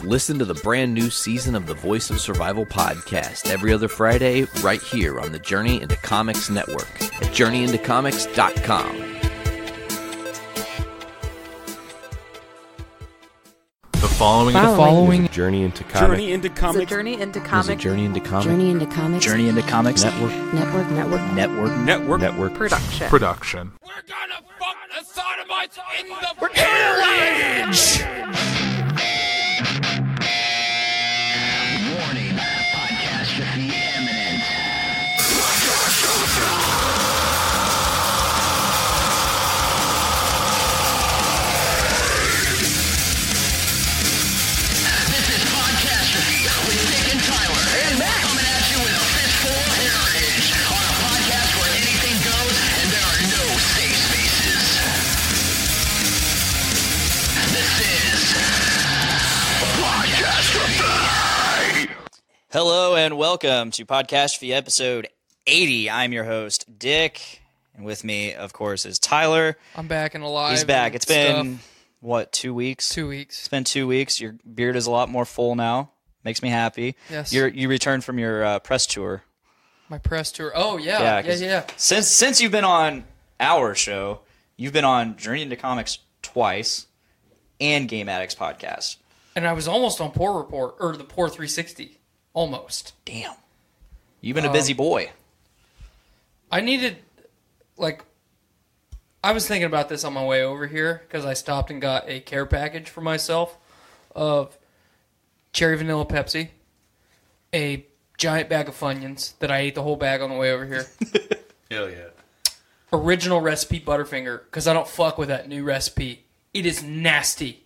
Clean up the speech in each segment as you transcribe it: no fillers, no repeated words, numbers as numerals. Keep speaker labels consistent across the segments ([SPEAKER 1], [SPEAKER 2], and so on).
[SPEAKER 1] Listen to the brand new season of the Voice of Survival podcast every other Friday right here on the Journey into Comics Network at journeyintocomics.com.
[SPEAKER 2] The following is a Journey into Comics.
[SPEAKER 3] Journey into Comics.
[SPEAKER 4] It's a Journey into Comics.
[SPEAKER 1] It's a Journey into Comics.
[SPEAKER 4] Journey into Comics.
[SPEAKER 1] Journey into Comics.
[SPEAKER 4] Network.
[SPEAKER 2] Production.
[SPEAKER 3] We're gonna fuck the sodomites in the
[SPEAKER 1] Rage!
[SPEAKER 5] Warning, Podcastrophe imminent. This is Podcastrophe with Dick and Tyler. And Matt coming at you with a fistful of heritage on a podcast where anything goes and there are no safe spaces. This is Podcastrophe.
[SPEAKER 6] Hello and welcome to Podcastrophe episode 80. I'm your host, Dick, and with me, of course, is Tyler.
[SPEAKER 7] I'm back and alive.
[SPEAKER 6] He's back. It's been,
[SPEAKER 7] stuff.
[SPEAKER 6] what, 2 weeks?
[SPEAKER 7] 2 weeks.
[SPEAKER 6] It's been 2 weeks. Your beard is a lot more full now. Makes me happy.
[SPEAKER 7] Yes.
[SPEAKER 6] You returned from your press tour.
[SPEAKER 7] My press tour. Oh, yeah.
[SPEAKER 6] 'cause
[SPEAKER 7] Yeah.
[SPEAKER 6] Since you've been on our show, you've been on Journey into Comics twice and Game Addicts Podcast.
[SPEAKER 7] And I was almost on Poor Report, or the Poor 360. Almost.
[SPEAKER 6] Damn. You've been a busy boy.
[SPEAKER 7] I needed, I was thinking about this on my way over here, because I stopped and got a care package for myself of cherry vanilla Pepsi, a giant bag of Funyuns that I ate the whole bag on the way over here.
[SPEAKER 8] Hell yeah.
[SPEAKER 7] Original recipe Butterfinger, because I don't fuck with that new recipe. It is nasty.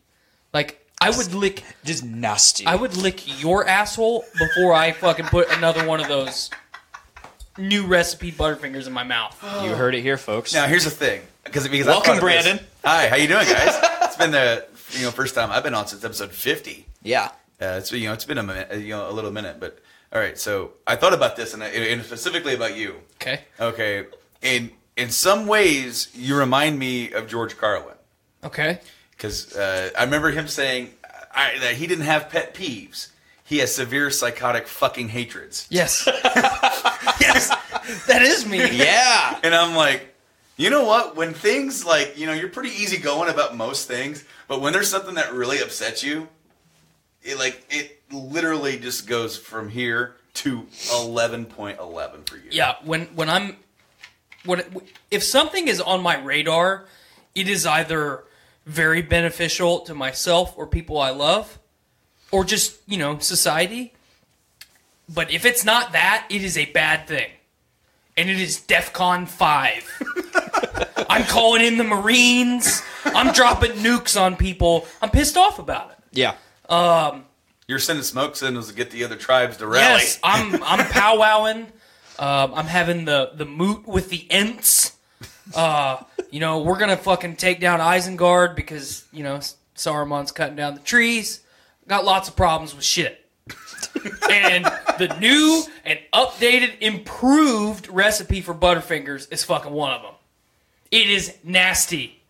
[SPEAKER 7] I would lick...
[SPEAKER 6] Just nasty.
[SPEAKER 7] I would lick your asshole before I fucking put another one of those new recipe Butterfingers in my mouth.
[SPEAKER 6] You heard it here, folks.
[SPEAKER 8] Now here's the thing, because
[SPEAKER 6] Welcome, Branden.
[SPEAKER 8] Hi, how you doing, guys? It's been the first time I've been on since episode 50.
[SPEAKER 6] Yeah.
[SPEAKER 8] It's been a minute, a little minute, but all right. So I thought about this, and specifically about you.
[SPEAKER 7] Okay.
[SPEAKER 8] Okay. In some ways, you remind me of George Carlin.
[SPEAKER 7] Okay.
[SPEAKER 8] Because I remember him saying that he didn't have pet peeves. He has severe psychotic fucking hatreds.
[SPEAKER 7] Yes. Yes. That is me.
[SPEAKER 6] Yeah.
[SPEAKER 8] And I'm like, you know what? When things you're pretty easygoing about most things, but when there's something that really upsets you, it literally just goes from here to 11.11 for you.
[SPEAKER 7] Yeah. If something is on my radar, it is either very beneficial to myself or people I love, or just, society. But if it's not that, it is a bad thing. And it is DEFCON 5. I'm calling in the Marines. I'm dropping nukes on people. I'm pissed off about it.
[SPEAKER 6] Yeah.
[SPEAKER 8] You're sending smoke signals to get the other tribes to rally.
[SPEAKER 7] Yes, I'm powwowing. I'm having the moot with the Ents. We're going to fucking take down Isengard because, Saruman's cutting down the trees. Got lots of problems with shit. And the new and updated, improved recipe for Butterfingers is fucking one of them. It is nasty.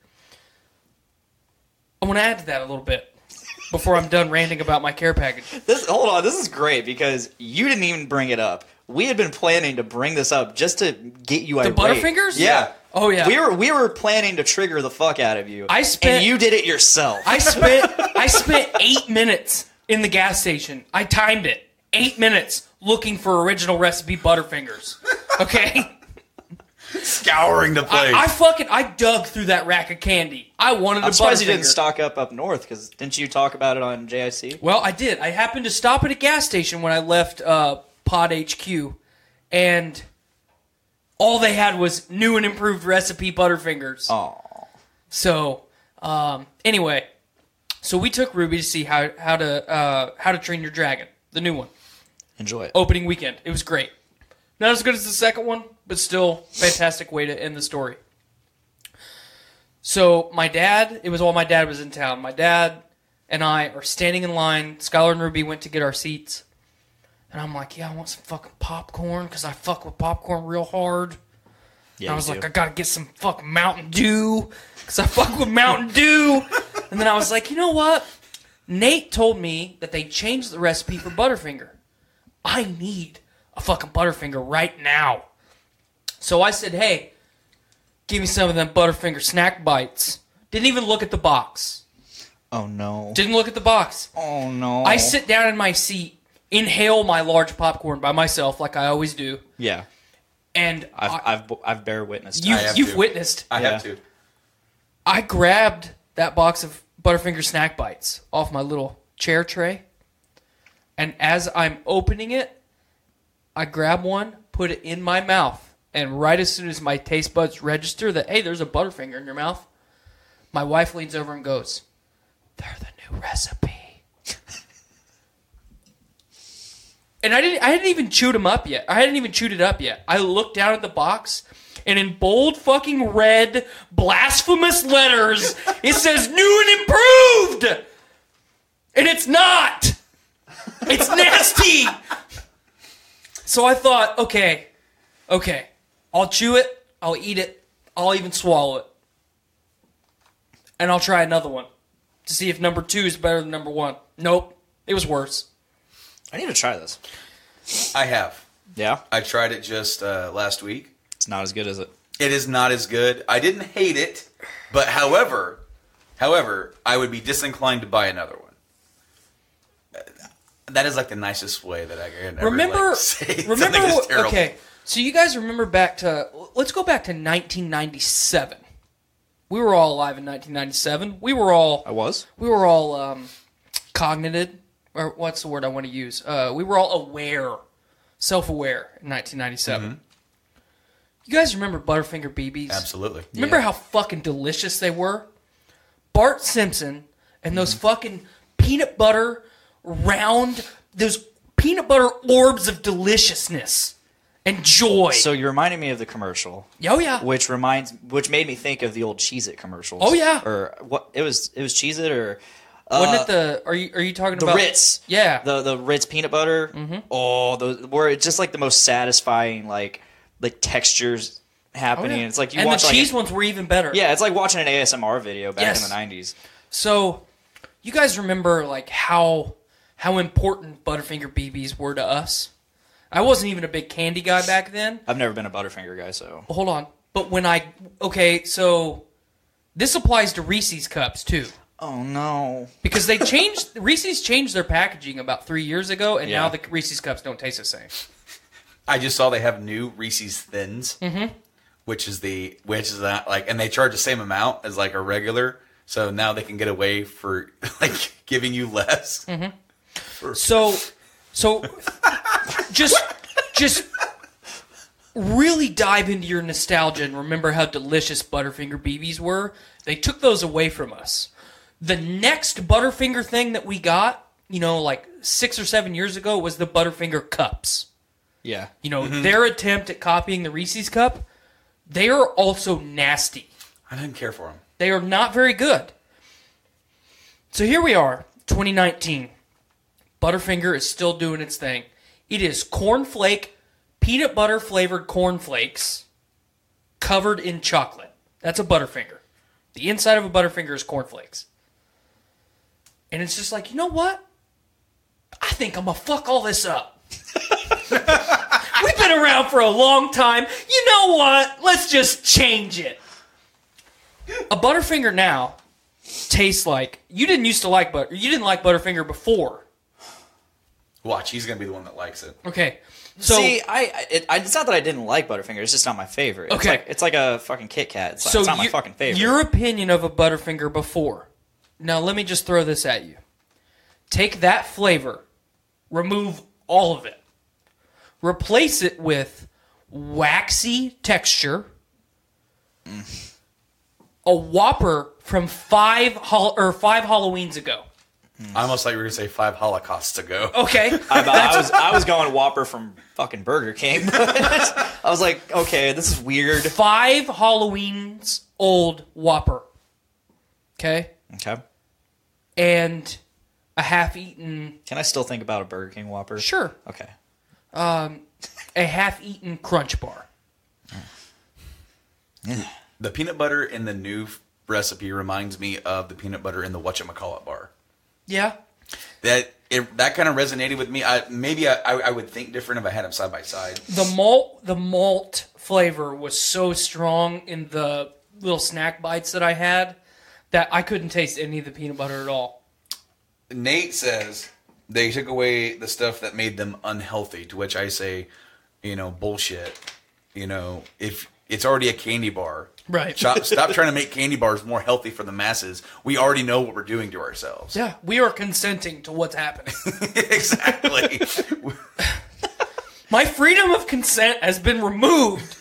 [SPEAKER 7] I want to add to that a little bit before I'm done ranting about my care package.
[SPEAKER 6] Hold on, this is great because you didn't even bring it up. We had been planning to bring this up just to get you irate.
[SPEAKER 7] The Butterfingers?
[SPEAKER 6] Yeah.
[SPEAKER 7] Oh, yeah.
[SPEAKER 6] We were planning to trigger the fuck out of you.
[SPEAKER 7] And
[SPEAKER 6] you did it yourself.
[SPEAKER 7] I spent 8 minutes in the gas station. I timed it. 8 minutes looking for original recipe Butterfingers. Okay?
[SPEAKER 8] Scouring the place.
[SPEAKER 7] I dug through that rack of candy. I wanted
[SPEAKER 6] I'm
[SPEAKER 7] a
[SPEAKER 6] surprised you
[SPEAKER 7] Butterfinger.
[SPEAKER 6] didn't stock up north, because didn't you talk about it on JIC?
[SPEAKER 7] Well, I did. I happened to stop at a gas station when I left Pod HQ, and all they had was new and improved recipe Butterfingers.
[SPEAKER 6] Oh.
[SPEAKER 7] So, anyway, so we took Ruby to see how to Train Your Dragon, the new one.
[SPEAKER 6] Enjoy it.
[SPEAKER 7] Opening weekend. It was great. Not as good as the second one, but still fantastic way to end the story. So it was while my dad was in town. My dad and I are standing in line. Skylar and Ruby went to get our seats. And I'm like, yeah, I want some fucking popcorn because I fuck with popcorn real hard. Yeah, and I was like, I got to get some fucking Mountain Dew because I fuck with Mountain Dew. And then I was like, you know what? Nate told me that they changed the recipe for Butterfinger. I need a fucking Butterfinger right now. So I said, hey, give me some of them Butterfinger snack bites. Didn't even look at the box.
[SPEAKER 6] Oh, no.
[SPEAKER 7] Didn't look at the box.
[SPEAKER 6] Oh, no.
[SPEAKER 7] I sit down in my seat, inhale my large popcorn by myself like I always do.
[SPEAKER 6] Yeah.
[SPEAKER 7] And
[SPEAKER 6] I've bear witnessed.
[SPEAKER 7] You've witnessed.
[SPEAKER 8] I have to.
[SPEAKER 7] I grabbed that box of Butterfinger snack bites off my little chair tray. And as I'm opening it, I grab one, put it in my mouth. And right as soon as my taste buds register that, hey, there's a Butterfinger in your mouth, my wife leans over and goes, they're the new recipe. And I hadn't even chewed them up yet. I hadn't even chewed it up yet. I looked down at the box, and in bold fucking red, blasphemous letters, it says new and improved! And it's not! It's nasty! So I thought, okay, I'll chew it, I'll eat it, I'll even swallow it. And I'll try another one to see if number 2 is better than number 1. Nope, it was worse.
[SPEAKER 6] I need to try this.
[SPEAKER 8] I have.
[SPEAKER 6] Yeah?
[SPEAKER 8] I tried it just last week.
[SPEAKER 6] It's not as good as it.
[SPEAKER 8] It is not as good. I didn't hate it, but however, I would be disinclined to buy another one. That is like the nicest way that I can ever say something is terrible.
[SPEAKER 7] Okay, so you guys remember let's go back to 1997. We were all alive in 1997. We were all cognitive, or what's the word I want to use? We were all aware, self-aware in 1997. Mm-hmm. You guys remember Butterfinger BBs?
[SPEAKER 8] Absolutely.
[SPEAKER 7] Remember how fucking delicious they were? Bart Simpson and those fucking peanut butter those peanut butter orbs of deliciousness and joy.
[SPEAKER 6] So you're reminding me of the commercial.
[SPEAKER 7] Oh yeah.
[SPEAKER 6] Which made me think of the old Cheez-It commercials.
[SPEAKER 7] Oh yeah.
[SPEAKER 6] Or what it was Cheez-It or
[SPEAKER 7] wasn't it are you talking
[SPEAKER 6] the
[SPEAKER 7] about
[SPEAKER 6] Ritz?
[SPEAKER 7] Yeah.
[SPEAKER 6] The Ritz peanut butter. Mm-hmm. Oh, those were it's just like the most satisfying like textures happening.
[SPEAKER 7] Oh, yeah.
[SPEAKER 6] It's like
[SPEAKER 7] and the cheese ones were even better.
[SPEAKER 6] Yeah, it's like watching an ASMR video back in the 90s.
[SPEAKER 7] So, you guys remember like how important Butterfinger BBs were to us? I wasn't even a big candy guy back then.
[SPEAKER 6] I've never been a Butterfinger guy, so.
[SPEAKER 7] Hold on. But so this applies to Reese's cups too.
[SPEAKER 6] Oh no.
[SPEAKER 7] Because Reese's changed their packaging about 3 years ago, and now the Reese's cups don't taste the same.
[SPEAKER 8] I just saw they have new Reese's Thins, which is that like, and they charge the same amount as like a regular, so now they can get away for like giving you less.
[SPEAKER 7] Mm-hmm. So just really dive into your nostalgia and remember how delicious Butterfinger BBs were. They took those away from us. The next Butterfinger thing that we got, like 6 or 7 years ago, was the Butterfinger cups.
[SPEAKER 6] Yeah.
[SPEAKER 7] Their attempt at copying the Reese's cup, they are also nasty.
[SPEAKER 8] I didn't care for them.
[SPEAKER 7] They are not very good. So here we are, 2019. Butterfinger is still doing its thing. It is cornflake, peanut butter flavored cornflakes covered in chocolate. That's a Butterfinger. The inside of a Butterfinger is cornflakes. And it's just like, you know what? I think I'm going to fuck all this up. We've been around for a long time. You know what? Let's just change it. A Butterfinger now tastes like you didn't like Butterfinger before.
[SPEAKER 8] Watch, he's gonna be the one that likes it.
[SPEAKER 7] Okay, so
[SPEAKER 6] see, it's not that I didn't like Butterfinger. It's just not my favorite.
[SPEAKER 7] Okay,
[SPEAKER 6] it's like a fucking Kit Kat. It's not my fucking favorite.
[SPEAKER 7] Your opinion of a Butterfinger before. Now let me just throw this at you. Take that flavor, remove all of it. Replace it with waxy texture, a Whopper from 5 Halloweens ago.
[SPEAKER 8] I almost thought you were going to say 5 Holocausts ago.
[SPEAKER 7] Okay.
[SPEAKER 6] I was going Whopper from fucking Burger King. I was like, okay, this is weird.
[SPEAKER 7] 5 Halloweens old Whopper. Okay?
[SPEAKER 6] Okay.
[SPEAKER 7] And a half-eaten...
[SPEAKER 6] Can I still think about a Burger King Whopper?
[SPEAKER 7] Sure.
[SPEAKER 6] Okay.
[SPEAKER 7] A half-eaten Crunch Bar.
[SPEAKER 8] The peanut butter in the new recipe reminds me of the peanut butter in the whatchamacallit bar.
[SPEAKER 7] Yeah.
[SPEAKER 8] That kind of resonated with me. Maybe I would think different if I had them side by side.
[SPEAKER 7] The malt flavor was so strong in the little snack bites that I had that I couldn't taste any of the peanut butter at all.
[SPEAKER 8] Nate says they took away the stuff that made them unhealthy, to which I say, bullshit. If it's already a candy bar.
[SPEAKER 7] Right.
[SPEAKER 8] Stop trying to make candy bars more healthy for the masses. We already know what we're doing to ourselves.
[SPEAKER 7] Yeah, we are consenting to what's happening.
[SPEAKER 8] Exactly.
[SPEAKER 7] My freedom of consent has been removed.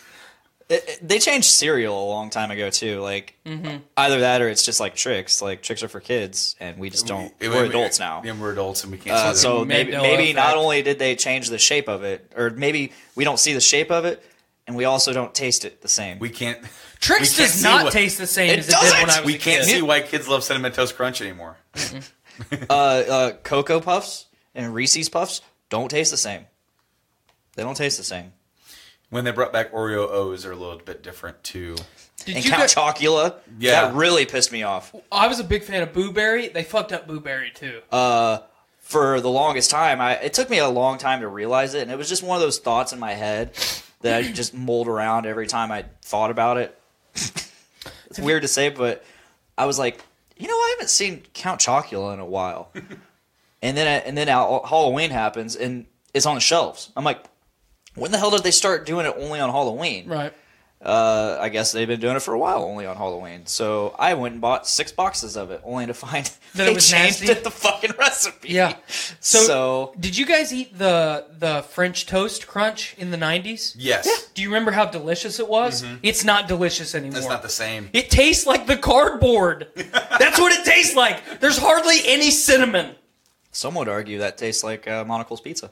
[SPEAKER 6] They changed cereal a long time ago too. Like either that or it's just like Trix. Like Trix are for kids, and we just don't. We're adults now.
[SPEAKER 8] Yeah, we're adults, and we can't.
[SPEAKER 6] So maybe not only did they change the shape of it, or maybe we don't see the shape of it, and we also don't taste it the same.
[SPEAKER 8] We can't.
[SPEAKER 7] Trix does not taste the same as it did when I was
[SPEAKER 8] We can't see why kids love Cinnamon Toast Crunch anymore.
[SPEAKER 6] Cocoa Puffs and Reese's Puffs don't taste the same. They don't taste the same.
[SPEAKER 8] When they brought back Oreo O's, they're a little bit different too.
[SPEAKER 6] And Count Chocula, that really pissed me off.
[SPEAKER 7] I was a big fan of Boo Berry. They fucked up Boo Berry too.
[SPEAKER 6] For the longest time, it took me a long time to realize it, and it was just one of those thoughts in my head that I just mulled around every time I thought about it. It's weird to say, but I was like, I haven't seen Count Chocula in a while. and then Halloween happens, and it's on the shelves. I'm like, when the hell did they start doing it only on Halloween?
[SPEAKER 7] Right.
[SPEAKER 6] I guess they've been doing it for a while, only on Halloween. So I went and bought 6 boxes of it, only to find
[SPEAKER 7] that
[SPEAKER 6] they
[SPEAKER 7] it was
[SPEAKER 6] changed
[SPEAKER 7] nasty?
[SPEAKER 6] the fucking recipe.
[SPEAKER 7] Yeah.
[SPEAKER 6] So
[SPEAKER 7] did you guys eat the French toast crunch in the 90s?
[SPEAKER 8] Yes.
[SPEAKER 7] Yeah. Do you remember how delicious it was? Mm-hmm. It's not delicious anymore.
[SPEAKER 8] It's not the same.
[SPEAKER 7] It tastes like the cardboard. That's what it tastes like. There's hardly any cinnamon.
[SPEAKER 6] some would argue that tastes like Monocle's pizza.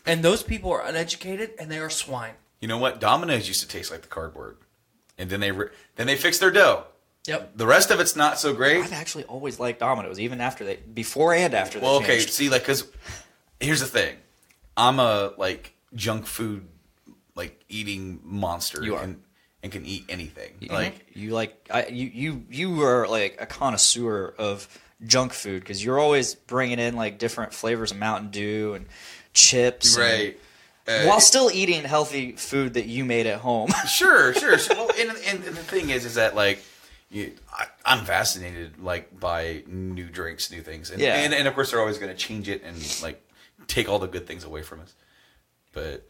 [SPEAKER 7] And those people are uneducated, and they are swine.
[SPEAKER 8] You know what? Domino's used to taste like the cardboard, and then they fixed their dough.
[SPEAKER 7] Yep.
[SPEAKER 8] The rest of it's not so great.
[SPEAKER 6] I've actually always liked Domino's, even before and after.
[SPEAKER 8] Well, okay. See, because here's the thing, I'm a junk food eating monster.
[SPEAKER 6] You are.
[SPEAKER 8] And can eat anything.
[SPEAKER 6] Mm-hmm. You are like a connoisseur of junk food because you're always bringing in different flavors of Mountain Dew and chips,
[SPEAKER 8] right?
[SPEAKER 6] While still eating healthy food that you made at home.
[SPEAKER 8] Sure. Well, and the thing is that I'm fascinated by new drinks, new things, and of course they're always going to change it and take all the good things away from us. But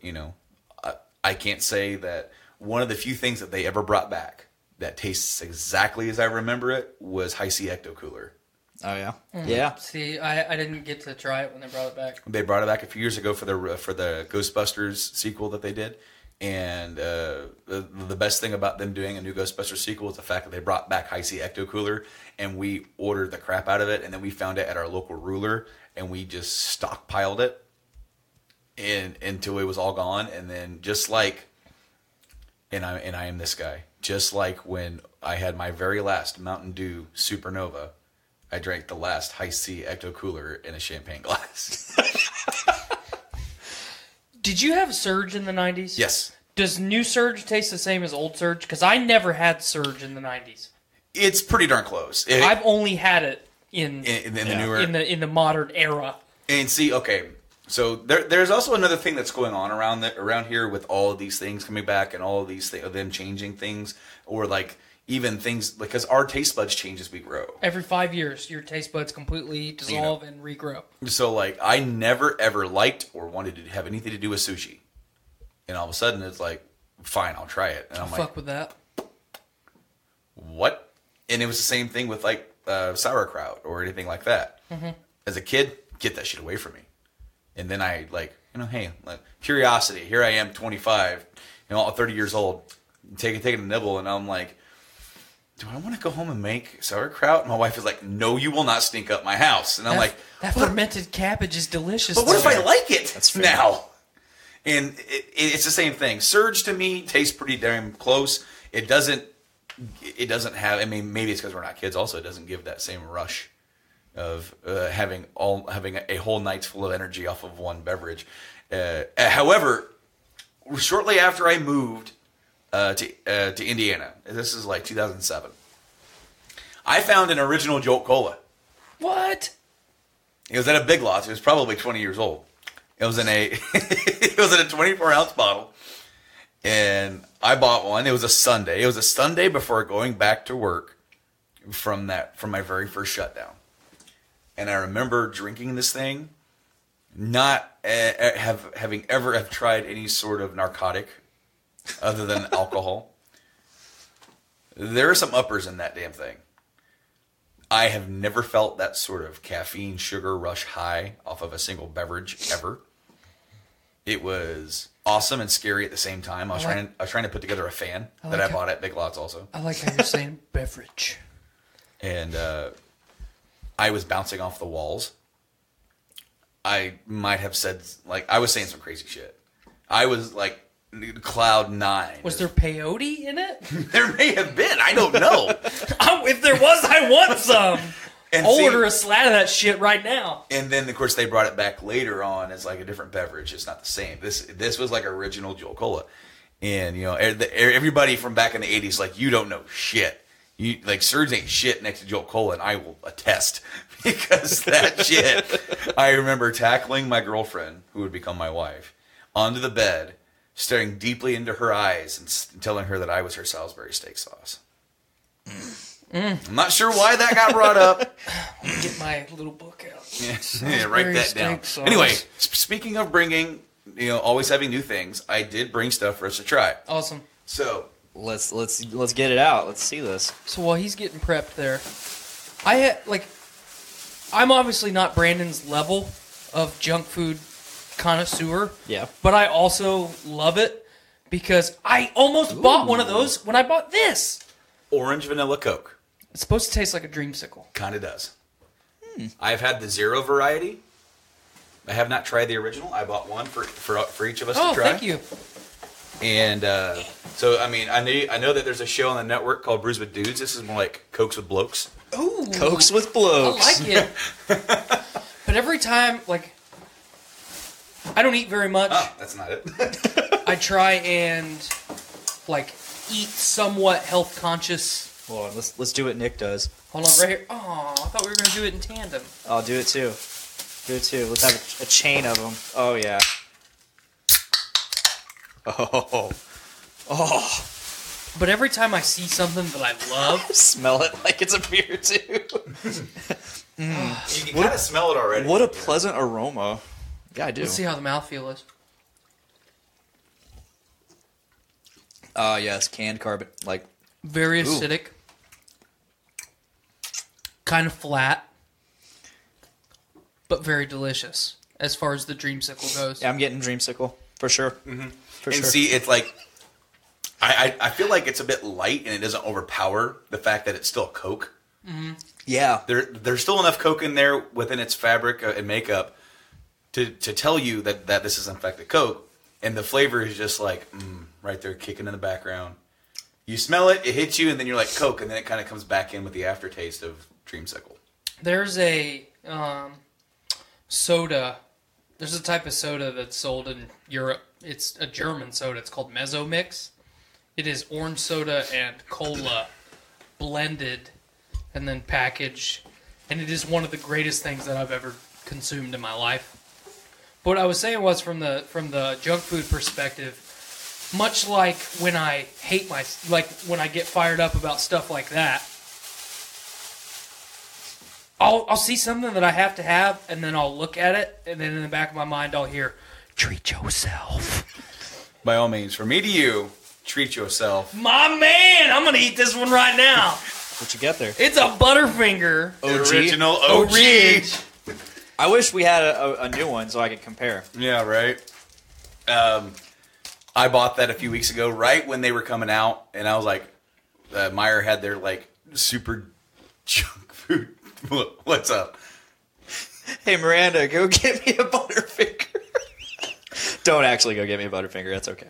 [SPEAKER 8] I can't say that one of the few things that they ever brought back that tastes exactly as I remember it was High C Ecto Cooler.
[SPEAKER 6] Oh yeah,
[SPEAKER 7] yeah. See, I didn't get to try it when they brought it back.
[SPEAKER 8] They brought it back a few years ago for the Ghostbusters sequel that they did, and the best thing about them doing a new Ghostbusters sequel is the fact that they brought back High C Ecto Cooler, and we ordered the crap out of it, and then we found it at our local ruler, and we just stockpiled it, until it was all gone, and then And I am this guy. Just like when I had my very last Mountain Dew Supernova, I drank the last High C Ecto Cooler in a champagne glass.
[SPEAKER 7] Did you have Surge in the 90s?
[SPEAKER 8] Yes.
[SPEAKER 7] Does new Surge taste the same as old Surge? Because I never had Surge in the 90s.
[SPEAKER 8] It's pretty darn close.
[SPEAKER 7] I've only had it in
[SPEAKER 8] the newer
[SPEAKER 7] in the modern era.
[SPEAKER 8] And see, okay. So there's also another thing that's going on around here with all of these things coming back and all of these them changing things, or even things because our taste buds change as we grow. Every 5
[SPEAKER 7] years, your taste buds completely dissolve and regrow.
[SPEAKER 8] So I never ever liked or wanted to have anything to do with sushi, and all of a sudden it's fine, I'll try it, and I'm
[SPEAKER 7] fuck with that.
[SPEAKER 8] What? And it was the same thing with sauerkraut or anything like that. Mm-hmm. As a kid, get that shit away from me. And then I hey, curiosity. Here I am, 25, 30 years old, taking a nibble, and I'm like, do I want to go home and make sauerkraut? And my wife is like, no, you will not stink up my house. And I'm like,
[SPEAKER 7] that fermented cabbage is delicious.
[SPEAKER 8] But what if I like it
[SPEAKER 6] That's fair.
[SPEAKER 8] now? And it's the same thing. Surge to me tastes pretty damn close. It doesn't have. I mean, maybe it's because we're not kids. Also, it doesn't give that same rush of having a whole night's full of energy off of one beverage. However, shortly after I moved to Indiana, this is 2007, I found an original Jolt Cola.
[SPEAKER 7] What?
[SPEAKER 8] It was at a Big Lots. It was probably 20 years old. It was in a 24-ounce bottle, and I bought one. It was a Sunday. It was a Sunday before going back to work from my very first shutdown. And I remember drinking this thing, not having ever tried any sort of narcotic other than alcohol. There are some uppers in that damn thing. I have never felt that sort of caffeine sugar rush high off of a single beverage ever. It was awesome and scary at the same time. I was trying to put together a fan that I bought at Big Lots also.
[SPEAKER 7] I like how you're saying beverage.
[SPEAKER 8] And I was bouncing off the walls. I might have said, like, I was saying some crazy shit. I was like cloud 9.
[SPEAKER 7] Was there peyote in it?
[SPEAKER 8] There may have been. I don't know.
[SPEAKER 7] If there was, I want some.
[SPEAKER 8] And
[SPEAKER 7] I'll order a slat of that shit right now.
[SPEAKER 8] And then, of course, they brought it back later on as like a different beverage. It's not the same. This was like original Jolt Cola. And, you know, everybody from back in the 80s, like, you don't know shit. You like, Surge ain't shit next to Jolt Cola, and I will attest. Because that shit, I remember tackling my girlfriend, who would become my wife, onto the bed, staring deeply into her eyes and telling her that I was her Salisbury steak sauce. I'm not sure why that got brought up.
[SPEAKER 7] Get my little book out.
[SPEAKER 8] Yeah, write that down.
[SPEAKER 7] Sauce.
[SPEAKER 8] Anyway, speaking of bringing, always having new things, I did bring stuff for us to try.
[SPEAKER 7] Awesome.
[SPEAKER 8] So
[SPEAKER 6] Let's get it out. Let's see this.
[SPEAKER 7] So while he's getting prepped there, I'm obviously not Brandon's level of junk food connoisseur.
[SPEAKER 6] Yeah.
[SPEAKER 7] But I also love it because I almost bought one of those when I bought this.
[SPEAKER 8] Orange vanilla Coke.
[SPEAKER 7] It's supposed to taste like a dreamsicle.
[SPEAKER 8] Kind of does. I've had the zero variety. I have not tried the original. I bought one for each of us to try.
[SPEAKER 7] Oh, thank you.
[SPEAKER 8] And so, I mean, I know that there's a show on the network called Brews with Dudes. This is more like Cokes with Blokes.
[SPEAKER 7] Ooh.
[SPEAKER 6] Cokes with blokes.
[SPEAKER 7] I like it. But every time, like, I don't eat very much.
[SPEAKER 8] Oh, that's not it.
[SPEAKER 7] I try and, like, eat somewhat health conscious.
[SPEAKER 6] Hold on, let's do what Nick does.
[SPEAKER 7] Hold on, right here. Oh, I thought we were going to do it in tandem.
[SPEAKER 6] I'll do it too. Let's have a chain of them. Oh, yeah. Oh.
[SPEAKER 7] But every time I see something that I love...
[SPEAKER 6] Smell it like it's a beer, too.
[SPEAKER 8] You can kind of smell it already.
[SPEAKER 6] What a pleasant aroma. Yeah, I do.
[SPEAKER 7] Let's see how the mouthfeel is.
[SPEAKER 6] Yes, canned carbon, like...
[SPEAKER 7] Very acidic. Kind of flat. But very delicious, as far as the dreamsicle goes.
[SPEAKER 6] Yeah, I'm getting dreamsicle, for sure.
[SPEAKER 8] Mm-hmm.
[SPEAKER 6] For
[SPEAKER 8] and
[SPEAKER 6] sure.
[SPEAKER 8] see, it's like... I feel like it's a bit light, and it doesn't overpower the fact that it's still Coke.
[SPEAKER 7] Mm-hmm.
[SPEAKER 6] Yeah.
[SPEAKER 8] There's still enough Coke in there within its fabric and makeup to tell you that this is in fact a Coke, and the flavor is just like right there kicking in the background. You smell it, it hits you, and then you're like Coke, and then it kind of comes back in with the aftertaste of dreamsicle.
[SPEAKER 7] There's a soda. There's a type of soda that's sold in Europe. It's a German soda. It's called Mezzo Mix. It is orange soda and cola blended and then packaged. And it is one of the greatest things that I've ever consumed in my life. But what I was saying was from the junk food perspective, much like when I when I get fired up about stuff like that, I'll see something that I have to have, and then I'll look at it, and then in the back of my mind I'll hear, treat yourself.
[SPEAKER 8] By all means, from me to you, treat yourself.
[SPEAKER 7] My man, I'm going to eat this one right now.
[SPEAKER 6] What you get there?
[SPEAKER 7] It's a Butterfinger.
[SPEAKER 8] The original OG.
[SPEAKER 7] Orange.
[SPEAKER 6] I wish we had a new one so I could compare.
[SPEAKER 8] Yeah, right. I bought that a few weeks ago, right when they were coming out, and I was like, Meyer had their like super junk food. What's up?
[SPEAKER 6] Hey, Miranda, go get me a Butterfinger. Don't actually go get me a Butterfinger. That's okay.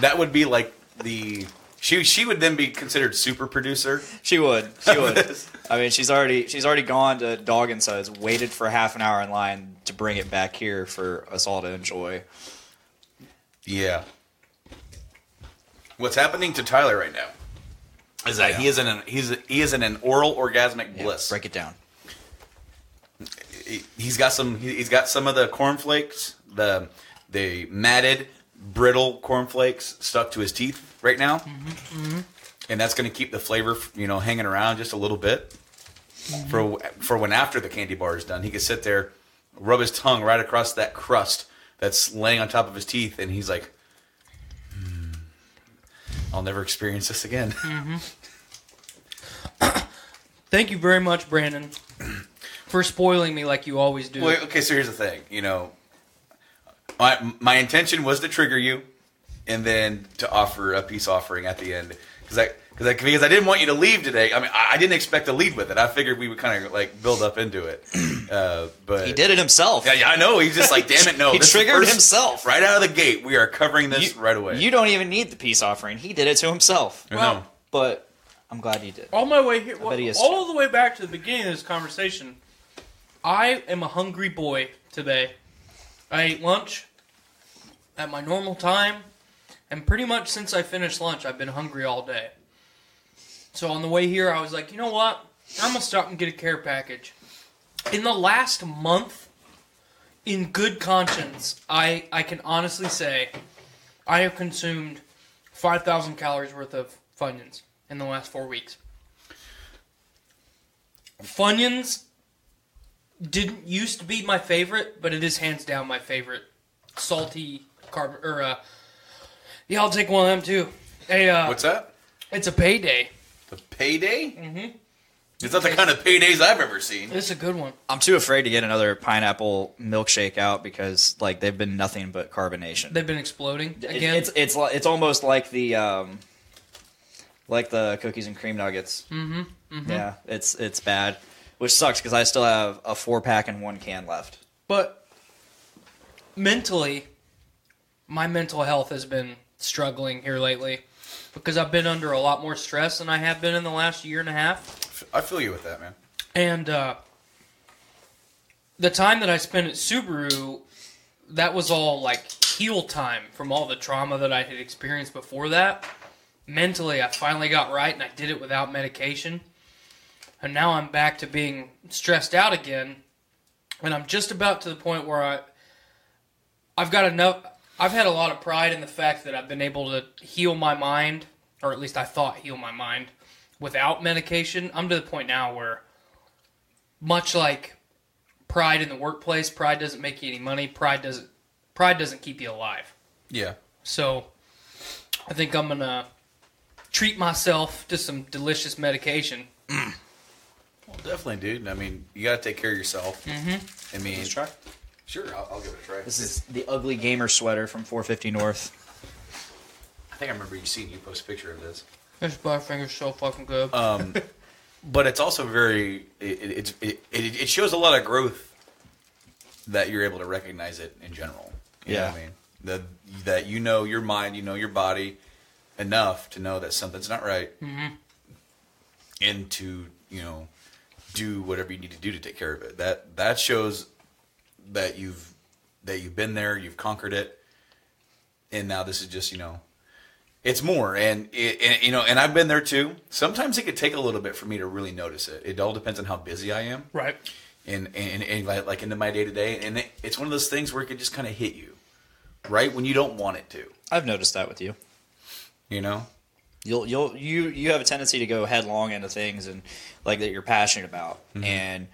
[SPEAKER 8] That would be like the... She would then be considered super producer.
[SPEAKER 6] She would. I mean, she's already gone to Dog and Suds, waited for half an hour in line to bring it back here for us all to enjoy.
[SPEAKER 8] Yeah. What's happening to Tyler right now is that he is in an oral orgasmic bliss.
[SPEAKER 6] Break it down.
[SPEAKER 8] He's got some of the cornflakes, the matted, brittle cornflakes stuck to his teeth right now, and that's going to keep the flavor, hanging around just a little bit for when after the candy bar is done. He can sit there, rub his tongue right across that crust that's laying on top of his teeth, and he's like, I'll never experience this again.
[SPEAKER 7] Thank you very much, Brandon, for spoiling me like you always do.
[SPEAKER 8] Well, okay, so here's the thing. My intention was to trigger you, and then to offer a peace offering at the end, because I didn't want you to leave today. I mean, I didn't expect to lead with it. I figured we would kind of like build up into it, but
[SPEAKER 6] He did it himself.
[SPEAKER 8] Yeah, I know. He's just like, damn it, no.
[SPEAKER 6] He
[SPEAKER 8] this is the
[SPEAKER 6] triggered
[SPEAKER 8] first-
[SPEAKER 6] himself.
[SPEAKER 8] right out of the gate. We are covering this right away.
[SPEAKER 6] You don't even need the peace offering. He did it to himself.
[SPEAKER 8] I know.
[SPEAKER 6] But I'm glad you did.
[SPEAKER 7] All my way here,
[SPEAKER 6] bet he is
[SPEAKER 7] all the way back to the beginning of this conversation, I am a hungry boy today. I ate lunch at my normal time, and pretty much since I finished lunch, I've been hungry all day. So on the way here, I was like, you know what? I'm going to stop and get a care package. In the last month, in good conscience, I can honestly say I have consumed 5,000 calories worth of Funyuns in the last 4 weeks. Funyuns didn't used to be my favorite, but it is hands down my favorite salty carb. Yeah, I'll take one of them too. Hey,
[SPEAKER 8] What's that?
[SPEAKER 7] it's a payday.
[SPEAKER 8] The payday? Mm-hmm. It's not the kind of paydays I've ever seen.
[SPEAKER 7] It's a good one.
[SPEAKER 6] I'm too afraid to get another pineapple milkshake out because they've been nothing but carbonation.
[SPEAKER 7] They've been exploding again.
[SPEAKER 6] It's almost like the cookies and cream nuggets. Yeah, it's bad, which sucks because I still have a 4-pack and 1 can left.
[SPEAKER 7] But mentally, my mental health has been struggling here lately because I've been under a lot more stress than I have been in the last year and a half.
[SPEAKER 8] I feel you with that, man.
[SPEAKER 7] And the time that I spent at Subaru, that was all like heal time from all the trauma that I had experienced before that. Mentally, I finally got right, and I did it without medication. And now I'm back to being stressed out again. And I'm just about to the point where I've got enough. I've had a lot of pride in the fact that I've been able to heal my mind, or at least I thought heal my mind, without medication. I'm to the point now where, much like pride in the workplace, pride doesn't make you any money. Pride doesn't keep you alive.
[SPEAKER 8] Yeah.
[SPEAKER 7] So I think I'm gonna treat myself to some delicious medication.
[SPEAKER 8] Well, definitely, dude. I mean, you got to take care of yourself. Mm-hmm. I mean,
[SPEAKER 6] Let's try.
[SPEAKER 8] Sure, I'll give it a try.
[SPEAKER 6] This is the ugly gamer sweater from 450 North.
[SPEAKER 8] I think I remember you post a picture of this.
[SPEAKER 7] This Butterfingers so fucking good.
[SPEAKER 8] But it's also very. It shows a lot of growth that you're able to recognize it in general. You know what I mean? That you know your mind, you know your body enough to know that something's not right, and to do whatever you need to do to take care of it. That shows that you've been there, you've conquered it, and now this is just it's more. And and I've been there too. Sometimes it could take a little bit for me to really notice it. It all depends on how busy I am,
[SPEAKER 7] right?
[SPEAKER 8] And like into my day to day, and it's one of those things where it could just kind of hit you right when you don't want it to.
[SPEAKER 6] I've noticed that with you.
[SPEAKER 8] You
[SPEAKER 6] have a tendency to go headlong into things and like that you're passionate about, and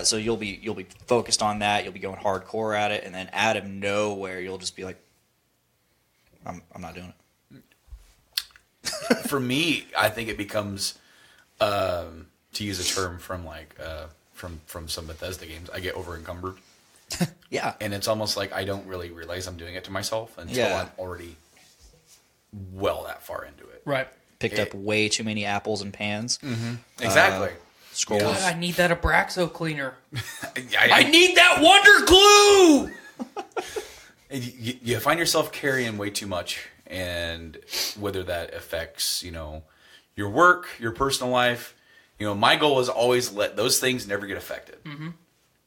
[SPEAKER 6] so you'll be focused on that. You'll be going hardcore at it, and then out of nowhere, you'll just be like, "I'm not doing it."
[SPEAKER 8] For me, I think it becomes, to use a term from from some Bethesda games, I get over encumbered.
[SPEAKER 6] Yeah,
[SPEAKER 8] and it's almost like I don't really realize I'm doing it to myself until I'm already well that far into it.
[SPEAKER 7] Right.
[SPEAKER 6] Picked up way too many apples and pans.
[SPEAKER 8] Exactly.
[SPEAKER 6] Scrolls.
[SPEAKER 7] God, I need that Abraxo cleaner. I
[SPEAKER 8] I
[SPEAKER 7] need that Wonder Glue.
[SPEAKER 8] you find yourself carrying way too much, and whether that affects your work, your personal life. My goal is always let those things never get affected.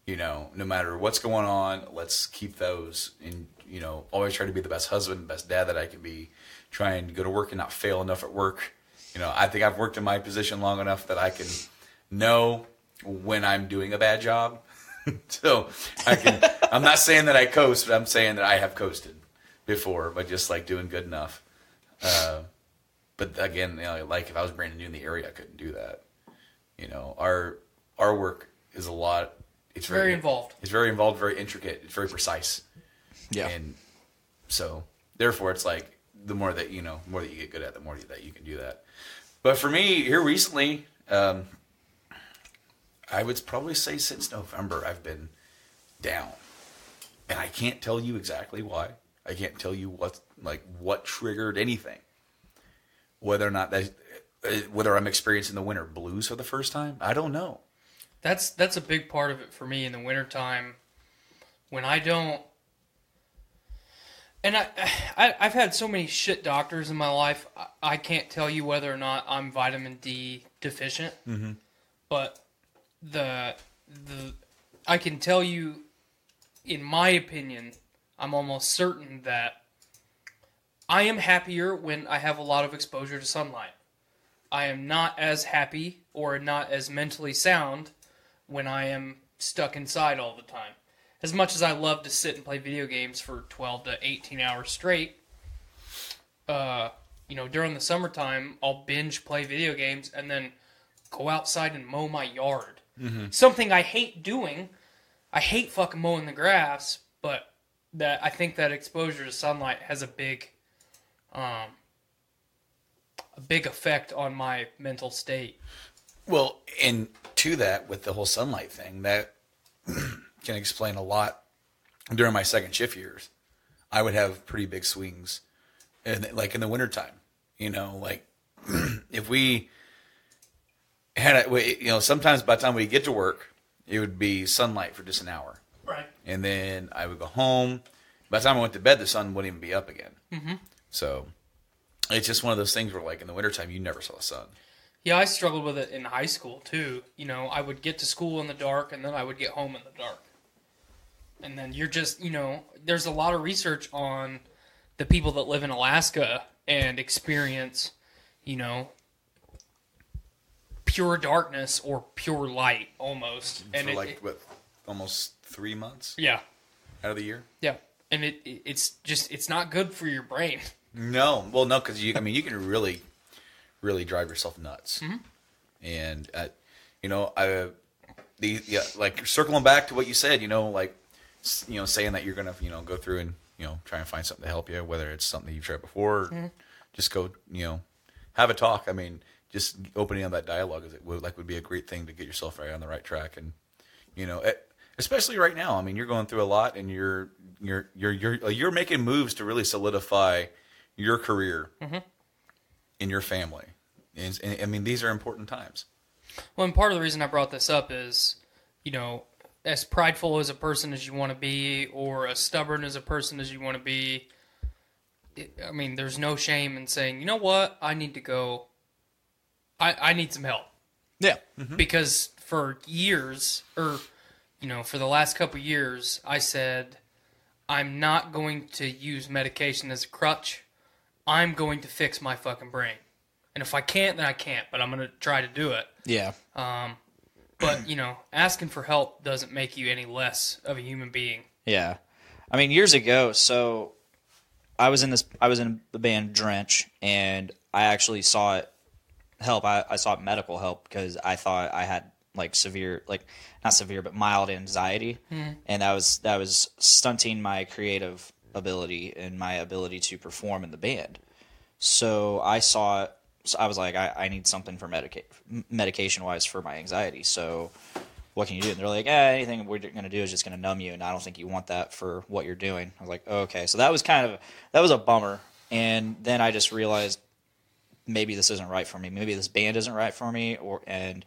[SPEAKER 8] No matter what's going on, let's keep those in. Always try to be the best husband, best dad that I can be. Trying to go to work and not fail enough at work. I think I've worked in my position long enough that I can know when I'm doing a bad job So I'm not saying that I coast, but I'm saying that I have coasted before, but just like doing good enough. But again, like if I was brand new in the area, I couldn't do that. Our work is a lot. It's
[SPEAKER 7] very involved.
[SPEAKER 8] It's very involved, very intricate. It's very precise.
[SPEAKER 6] Yeah.
[SPEAKER 8] And so therefore it's like the more that you get good at, the more that you can do that. But for me here recently, I would probably say since November I've been down. And I can't tell you exactly why. I can't tell you what triggered anything. Whether or not whether I'm experiencing the winter blues for the first time, I don't know.
[SPEAKER 7] That's a big part of it for me in the wintertime when I don't. And I've had so many shit doctors in my life. I can't tell you whether or not I'm vitamin D deficient, but I can tell you, in my opinion, I'm almost certain that I am happier when I have a lot of exposure to sunlight. I am not as happy or not as mentally sound when I am stuck inside all the time. As much as I love to sit and play video games for 12 to 18 hours straight, during the summertime, I'll binge play video games and then go outside and mow my yard. Something I hate doing. I hate fucking mowing the grass, but I think that exposure to sunlight has a big effect on my mental state.
[SPEAKER 8] Well, and to that, with the whole sunlight thing, that can explain a lot. During my second shift years, I would have pretty big swings, like in the wintertime. If we had sometimes by the time we get to work, it would be sunlight for just an hour.
[SPEAKER 7] Right.
[SPEAKER 8] And then I would go home. By the time I went to bed, the sun wouldn't even be up again.
[SPEAKER 7] Mm-hmm.
[SPEAKER 8] So it's just one of those things where, like, in the wintertime, you never saw the sun.
[SPEAKER 7] Yeah, I struggled with it in high school, too. I would get to school in the dark, and then I would get home in the dark. And then you're just, there's a lot of research on the people that live in Alaska and experience, pure darkness or pure light, almost. And
[SPEAKER 8] for almost 3 months?
[SPEAKER 7] Yeah.
[SPEAKER 8] Out of the year?
[SPEAKER 7] Yeah. And it's not good for your brain.
[SPEAKER 8] No. Well, no, because you can really, really drive yourself nuts.
[SPEAKER 7] Mm-hmm.
[SPEAKER 8] And, like circling back to what you said, saying that you're going to, go through and, try and find something to help you, whether it's something you've tried before, or just go, have a talk. I mean, just opening up that dialogue would be a great thing to get yourself right on the right track. And, especially right now, I mean, you're going through a lot, and you're making moves to really solidify your career in your family. And I mean, these are important times.
[SPEAKER 7] Well, and part of the reason I brought this up is, as prideful as a person as you want to be, or as stubborn as a person as you want to be, there's no shame in saying, you know what, I need to go, I need some help.
[SPEAKER 6] Yeah.
[SPEAKER 8] Mm-hmm.
[SPEAKER 7] Because for years, for the last couple of years, I said, I'm not going to use medication as a crutch. I'm going to fix my fucking brain. And if I can't, then I can't, but I'm going to try to do it.
[SPEAKER 6] Yeah.
[SPEAKER 7] But, asking for help doesn't make you any less of a human being.
[SPEAKER 6] Yeah. I mean, years ago, so I was in the band Drench, and I actually sought help. I sought medical help because I thought I had severe, not severe, but mild anxiety. And that was stunting my creative ability and my ability to perform in the band. So I was like, I need something for medication-wise for my anxiety. So what can you do? And they're like, anything we're going to do is just going to numb you, and I don't think you want that for what you're doing. I was like, okay. So that was a bummer. And then I just realized maybe this isn't right for me. Maybe this band isn't right for me, because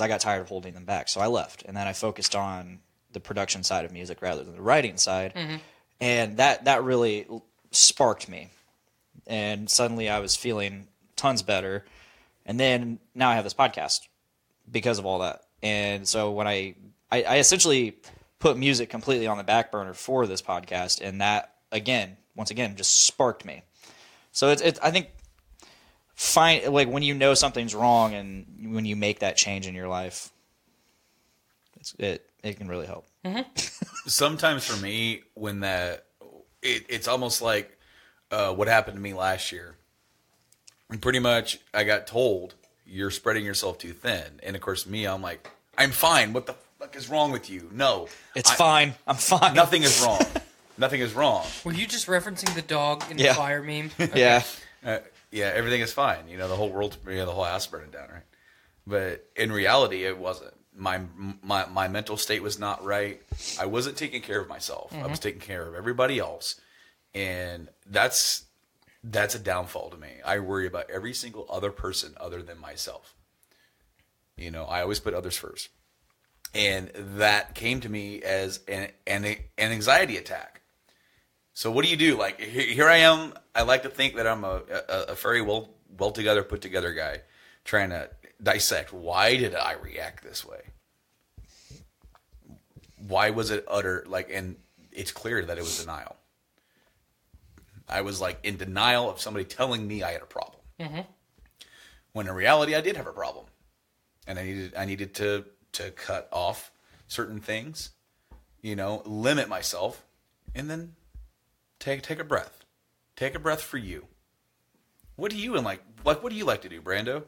[SPEAKER 6] I got tired of holding them back. So I left, and then I focused on the production side of music rather than the writing side. Mm-hmm. And that really sparked me. And suddenly I was feeling tons better. And then now I have this podcast because of all that. And so when I essentially put music completely on the back burner for this podcast, and that once again just sparked me. So it's I think when you know something's wrong and when you make that change in your life, it can really help.
[SPEAKER 8] Sometimes for me, when it's almost like what happened to me last year. And pretty much, I got told, you're spreading yourself too thin. And of course, me, I'm like, I'm fine. What the fuck is wrong with you? No.
[SPEAKER 6] It's fine. I'm fine.
[SPEAKER 8] Nothing is wrong. Nothing is wrong.
[SPEAKER 7] Were you just referencing the dog in the fire meme?
[SPEAKER 6] Yeah.
[SPEAKER 8] Yeah, everything is fine. You know, the whole world, the whole house burning down, right? But in reality, it wasn't. My mental state was not right. I wasn't taking care of myself. I was taking care of everybody else. And that's a downfall to me. I worry about every single other person other than myself. You know, I always put others first. And that came to me as an anxiety attack. So what do you do? Like, here I am. I like to think that I'm a very well together, put together guy trying to dissect. Why did I react this way? Why was it and it's clear that it was denial. I was like in denial of somebody telling me I had a problem. When in reality, I did have a problem. And I needed to cut off certain things, you know, limit myself, and then take a breath. Take a breath for you. What do you what do you like to do, Brando?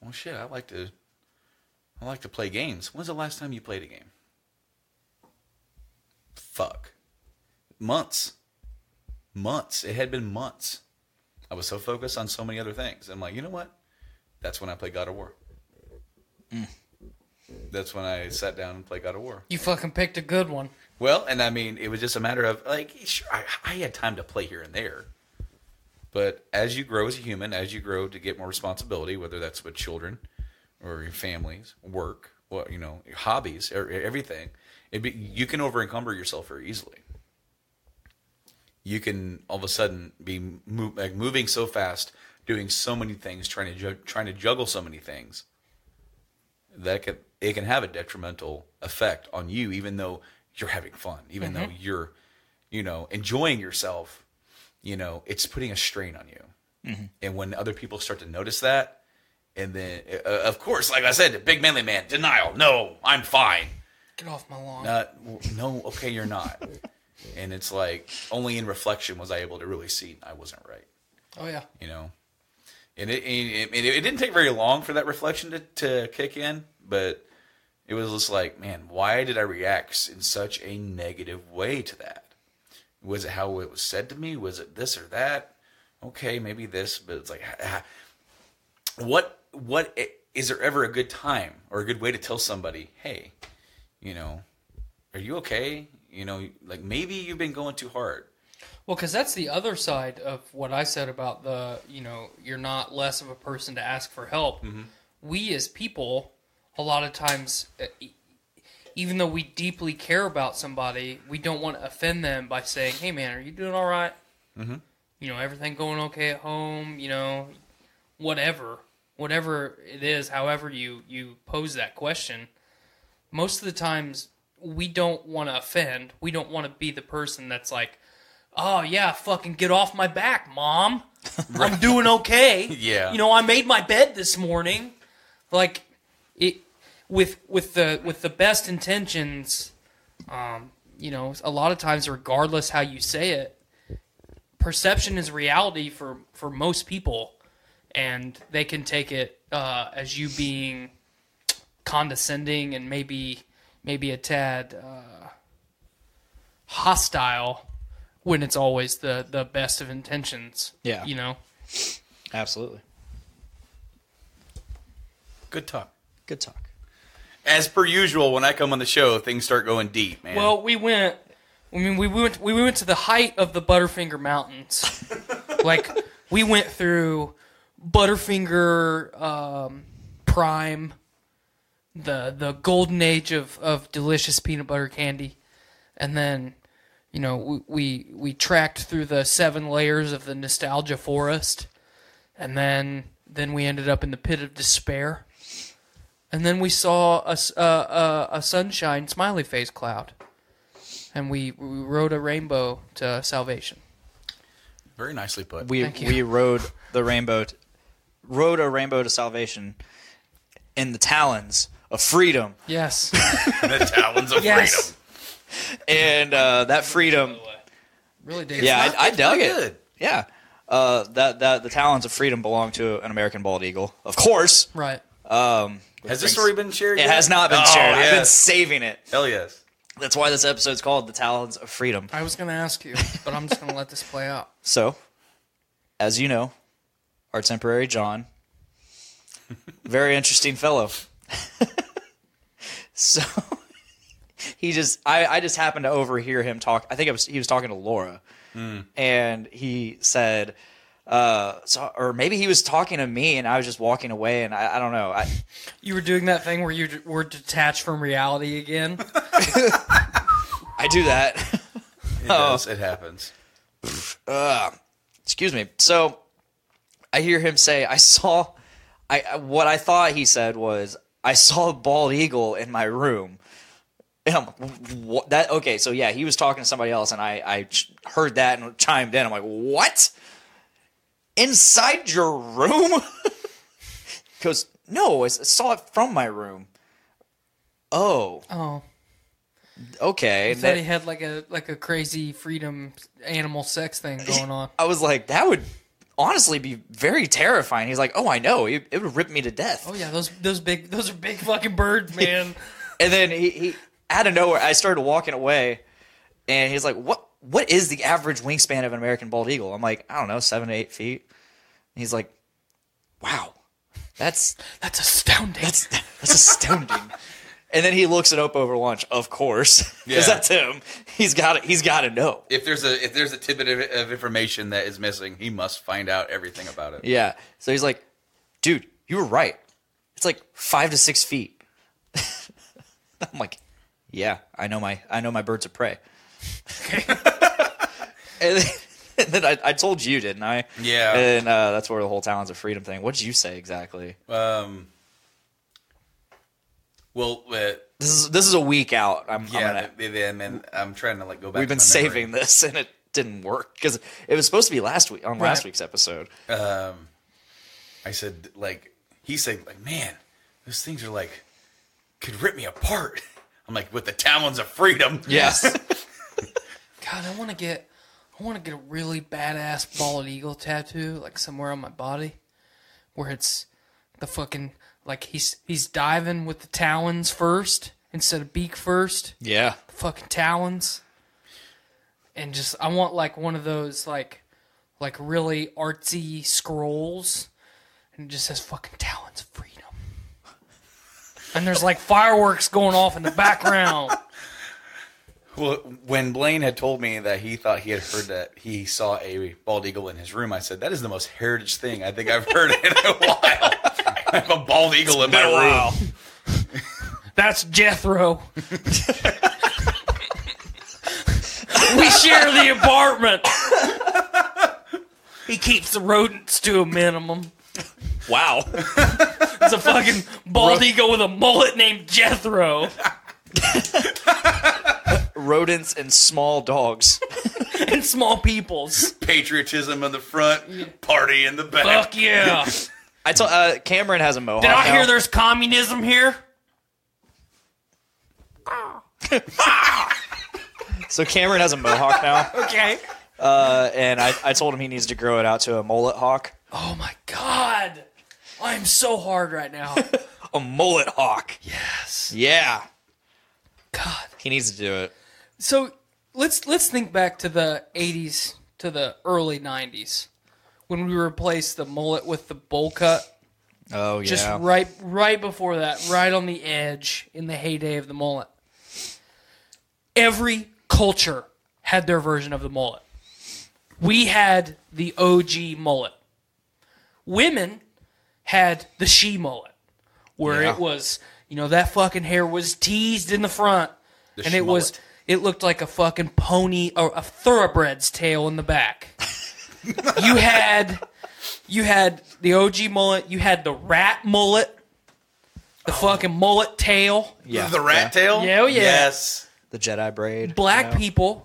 [SPEAKER 8] Well, shit, I like to play games. When's the last time you played a game? Fuck. Months. It had been months. I was so focused on so many other things. I'm like, you know what? That's when I played God of War. That's when I sat down and played God of War.
[SPEAKER 7] You fucking picked a good one.
[SPEAKER 8] Well, and I mean, it was just a matter of, like, sure, I had time to play here and there. But as you grow as a human, as you grow to get more responsibility, whether that's with children or your families, work, well, you know, your hobbies, or everything, you can over-encumber yourself very easily. You can all of a sudden be moving so fast, doing so many things, trying to juggle so many things, that it can have a detrimental effect on you, even though you're having fun, even though you're, you know, enjoying yourself. You know, it's putting a strain on you. And when other people start to notice that, and then, of course, like I said, the big manly man, denial. No, I'm fine.
[SPEAKER 7] Get off my lawn.
[SPEAKER 8] No, okay, you're not. And it's like, only in reflection was I able to really see I wasn't right.
[SPEAKER 7] Oh, yeah.
[SPEAKER 8] You know? And it didn't take very long for that reflection to kick in, but it was just like, man, why did I react in such a negative way to that? Was it how it was said to me? Was it this or that? Okay, maybe this, but it's like, what is there ever a good time or a good way to tell somebody, hey, you know, are you okay? You know, like maybe you've been going too hard.
[SPEAKER 7] Well, because that's the other side of what I said about you know, you're not less of a person to ask for help. We as people, a lot of times, even though we deeply care about somebody, we don't want to offend them by saying, hey, man, are you doing all right? You know, everything going okay at home? You know, whatever it is, however you pose that question, most of the times we don't want to offend. We don't want to be the person that's like, oh, yeah, fucking get off my back, Mom. I'm doing okay.
[SPEAKER 8] Yeah.
[SPEAKER 7] You know, I made my bed this morning. Like, it with the best intentions, you know, a lot of times, regardless how you say it, perception is reality for most people, and they can take it as you being condescending and maybe a tad hostile when it's always the best of intentions.
[SPEAKER 6] Yeah.
[SPEAKER 7] You know?
[SPEAKER 6] Absolutely.
[SPEAKER 8] Good talk.
[SPEAKER 6] Good talk.
[SPEAKER 8] As per usual, when I come on the show, things start going deep, man.
[SPEAKER 7] Well, we went to the height of the Butterfinger Mountains. Like, we went through Butterfinger Prime, the golden age of delicious peanut butter candy, and then, you know, we tracked through the 7 layers of the nostalgia forest, and then we ended up in the pit of despair, and then we saw a sunshine smiley face cloud, and we rode a rainbow to salvation.
[SPEAKER 8] Very nicely put.
[SPEAKER 6] We rode a rainbow to salvation in the Talons of freedom.
[SPEAKER 7] Yes.
[SPEAKER 8] The Talons of
[SPEAKER 7] Yes.
[SPEAKER 8] Freedom.
[SPEAKER 6] And that freedom,
[SPEAKER 7] Really did.
[SPEAKER 6] yeah, I dug it.
[SPEAKER 8] Good.
[SPEAKER 6] Yeah. That the Talons of freedom belong to an American bald eagle, of course.
[SPEAKER 7] Right.
[SPEAKER 8] Has this story been shared
[SPEAKER 6] It
[SPEAKER 8] yet?
[SPEAKER 6] has not been
[SPEAKER 8] Oh,
[SPEAKER 6] shared. I've been
[SPEAKER 8] yes.
[SPEAKER 6] saving it.
[SPEAKER 8] Hell yes.
[SPEAKER 6] That's why this episode's called The Talons of Freedom.
[SPEAKER 7] I was going to ask you, but I'm just going to let this play out.
[SPEAKER 6] So, as you know, our temporary John, very interesting fellow. So, I just happened to overhear him talk. I think he was talking to Laura, and he said, or maybe he was talking to me, and I was just walking away, and I don't know.
[SPEAKER 7] You were doing that thing where you were detached from reality again?
[SPEAKER 6] I do that.
[SPEAKER 8] It does. It happens.
[SPEAKER 6] Excuse me. So I hear him say, what I thought he said was, I saw a bald eagle in my room. And I'm like, what? That okay? So yeah, he was talking to somebody else, and I heard that and chimed in. I'm like, what? Inside your room? He goes, no, I saw it from my room.
[SPEAKER 7] Oh.
[SPEAKER 6] Okay.
[SPEAKER 7] I thought he had like a crazy freedom animal sex thing going on.
[SPEAKER 6] I was like, that would honestly be very terrifying. He's like, oh, I know. It would rip me to death.
[SPEAKER 7] Oh yeah, those are big fucking birds, man.
[SPEAKER 6] And then he out of nowhere, I started walking away, and he's like, what is the average wingspan of an American bald eagle? I'm like, I don't know, 7 to 8 feet. And he's like, wow, that's
[SPEAKER 7] astounding.
[SPEAKER 6] That's astounding. And then he looks it up over lunch, of course, because
[SPEAKER 8] Yeah.
[SPEAKER 6] that's him. He's got to know.
[SPEAKER 8] If there's a tidbit of information that is missing, he must find out everything about it.
[SPEAKER 6] Yeah. So he's like, dude, you were right. It's like 5 to 6 feet. I'm like, yeah, I know my birds of prey. and then I told you, didn't I?
[SPEAKER 8] Yeah.
[SPEAKER 6] And that's where the whole Talons of Freedom thing. What did you say exactly?
[SPEAKER 8] Well,
[SPEAKER 6] This is a week out. I'm
[SPEAKER 8] and I'm trying to go back.
[SPEAKER 6] we've been saving this, and it didn't work because it was supposed to be last week's episode.
[SPEAKER 8] I said he said man, those things are could rip me apart. I'm like, with the Talons of Freedom.
[SPEAKER 6] Yes.
[SPEAKER 7] God, I want to get a really badass bald eagle tattoo, like somewhere on my body, where it's the fucking he's diving with the talons first instead of beak first.
[SPEAKER 6] Yeah.
[SPEAKER 7] The fucking talons, and just I want one of those like really artsy scrolls, and it just says fucking Talons of Freedom. And there's fireworks going off in the background.
[SPEAKER 8] Well, when Blaine had told me that he thought he had heard that he saw a bald eagle in his room, I said, that is the most heritage thing I think I've heard in a while. I have a bald eagle in my room.
[SPEAKER 7] That's Jethro. We share the apartment. He keeps the rodents to a minimum.
[SPEAKER 6] Wow.
[SPEAKER 7] It's a fucking bald eagle with a mullet named Jethro.
[SPEAKER 6] Rodents and small dogs.
[SPEAKER 7] And small peoples.
[SPEAKER 8] Patriotism in the front, party in the back.
[SPEAKER 7] Fuck yeah.
[SPEAKER 6] I told Cameron has a mohawk.
[SPEAKER 7] Did I
[SPEAKER 6] now.
[SPEAKER 7] hear there's communism here?
[SPEAKER 6] So Cameron has a mohawk now,
[SPEAKER 7] Okay.
[SPEAKER 6] and I told him he needs to grow it out to a mullet hawk.
[SPEAKER 7] Oh my god. I'm so hard right now.
[SPEAKER 6] A mullet hawk.
[SPEAKER 7] Yes.
[SPEAKER 6] Yeah.
[SPEAKER 7] God.
[SPEAKER 6] He needs to do it.
[SPEAKER 7] So let's think back to the 80s to the early 90s when we replaced the mullet with the bowl cut.
[SPEAKER 6] Oh, yeah.
[SPEAKER 7] Just right before that, right on the edge in the heyday of the mullet. Every culture had their version of the mullet. We had the OG mullet. Women had the she mullet, where it was, that fucking hair was teased in the front, and it looked like a fucking pony or a thoroughbred's tail in the back. You had the OG mullet, you had the rat mullet, the fucking mullet tail.
[SPEAKER 6] Yeah.
[SPEAKER 8] The rat tail?
[SPEAKER 7] Yeah, oh yeah.
[SPEAKER 8] Yes.
[SPEAKER 6] The Jedi braid.
[SPEAKER 7] Black people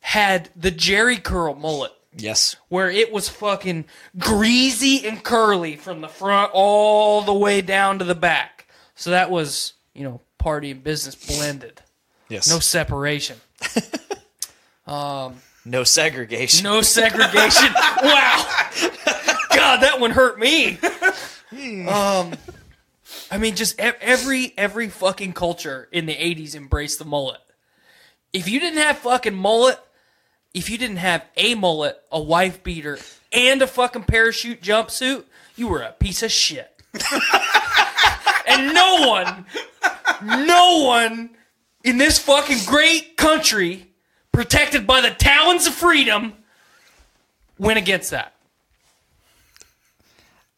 [SPEAKER 7] had the Jerry curl mullet,
[SPEAKER 6] Yes.
[SPEAKER 7] where it was fucking greasy and curly from the front all the way down to the back. So that was, party and business blended.
[SPEAKER 6] Yes.
[SPEAKER 7] No separation.
[SPEAKER 6] No segregation.
[SPEAKER 7] No segregation. Wow. God, that one hurt me. I mean, just every fucking culture in the 80s embraced the mullet. If you didn't have fucking mullet, if you didn't have a mullet, a wife beater, and a fucking parachute jumpsuit, you were a piece of shit. And no one in this fucking great country, protected by the Talons of freedom, went against that.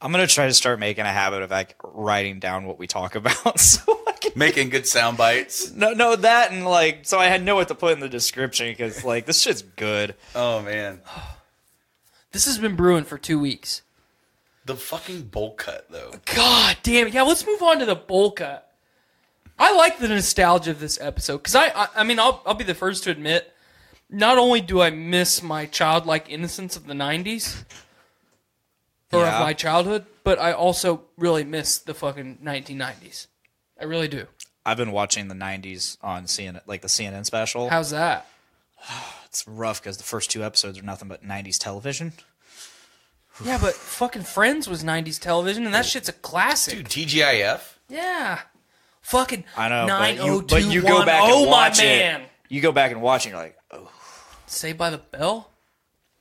[SPEAKER 6] I'm going to try to start making a habit of like writing down what we talk about. So I can
[SPEAKER 8] Making good sound bites.
[SPEAKER 6] No, that and like, so I know what to put in the description because like this shit's good.
[SPEAKER 8] Oh, man.
[SPEAKER 7] This has been brewing for 2 weeks.
[SPEAKER 8] The fucking bowl cut, though.
[SPEAKER 7] God damn it. Yeah, let's move on to the bowl cut. I like the nostalgia of this episode because I mean, I'll be the first to admit, not only do I miss my childlike innocence of the 90s, or of my childhood, but I also really miss the fucking 1990s. I really do.
[SPEAKER 6] I've been watching the 90s on CNN, like the CNN special.
[SPEAKER 7] How's that?
[SPEAKER 6] It's rough because the first 2 episodes are nothing but 90s television.
[SPEAKER 7] Yeah, but fucking Friends was 90s television, and that shit's a classic.
[SPEAKER 8] Dude, TGIF?
[SPEAKER 7] Yeah. Fucking
[SPEAKER 6] I know,
[SPEAKER 7] 90210.
[SPEAKER 6] but you go back and
[SPEAKER 7] oh,
[SPEAKER 6] watch
[SPEAKER 7] my
[SPEAKER 6] it.
[SPEAKER 7] man.
[SPEAKER 6] You go back and watch it, and you're like, oh.
[SPEAKER 7] Saved by the Bell?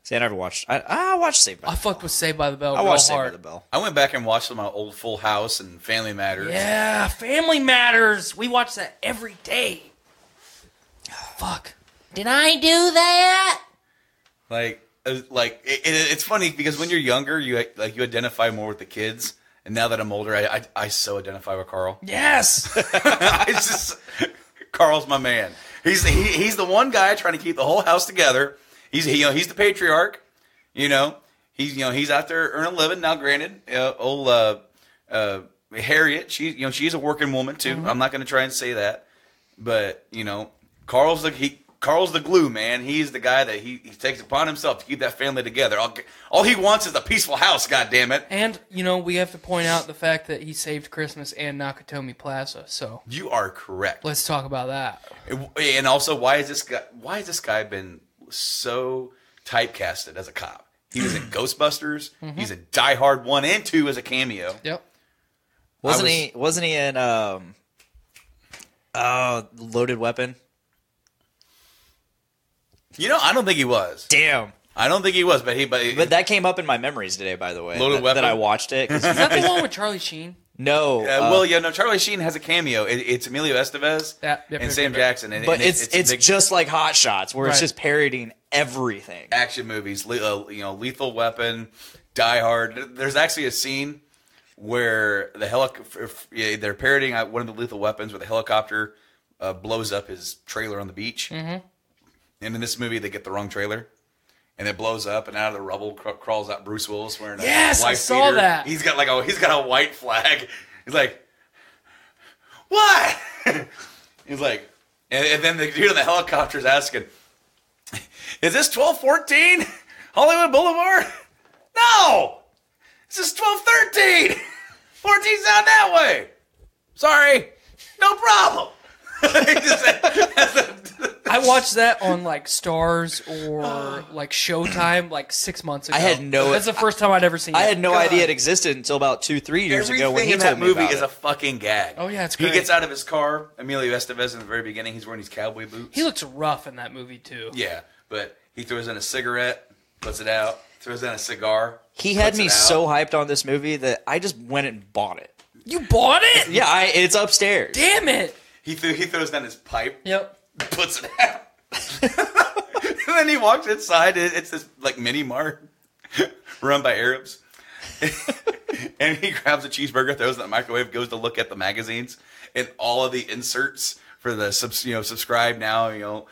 [SPEAKER 6] See, I never watched. I watched Saved by the
[SPEAKER 7] I fucked with Saved by the Bell
[SPEAKER 6] I
[SPEAKER 7] real
[SPEAKER 6] watched Saved by
[SPEAKER 7] hard.
[SPEAKER 6] the Bell.
[SPEAKER 8] I went back and watched my old Full House and Family Matters.
[SPEAKER 7] Yeah, Family Matters. We watch that every day. Fuck. Did I do that?
[SPEAKER 8] It's funny because when you're younger, you identify more with the kids, and now that I'm older, I so identify with Carl.
[SPEAKER 7] Yes.
[SPEAKER 8] It's just Carl's my man. He's the one guy trying to keep the whole house together. He's the patriarch. He's out there earning a living now. Granted, Harriet, she's a working woman too.
[SPEAKER 7] Mm-hmm.
[SPEAKER 8] I'm not going to try and say that, but Carl's the glue, man. He's the guy that he takes upon himself to keep that family together. All he wants is a peaceful house, goddammit.
[SPEAKER 7] And, we have to point out the fact that he saved Christmas and Nakatomi Plaza, so
[SPEAKER 8] You are correct.
[SPEAKER 7] let's talk about that.
[SPEAKER 8] And also, why has this guy been so typecasted as a cop? He was in Ghostbusters.
[SPEAKER 7] Mm-hmm.
[SPEAKER 8] He's in Die Hard 1 and 2 as a cameo.
[SPEAKER 7] Yep.
[SPEAKER 6] Wasn't he in Loaded Weapon?
[SPEAKER 8] I don't think he was.
[SPEAKER 6] Damn.
[SPEAKER 8] I don't think he was, but
[SPEAKER 6] that came up in my memories today, by the way.
[SPEAKER 8] Loaded Weapon?
[SPEAKER 6] That I watched it.
[SPEAKER 7] Is that the one with Charlie Sheen?
[SPEAKER 6] No.
[SPEAKER 8] Charlie Sheen has a cameo. It's Emilio Estevez and Sam Jackson.
[SPEAKER 6] But it's
[SPEAKER 8] big
[SPEAKER 6] just like Hot Shots, where it's
[SPEAKER 7] Right.
[SPEAKER 6] just parodying everything.
[SPEAKER 8] action movies. Lethal Weapon, Die Hard. There's actually a scene where they're parodying one of the Lethal Weapons, where the helicopter blows up his trailer on the beach. Mm-hmm. And in this movie, they get the wrong trailer. And it blows up, and out of the rubble crawls out Bruce Willis wearing a
[SPEAKER 7] Yes, I
[SPEAKER 8] wife
[SPEAKER 7] saw
[SPEAKER 8] beater.
[SPEAKER 7] that.
[SPEAKER 8] He's got a white flag. He's like, what? He's like, and then the dude on the helicopter is asking, is this 1214 Hollywood Boulevard? No, this is 1213. 14's down that way. Sorry, no problem.
[SPEAKER 7] I watched that on like Stars or like Showtime like 6 months ago. That's the first time I'd ever seen it.
[SPEAKER 6] I had no idea it existed until about 2-3 years ago when he
[SPEAKER 8] in
[SPEAKER 6] told
[SPEAKER 8] that
[SPEAKER 6] me
[SPEAKER 8] movie
[SPEAKER 6] about
[SPEAKER 8] is
[SPEAKER 6] it.
[SPEAKER 8] a fucking gag.
[SPEAKER 7] Oh, yeah, it's
[SPEAKER 8] He
[SPEAKER 7] great.
[SPEAKER 8] gets out of his car. Emilio Estevez in the very beginning, he's wearing these cowboy boots.
[SPEAKER 7] He looks rough in that movie too.
[SPEAKER 8] Yeah, but he throws in a cigarette, puts it out, throws in a cigar.
[SPEAKER 6] He had
[SPEAKER 8] puts
[SPEAKER 6] me
[SPEAKER 8] it out.
[SPEAKER 6] so hyped on this movie that I just went and bought it.
[SPEAKER 7] You bought it?
[SPEAKER 6] Yeah, it's upstairs.
[SPEAKER 7] Damn it.
[SPEAKER 8] He throws down his pipe,
[SPEAKER 7] Yep.
[SPEAKER 8] puts it out. And then he walks inside. It's this like mini mart run by Arabs. And he grabs a cheeseburger, throws it in the microwave, goes to look at the magazines and all of the inserts for the subscribe now,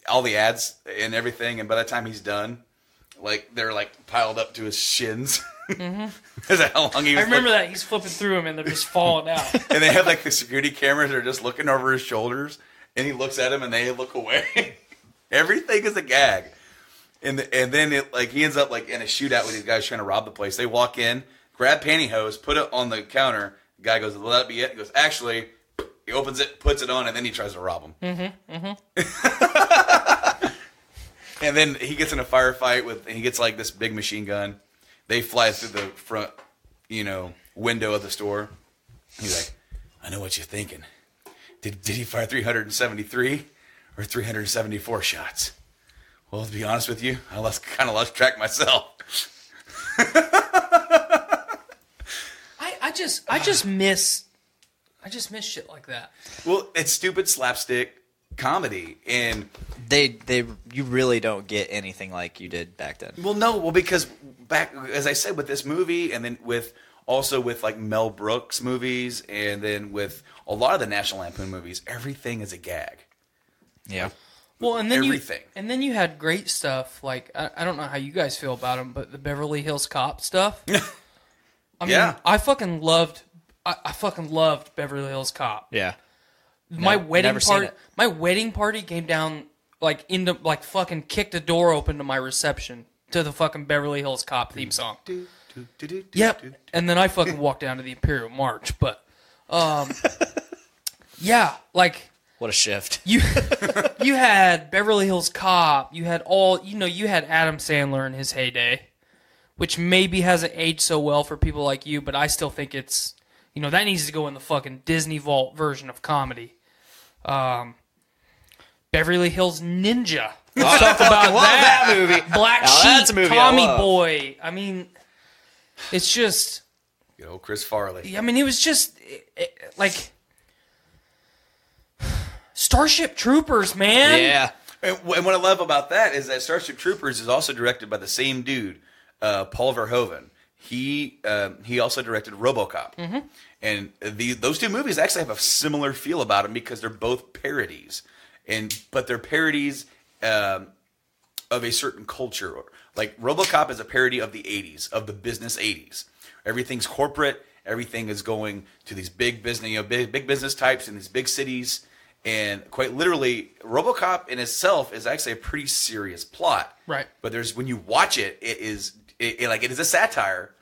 [SPEAKER 8] all the ads and everything. And by the time he's done, they're piled up to his shins. Mm-hmm. Is that how long he was?
[SPEAKER 7] I remember that. He's flipping through them and they're just falling out.
[SPEAKER 8] And they have the security cameras that are just looking over his shoulders. And he looks at him and they look away. Everything is a gag. And then he ends up in a shootout with these guys trying to rob the place. They walk in, grab pantyhose, put it on the counter, The guy goes, will that be it? He goes, actually, he opens it, puts it on, and then he tries to rob him. And then he gets in a firefight and he gets like this big machine gun. They fly through the front, window of the store. He's like, I know what you're thinking. Did he fire 373 or 374 shots? Well, to be honest with you, I kind of lost track myself.
[SPEAKER 7] I just miss shit like that.
[SPEAKER 8] Well, it's stupid slapstick comedy, and
[SPEAKER 6] you really don't get anything like you did back then.
[SPEAKER 8] well, because back, as I said, with this movie, and then with like Mel Brooks movies, and then with a lot of the National Lampoon movies, everything is a gag.
[SPEAKER 6] Yeah.
[SPEAKER 7] Well, and then
[SPEAKER 8] everything.
[SPEAKER 7] You had great stuff like I don't know how you guys feel about them, but the Beverly Hills Cop stuff. I mean, I fucking loved Beverly Hills Cop.
[SPEAKER 6] Yeah.
[SPEAKER 7] My wedding party came down fucking kicked a door open to my reception to the fucking Beverly Hills Cop theme song. Yep. And then I fucking walked down to the Imperial March, but yeah, like
[SPEAKER 6] what a shift.
[SPEAKER 7] You had Beverly Hills Cop, you had you had Adam Sandler in his heyday, which maybe hasn't aged so well for people like you, but I still think it's that needs to go in the fucking Disney Vault version of comedy. Beverly Hills Ninja. Let's talk about that
[SPEAKER 6] movie.
[SPEAKER 7] Black Sheep, Tommy Boy. I mean, it's just
[SPEAKER 8] Chris Farley.
[SPEAKER 7] I mean, it was just like Starship Troopers, man.
[SPEAKER 6] Yeah.
[SPEAKER 8] And what I love about that is that Starship Troopers is also directed by the same dude, Paul Verhoeven. He also directed RoboCop, and those two movies actually have a similar feel about them because they're both parodies, but they're parodies of a certain culture. Like RoboCop is a parody of the '80s, of the business '80s. Everything's corporate. Everything is going to these big business, big business types in these big cities, and quite literally, RoboCop in itself is actually a pretty serious plot.
[SPEAKER 7] Right.
[SPEAKER 8] But when you watch it, it is a satire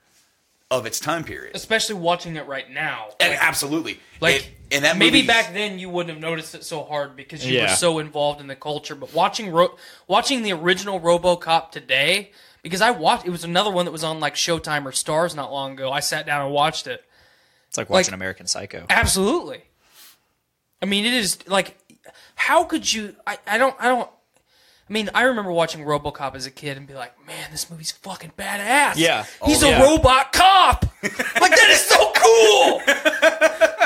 [SPEAKER 8] of its time period.
[SPEAKER 7] Especially watching it right now.
[SPEAKER 8] Absolutely.
[SPEAKER 7] And that maybe back then you wouldn't have noticed it so hard because you were so involved in the culture. But watching the original RoboCop today, because it was another one that was on like Showtime or Stars not long ago. I sat down and watched it.
[SPEAKER 6] It's like watching American Psycho.
[SPEAKER 7] Absolutely. I mean, it is like, how could you? I mean, I remember watching RoboCop as a kid and be like, man, this movie's fucking badass.
[SPEAKER 6] Yeah.
[SPEAKER 7] He's a robot cop. Like, that is so cool.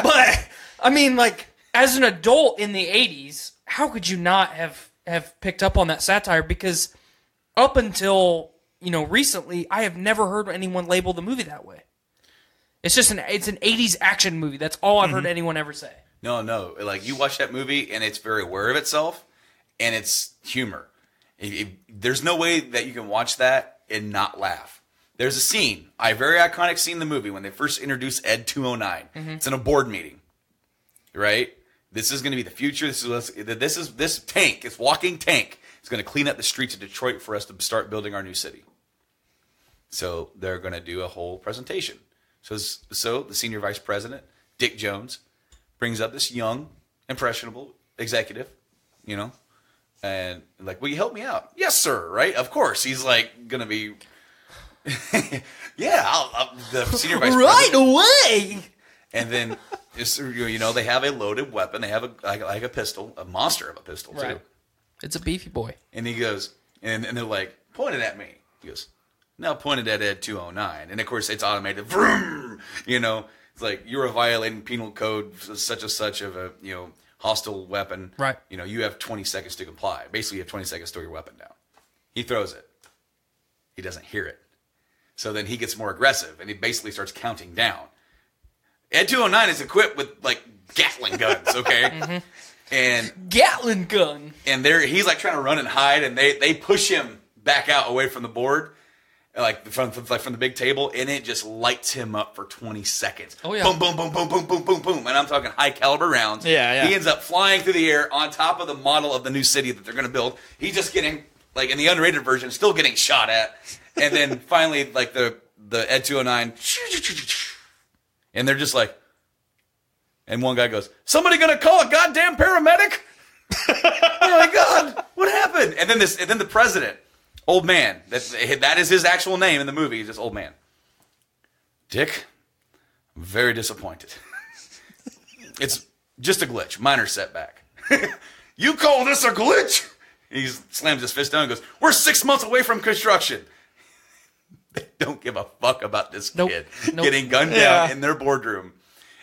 [SPEAKER 7] But, I mean, like, as an adult in the 80s, how could you not have picked up on that satire? Because up until, recently, I have never heard anyone label the movie that way. It's an 80s action movie. That's all I've heard anyone ever say.
[SPEAKER 8] No. Like, you watch that movie and it's very aware of itself. And it's humor. There's no way that you can watch that and not laugh. There's a scene, a very iconic scene in the movie when they first introduce Ed 209. It's in a board meeting, right? This is going to be the future. This tank, this walking tank, is going to clean up the streets of Detroit for us to start building our new city. So they're going to do a whole presentation. So the senior vice president, Dick Jones, brings up this young, impressionable executive, and like, will you help me out? Yes, sir. Right? Of course. He's like going to be, yeah, I'll the senior vice
[SPEAKER 7] right
[SPEAKER 8] president.
[SPEAKER 7] away.
[SPEAKER 8] And then, they have a loaded weapon. They have a pistol, a monster of a pistol too.
[SPEAKER 7] Right. It's a beefy boy.
[SPEAKER 8] And he goes, and they're like, pointed at me. He goes, now pointed at Ed 209. And of course, it's automated. Vroom! It's like, you're violating penal code such and such of a, hostile weapon.
[SPEAKER 7] Right.
[SPEAKER 8] You have 20 seconds to comply. Basically, you have 20 seconds to throw your weapon down. He throws it. He doesn't hear it. So then he gets more aggressive, and he basically starts counting down. Ed 209 is equipped with, like, Gatling guns, okay? And
[SPEAKER 7] Gatling gun.
[SPEAKER 8] And he's, like, trying to run and hide, and they push him back out away from the board, like from the big table, and it just lights him up for 20 seconds.
[SPEAKER 7] Oh, yeah.
[SPEAKER 8] Boom, boom, boom, boom, boom, boom, boom, boom. And I'm talking high caliber rounds.
[SPEAKER 6] Yeah.
[SPEAKER 8] He ends up flying through the air on top of the model of the new city that they're going to build. He's just getting, like, in the unrated version, still getting shot at. And then finally, like, the Ed 209, and they're just like, And one guy goes, "Somebody gonna call a goddamn paramedic?" Oh my God, what happened? And then the president, old man, that is his actual name in the movie. He's just old man. Dick, I'm very disappointed. It's just a glitch, minor setback. You call this a glitch? He slams his fist down and goes, "We're 6 months away from construction." They don't give a fuck about this kid getting gunned down in their boardroom.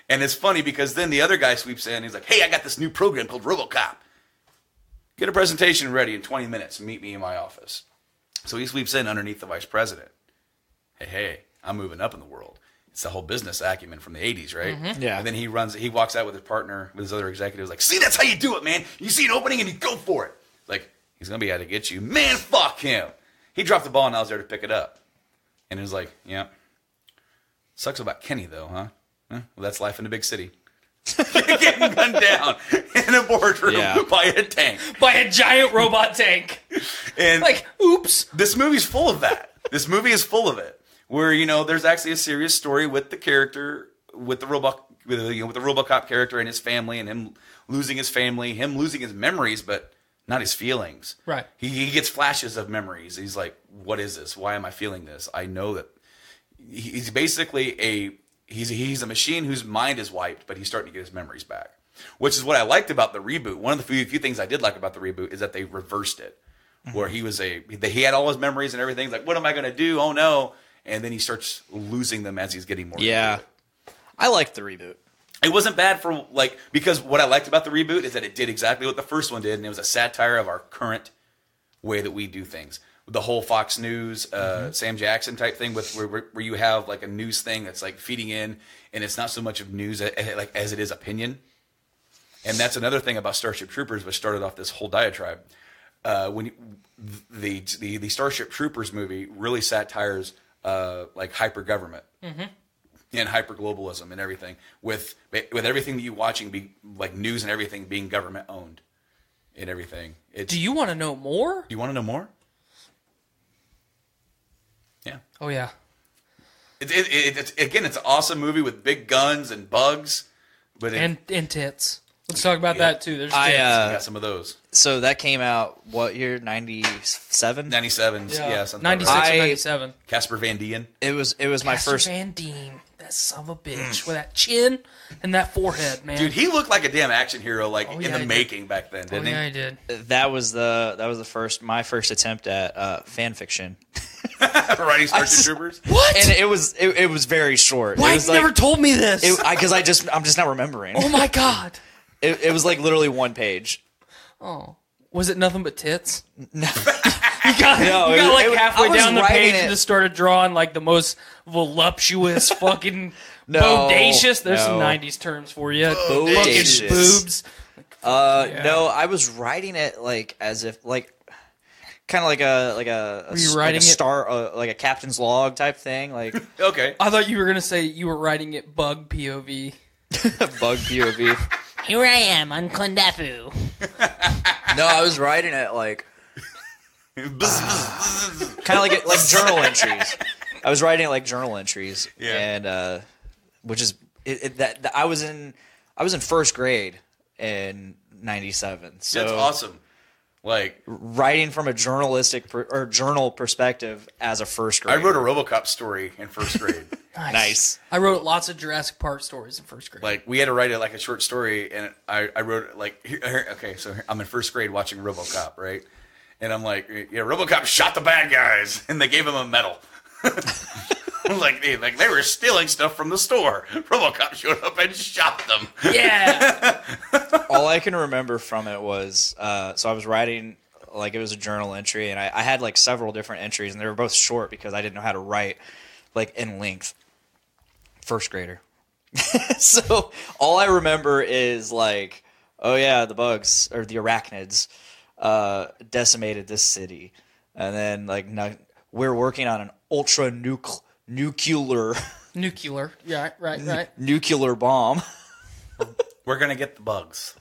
[SPEAKER 8] And it's funny because then the other guy sweeps in. He's like, "Hey, I got this new program called RoboCop. Get a presentation ready in 20 minutes. Meet me in my office." So he sweeps in underneath the vice president. Hey, I'm moving up in the world. It's the whole business acumen from the 80s, right?
[SPEAKER 6] Mm-hmm. Yeah.
[SPEAKER 8] And then he walks out with his partner, with his other executives, like, "See, that's how you do it, man. You see an opening and you go for it." Like, he's going to be out to get you. Man, fuck him. He dropped the ball and I was there to pick it up. And he was like, "Yeah. Sucks about Kenny, though, huh? Well, that's life in a big city." Getting gunned down in a boardroom by a tank.
[SPEAKER 7] By a giant robot tank.
[SPEAKER 8] And
[SPEAKER 7] like, oops.
[SPEAKER 8] This movie's full of that. This movie is full of it. Where, there's actually a serious story with the character, with the RoboCop character and his family, and him losing his family, him losing his memories, but not his feelings.
[SPEAKER 7] Right.
[SPEAKER 8] He gets flashes of memories. He's like, "What is this? Why am I feeling this?" I know that he's basically he's a machine whose mind is wiped, but he's starting to get his memories back. Which is what I liked about the reboot. One of the few things I did like about the reboot is that they reversed it. Where he had all his memories and everything. He's like, "What am I going to do? Oh no." And then he starts losing them as he's getting more.
[SPEAKER 6] Yeah. I liked the reboot.
[SPEAKER 8] It wasn't bad because what I liked about the reboot is that it did exactly what the first one did, and it was a satire of our current way that we do things. The whole Fox News, Sam Jackson type thing, where you have like a news thing that's like feeding in, and it's not so much of news as it is opinion. And that's another thing about Starship Troopers, which started off this whole diatribe. When the Starship Troopers movie really satires like hyper government. And hyper-globalism and everything, with everything that you're watching be like news and everything being government owned and everything.
[SPEAKER 7] Do you want to know more?
[SPEAKER 8] Do you want to know more? Yeah.
[SPEAKER 7] Oh yeah.
[SPEAKER 8] It's again, it's an awesome movie with big guns and bugs,
[SPEAKER 7] and tits. Let's talk about that too. There's tits.
[SPEAKER 8] I got some of those.
[SPEAKER 6] So that came out what year? 97?
[SPEAKER 8] 97. Yeah, something
[SPEAKER 7] 96
[SPEAKER 8] like
[SPEAKER 7] or 97.
[SPEAKER 8] Casper Van Dien.
[SPEAKER 6] It was my first.
[SPEAKER 7] Van Dien. That son of a bitch with that chin and that forehead, man.
[SPEAKER 8] Dude, he looked like a damn action hero, in the making back then, didn't he?
[SPEAKER 7] Yeah, he did.
[SPEAKER 6] That was my first attempt at fan fiction.
[SPEAKER 8] Writing Starship Troopers.
[SPEAKER 7] What?
[SPEAKER 6] And it was very short.
[SPEAKER 7] Why have you never told me this?
[SPEAKER 6] Because I'm just not remembering.
[SPEAKER 7] Oh my god.
[SPEAKER 6] It was like literally one page.
[SPEAKER 7] Oh, was it nothing but tits?
[SPEAKER 6] No.
[SPEAKER 7] You got halfway down the page and just started drawing like the most voluptuous fucking bodacious. There's some 90s terms for you.
[SPEAKER 6] Bodacious.
[SPEAKER 7] Boobs.
[SPEAKER 6] No, I was writing it like as if kind of like a captain's log type thing. Like
[SPEAKER 8] okay,
[SPEAKER 7] I thought you were gonna say you were writing it bug POV.
[SPEAKER 6] Bug POV.
[SPEAKER 7] Here I am on Kondafu.
[SPEAKER 6] No, I was writing it like. Kind of like journal entries. I was writing like journal entries, and which is that I was in first grade in 97. So
[SPEAKER 8] that's awesome. Like
[SPEAKER 6] writing from a journal perspective as a first grader.
[SPEAKER 8] I wrote a RoboCop story in first grade.
[SPEAKER 6] Nice.
[SPEAKER 7] I wrote lots of Jurassic Park stories in first grade.
[SPEAKER 8] Like we had to write it like a short story, and I wrote it like okay, so I'm in first grade watching RoboCop, right? And I'm like, yeah, RoboCop shot the bad guys, and they gave him a medal. like they were stealing stuff from the store. RoboCop showed up and shot them.
[SPEAKER 7] Yeah.
[SPEAKER 6] All I can remember from it was, so I was writing like it was a journal entry, and I had like several different entries, and they were both short because I didn't know how to write like in length. First grader. So all I remember is like, oh yeah, the bugs or the arachnids decimated this city, and then like we're working on an ultra nuclear
[SPEAKER 7] Yeah, right.
[SPEAKER 6] Nuclear bomb.
[SPEAKER 8] We're gonna get the bugs.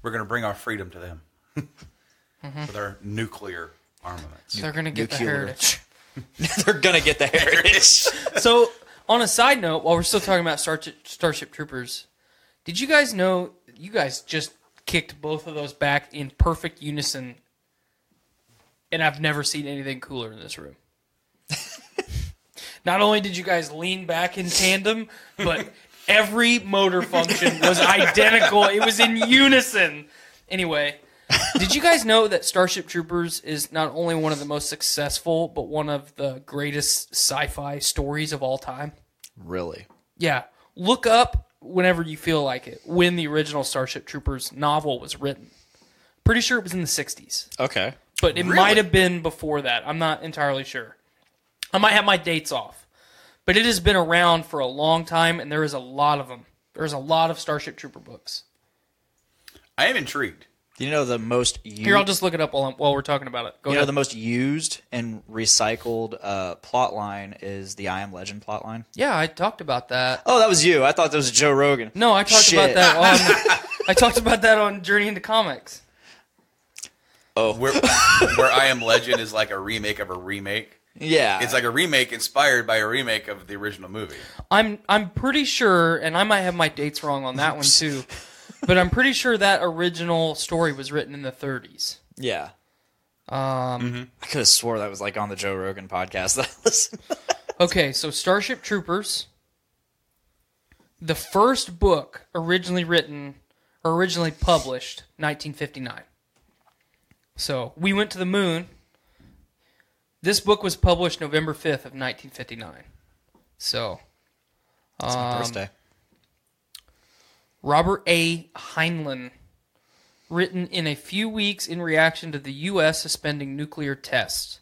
[SPEAKER 8] We're gonna bring our freedom to them with our nuclear armaments.
[SPEAKER 7] They're gonna get the heritage.
[SPEAKER 6] They're gonna get the heritage.
[SPEAKER 7] So, on a side note, while we're still talking about Starship Troopers, Did you guys know you guys just kicked both of those back in perfect unison, and I've never seen anything cooler in this room. Not only did you guys lean back in tandem, but every motor function was identical. It was in unison. Anyway, did you guys know that Starship Troopers is not only one of the most successful, but one of the greatest sci-fi stories of all time?
[SPEAKER 6] Really?
[SPEAKER 7] Yeah. Look up whenever you feel like it when the original Starship Troopers novel was written. Pretty sure it was in the 60s.
[SPEAKER 6] Okay.
[SPEAKER 7] But it might have been before that. I'm not entirely sure. I might have my dates off. But it has been around for a long time, and there is a lot of them. There's a lot of Starship Trooper books.
[SPEAKER 8] I am intrigued.
[SPEAKER 6] You know the most used...
[SPEAKER 7] Here, I'll just look it up while we're talking about it. Go
[SPEAKER 6] You
[SPEAKER 7] ahead.
[SPEAKER 6] know the most used and recycled plot line is the I Am Legend plot line?
[SPEAKER 7] Yeah, I talked about that.
[SPEAKER 6] Oh, that was you. I thought that was Joe Rogan.
[SPEAKER 7] No, I talked about that on... I talked about that on Journey into Comics.
[SPEAKER 6] Oh.
[SPEAKER 8] Where I Am Legend is like a remake of a remake.
[SPEAKER 6] Yeah.
[SPEAKER 8] It's like a remake inspired by a remake of the original movie.
[SPEAKER 7] I'm pretty sure, and I might have my dates wrong on that one too, but I'm pretty sure that original story was written in the 30s.
[SPEAKER 6] Yeah. I could have swore that was like on the Joe Rogan podcast that I listened to.
[SPEAKER 7] Okay, so Starship Troopers, the first book originally published, 1959. So we went to the moon. This book was published November 5th of 1959. So,
[SPEAKER 6] That's my birthday.
[SPEAKER 7] Robert A. Heinlein, written in a few weeks in reaction to the U.S. suspending nuclear tests.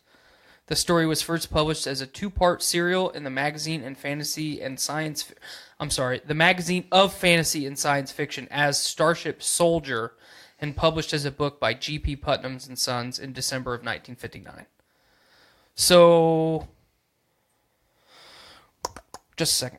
[SPEAKER 7] The story was first published as a 2-part serial in the magazine and fantasy and science. The magazine of fantasy and science fiction as Starship Soldier, and published as a book by G.P. Putnam and Sons in December of 1959. So, just a second.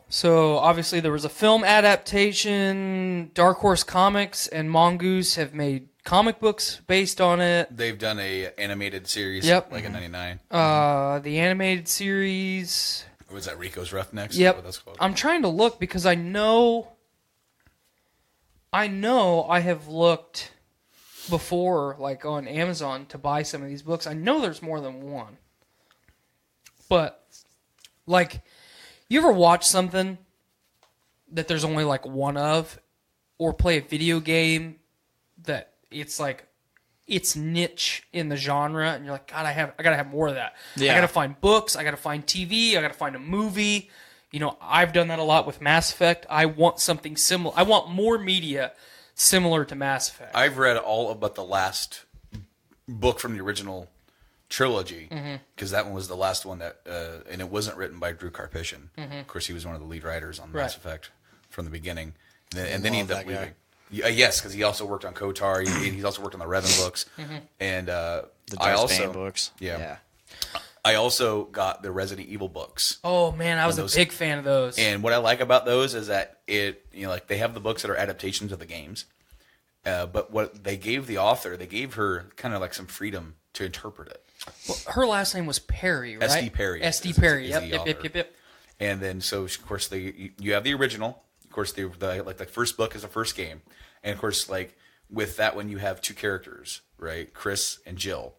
[SPEAKER 7] So, obviously, there was a film adaptation. Dark Horse Comics and Mongoose have made comic books based on it.
[SPEAKER 8] They've done a animated series,
[SPEAKER 7] Yep.
[SPEAKER 8] like in '99.
[SPEAKER 7] The animated series.
[SPEAKER 8] Or was that Rico's Roughnecks?
[SPEAKER 7] Yep.
[SPEAKER 8] What that's called?
[SPEAKER 7] I'm trying to look because I know I have looked before, like on Amazon, to buy some of these books. I know there's more than one. But, like, you ever watch something that there's only like one of, or play a video game that it's like it's niche in the genre, and you're like, God, I gotta have more of that.
[SPEAKER 6] Yeah.
[SPEAKER 7] I gotta find books, I gotta find TV, I gotta find a movie. You know, I've done that a lot with Mass Effect. I want something similar. I want more media similar to Mass Effect.
[SPEAKER 8] I've read all but the last book from the original trilogy, because that one was the last one that, and it wasn't written by Drew Karpyshyn. Of course, he was one of the lead writers on Mass Effect from the beginning, and then he ended up leaving. Yes, because he also worked on KOTOR. He's also worked on the Revan books, and
[SPEAKER 6] The
[SPEAKER 8] I
[SPEAKER 6] Darth
[SPEAKER 8] also
[SPEAKER 6] Bane books.
[SPEAKER 8] Yeah. I also got the Resident Evil books.
[SPEAKER 7] Oh man, I was a big fan of those.
[SPEAKER 8] And what I like about those is that like they have the books that are adaptations of the games, but what they gave the author, they gave her kind of like some freedom to interpret it.
[SPEAKER 7] Well, her last name was Perry, right?
[SPEAKER 8] S.D. Perry.
[SPEAKER 7] S.D. Perry.
[SPEAKER 8] is the
[SPEAKER 7] Yep.
[SPEAKER 8] author. And then so of course you have the original. Of course the first book is the first game, and of course like with that one you have 2 characters, right? Chris and Jill.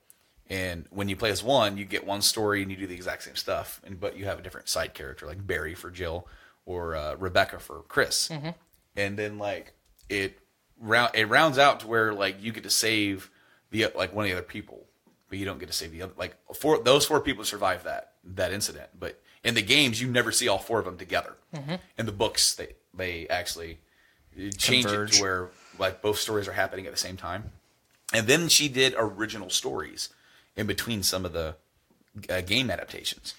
[SPEAKER 8] And when you play as one, you get one story and you do the exact same stuff, but you have a different side character, like Barry for Jill or Rebecca for Chris. And then like it rounds out to where like you get to save one of the other people, but you don't get to save the other. Like those 4 people survive that incident, but in the games you never see all 4 of them together. In the books, they actually change it to where like both stories are happening at the same time. And then she did original stories in between some of the game adaptations,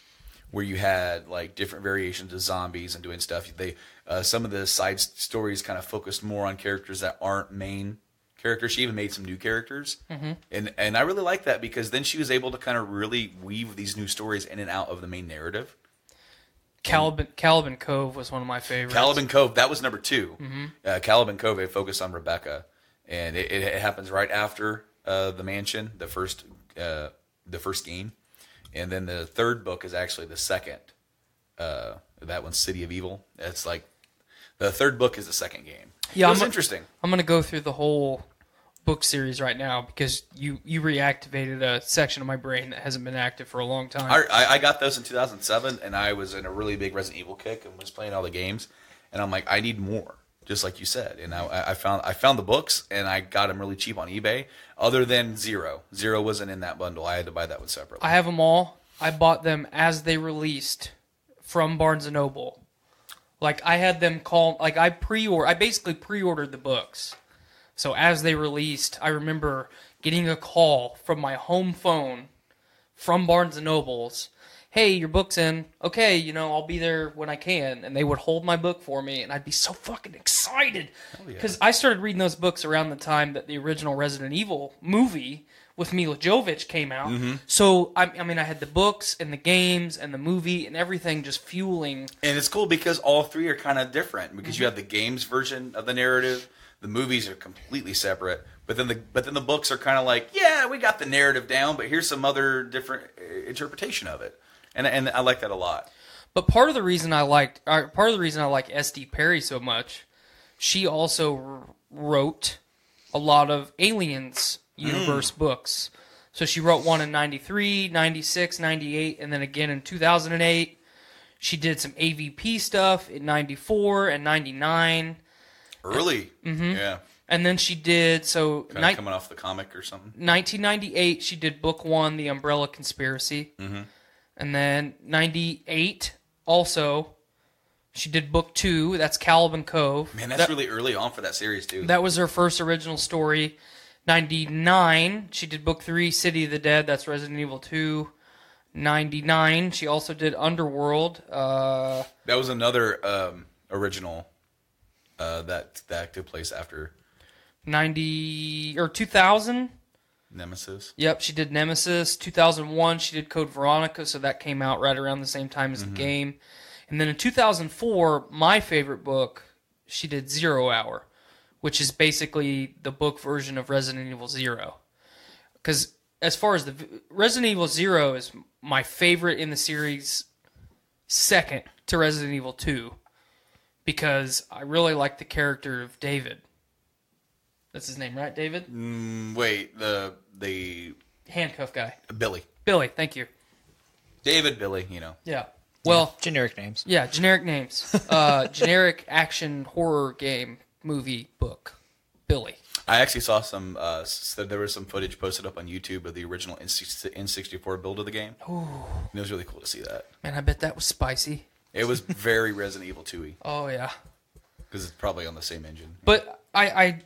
[SPEAKER 8] where you had like different variations of zombies and doing stuff. Some of the side stories kind of focused more on characters that aren't main characters. She even made some new characters, and I really like that because then she was able to kind of really weave these new stories in and out of the main narrative.
[SPEAKER 7] Caliban Cove was one of my favorites.
[SPEAKER 8] Caliban Cove, that was number 2. Caliban Cove, they focused on Rebecca, and it happens right after the mansion, the first game, and then the third book is actually the second. That one's City of Evil. It's like The third book is the second game.
[SPEAKER 7] Yeah,
[SPEAKER 8] it was interesting.
[SPEAKER 7] I'm going to go through the whole book series right now because you reactivated a section of my brain that hasn't been active for a long time.
[SPEAKER 8] I got those in 2007, and I was in a really big Resident Evil kick and was playing all the games. And I'm like, I need more, just like you said. And I found the books, and I got them really cheap on eBay. Other than Zero wasn't in that bundle. I had to buy that one separately.
[SPEAKER 7] I have them all. I bought them as they released from Barnes & Noble. Like, I had them I basically pre-ordered the books. So as they released, I remember getting a call from my home phone from Barnes & Noble's. Hey, your book's in. Okay, I'll be there when I can. And they would hold my book for me, and I'd be so fucking excited. Because I started reading those books around the time that the original Resident Evil movie with Mila Jovovich came out. Mm-hmm. So, I had the books and the games and the movie and everything just fueling.
[SPEAKER 8] And it's cool because all three are kind of different. Because you have the games version of the narrative. The movies are completely separate. But then the books are kind of like, yeah, we got the narrative down, but here's some other different interpretation of it. And I like that a lot.
[SPEAKER 7] But part of the reason I like S.D. Perry so much, she also wrote a lot of Aliens universe books. So she wrote one in 93, 96, 98, and then again in 2008. She did some AVP stuff in 94 and 99.
[SPEAKER 8] Early. Mm-hmm. Yeah.
[SPEAKER 7] And then she did,
[SPEAKER 8] coming off the comic or something.
[SPEAKER 7] 1998, she did book 1, The Umbrella Conspiracy. Mm-hmm. And then 98, also, she did book 2. That's Caliban Cove.
[SPEAKER 8] Man, that's really early on for that series, too.
[SPEAKER 7] That was her first original story. 99, she did book 3, City of the Dead. That's Resident Evil 2. 99, she also did Underworld.
[SPEAKER 8] That was another original that took place after
[SPEAKER 7] 2000.
[SPEAKER 8] Nemesis.
[SPEAKER 7] Yep, she did Nemesis. 2001, she did Code Veronica, so that came out right around the same time as the game. And then in 2004, my favorite book, she did Zero Hour, which is basically the book version of Resident Evil 0. Because as far as the Resident Evil 0 is my favorite in the series, second to Resident Evil 2, because I really like the character of David. That's his name, right, David?
[SPEAKER 8] Wait, the
[SPEAKER 7] handcuff guy.
[SPEAKER 8] Billy,
[SPEAKER 7] thank you.
[SPEAKER 8] David, Billy,
[SPEAKER 7] Yeah. Well,
[SPEAKER 6] generic names.
[SPEAKER 7] Yeah, generic names. Generic action horror game movie book. Billy.
[SPEAKER 8] I actually saw there was some footage posted up on YouTube of the original N64 build of the game. Ooh. And it was really cool to see that.
[SPEAKER 7] Man, I bet that was spicy.
[SPEAKER 8] It was very Resident Evil 2-y.
[SPEAKER 7] Oh, yeah.
[SPEAKER 8] Because it's probably on the same engine.
[SPEAKER 7] But I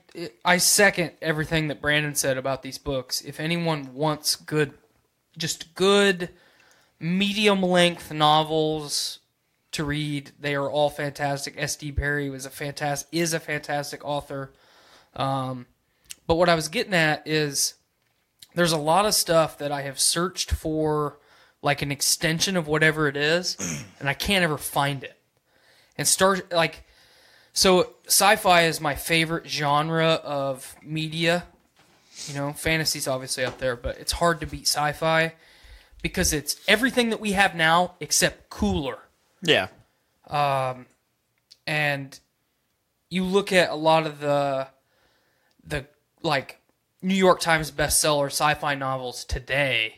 [SPEAKER 7] second everything that Brandon said about these books. If anyone wants good medium-length novels to read, they are all fantastic. S.D. Perry is a fantastic author. But what I was getting at is there's a lot of stuff that I have searched for, like an extension of whatever it is, and I can't ever find it. And so sci-fi is my favorite genre of media. Fantasy's obviously up there, but it's hard to beat sci-fi because it's everything that we have now except cooler.
[SPEAKER 6] Yeah.
[SPEAKER 7] And you look at a lot of the New York Times bestseller sci-fi novels today,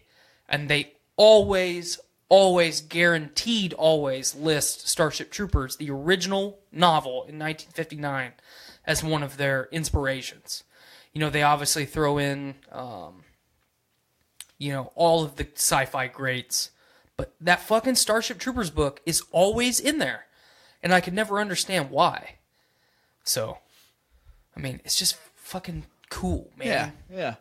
[SPEAKER 7] and they always guaranteed list Starship Troopers, the original novel in 1959, as one of their inspirations. They obviously throw in, all of the sci-fi greats, but that fucking Starship Troopers book is always in there, and I could never understand why. So, it's just fucking cool, man.
[SPEAKER 6] Yeah.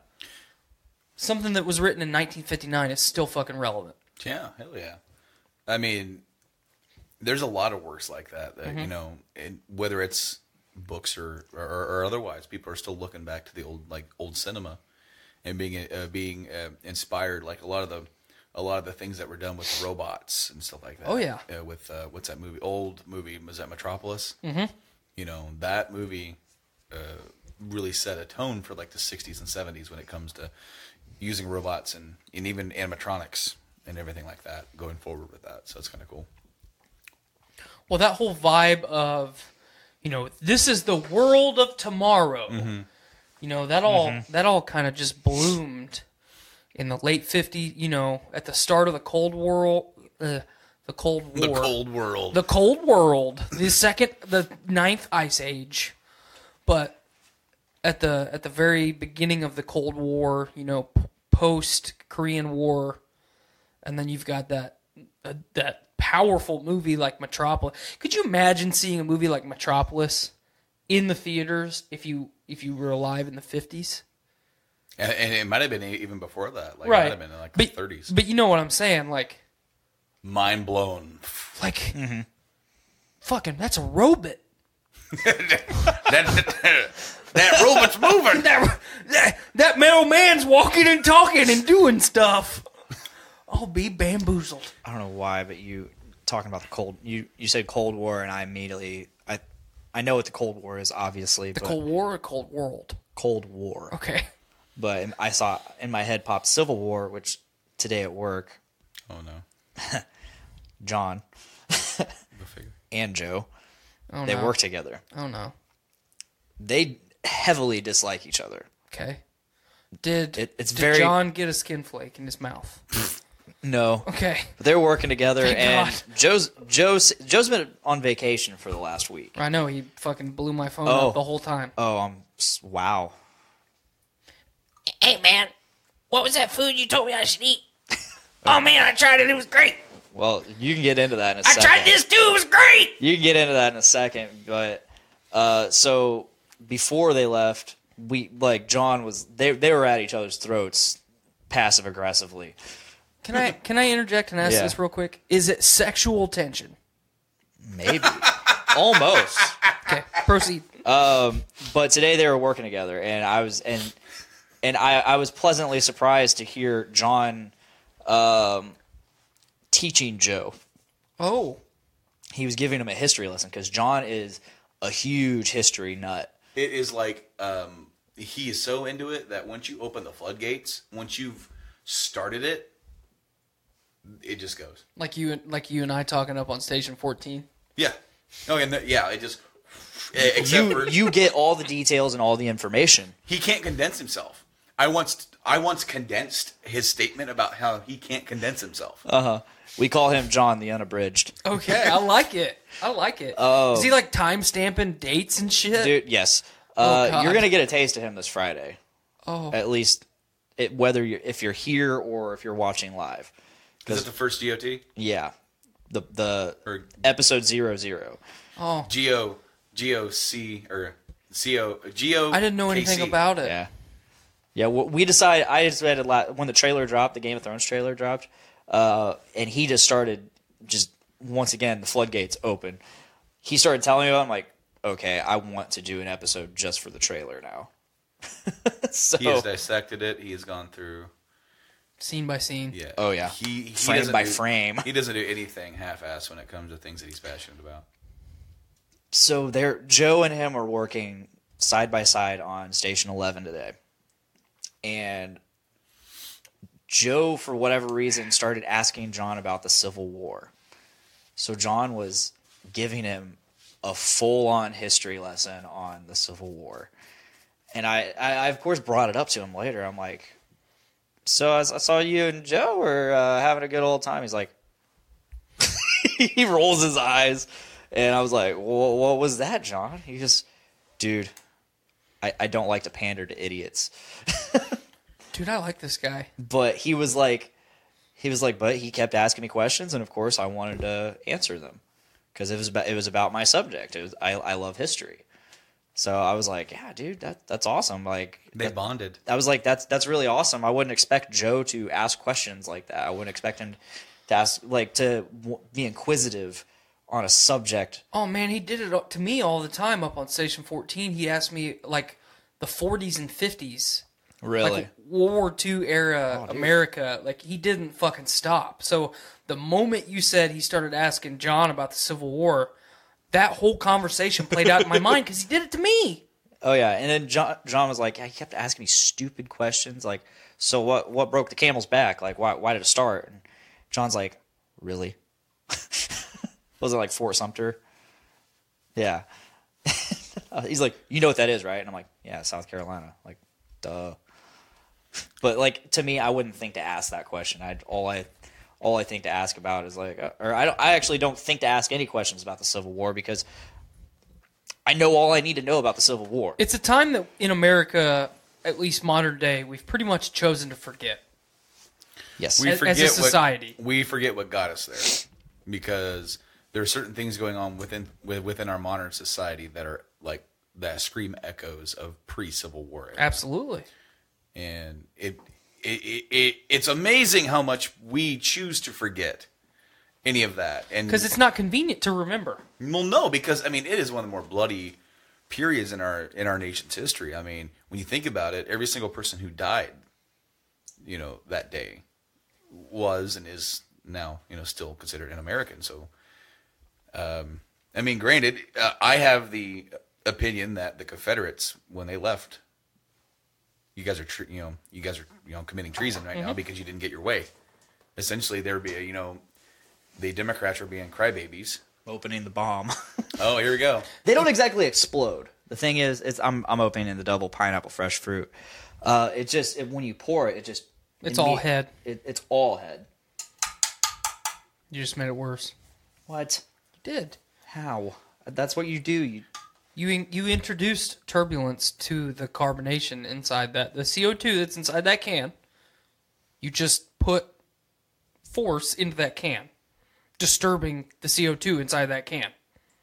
[SPEAKER 7] Something that was written in 1959 is still fucking relevant.
[SPEAKER 8] Yeah, hell yeah. There's a lot of works like that and whether it's books or otherwise, people are still looking back to the old cinema and being inspired, like a lot of the things that were done with robots and stuff like that.
[SPEAKER 7] Oh yeah.
[SPEAKER 8] With what's that movie? Old movie, was that Metropolis? Mm-hmm. That movie really set a tone for the 60s and 70s when it comes to using robots and even animatronics and everything like that, going forward with that. So it's kind of cool.
[SPEAKER 7] Well, that whole vibe of, this is the world of tomorrow. That all kind of just bloomed in the late 50s, at the start of the Cold War. The Cold War. The Cold World. The ninth ice age. But at the very beginning of the Cold War, post Korean War, and then you've got that powerful movie like Metropolis. Could you imagine seeing a movie like Metropolis in the theaters if you were alive in the 50s?
[SPEAKER 8] And it might have been even before that. Like,
[SPEAKER 7] right.
[SPEAKER 8] It might have been in like the 30s.
[SPEAKER 7] But you know what I'm saying? Like,
[SPEAKER 8] mind blown.
[SPEAKER 7] Like, fucking, that's a robot.
[SPEAKER 8] That robot's moving.
[SPEAKER 7] That metal man's walking and talking and doing stuff. I'll be bamboozled.
[SPEAKER 6] I don't know why, but you talking about the Cold. You said Cold War, and I immediately I know what the Cold War is, obviously.
[SPEAKER 7] The Cold War or Cold World?
[SPEAKER 6] Cold War.
[SPEAKER 7] Okay.
[SPEAKER 6] But I saw in my head popped Civil War, which today at work.
[SPEAKER 8] Oh no.
[SPEAKER 6] John and Joe, they work together.
[SPEAKER 7] Oh no.
[SPEAKER 6] They heavily dislike each other.
[SPEAKER 7] Okay. Did
[SPEAKER 6] very
[SPEAKER 7] John get a skin flake in his mouth?
[SPEAKER 6] No.
[SPEAKER 7] Okay.
[SPEAKER 6] But they're working together,
[SPEAKER 7] Thank
[SPEAKER 6] and
[SPEAKER 7] God.
[SPEAKER 6] Joe's been on vacation for the last week.
[SPEAKER 7] I know, he fucking blew my phone up the whole time.
[SPEAKER 6] Oh, wow.
[SPEAKER 4] Hey, man, what was that food you told me I should eat? Oh, man, I tried it. It was great.
[SPEAKER 6] Well, you can get into that in a
[SPEAKER 4] I
[SPEAKER 6] second.
[SPEAKER 4] tried this, too. It was great.
[SPEAKER 6] You can get into that in a second, but so before they left, John was they were at each other's throats, passive aggressively.
[SPEAKER 7] Can I interject and ask this real quick? Is it sexual tension?
[SPEAKER 6] Maybe, almost.
[SPEAKER 7] Okay, proceed.
[SPEAKER 6] But today they were working together, and I was pleasantly surprised to hear John teaching Joe.
[SPEAKER 7] Oh,
[SPEAKER 6] he was giving him a history lesson because John is a huge history nut.
[SPEAKER 8] It is like he is so into it that once you open the floodgates, once you've started it, it just goes.
[SPEAKER 7] Like you and I talking up on Station 14.
[SPEAKER 8] Yeah. Oh, and it just. Except for
[SPEAKER 6] you get all the details and all the information.
[SPEAKER 8] He can't condense himself. I once condensed his statement about how he can't condense himself.
[SPEAKER 6] We call him John the Unabridged.
[SPEAKER 7] Okay, I like it. Is he like time stamping dates and shit?
[SPEAKER 6] Dude, yes. You're gonna get a taste of him this Friday.
[SPEAKER 7] Oh,
[SPEAKER 6] at least if you're here or if you're watching live.
[SPEAKER 8] Is it the first GOT?
[SPEAKER 6] Yeah, the episode 00.
[SPEAKER 7] Oh,
[SPEAKER 8] GOC or GO.
[SPEAKER 7] I didn't know anything about it.
[SPEAKER 6] Yeah. We decided. I decided when the trailer dropped, the Game of Thrones trailer dropped, and he just started once again the floodgates open. He started telling me about it. I'm like, okay, I want to do an episode just for the trailer now. So,
[SPEAKER 8] he has dissected it. He has gone through
[SPEAKER 7] scene by scene.
[SPEAKER 8] Yeah.
[SPEAKER 6] Oh yeah.
[SPEAKER 8] He
[SPEAKER 6] frame by frame.
[SPEAKER 8] He doesn't do anything half-assed when it comes to things that he's passionate about.
[SPEAKER 6] So Joe and him are working side by side on Station 11 today. And Joe, for whatever reason, started asking John about the Civil War. So John was giving him a full-on history lesson on the Civil War. And I of course, brought it up to him later. I'm like, so I saw you and Joe were having a good old time. He's like, he rolls his eyes. And I was like, well, what was that, John? He just, dude, I don't like to pander to idiots.
[SPEAKER 7] Dude, I like this guy.
[SPEAKER 6] But he was like, but he kept asking me questions, and of course I wanted to answer them because it was about my subject. I love history, so I was like, yeah, dude, that's awesome. Like
[SPEAKER 8] they bonded.
[SPEAKER 6] I was like, that's really awesome. I wouldn't expect Joe to ask questions like that. I wouldn't expect him to ask to be inquisitive on a subject.
[SPEAKER 7] Oh man, he did it to me all the time up on Station 14. He asked me like the 40s and 50s.
[SPEAKER 6] Really?
[SPEAKER 7] Like World War II era America. Like he didn't fucking stop. So the moment you said he started asking John about the Civil War, that whole conversation played out in my mind because he did it to me.
[SPEAKER 6] Oh yeah, and then John was like, he kept asking me stupid questions like, so what broke the camel's back? Like why did it start? And John's like, really? Was it like Fort Sumter? Yeah. He's like, you know what that is, right? And I'm like, yeah, South Carolina. Like, duh. But like to me, I wouldn't think to ask that question. All I think to ask about is like, I actually don't think to ask any questions about the Civil War because I know all I need to know about the Civil War.
[SPEAKER 7] It's a time that in America, at least modern day, we've pretty much chosen to forget.
[SPEAKER 6] Yes,
[SPEAKER 8] we forget
[SPEAKER 7] as a society.
[SPEAKER 8] We forget what got us there because there are certain things going on within our modern society that are like that scream echoes of pre-Civil War era.
[SPEAKER 7] Absolutely.
[SPEAKER 8] And it's amazing how much we choose to forget any of that, and
[SPEAKER 7] because it's not convenient to remember.
[SPEAKER 8] Well, no, because I mean it is one of the more bloody periods in our nation's history. I mean, when you think about it, every single person who died, that day, was and is now still considered an American. So, I mean, granted, I have the opinion that the Confederates, when they left, you guys are committing treason right now because you didn't get your way. Essentially, there would be the Democrats were being crybabies,
[SPEAKER 6] opening the bomb.
[SPEAKER 8] Oh, here we go.
[SPEAKER 6] They don't exactly explode. The thing is, I'm opening the double pineapple fresh fruit. It just when you pour it,
[SPEAKER 7] it's all head.
[SPEAKER 6] It's all head.
[SPEAKER 7] You just made it worse.
[SPEAKER 6] What?
[SPEAKER 7] You did.
[SPEAKER 6] How? That's what you do.
[SPEAKER 7] You introduced turbulence to the carbonation inside the CO2 that's inside that can. You just put force into that can, disturbing the CO2 inside that can.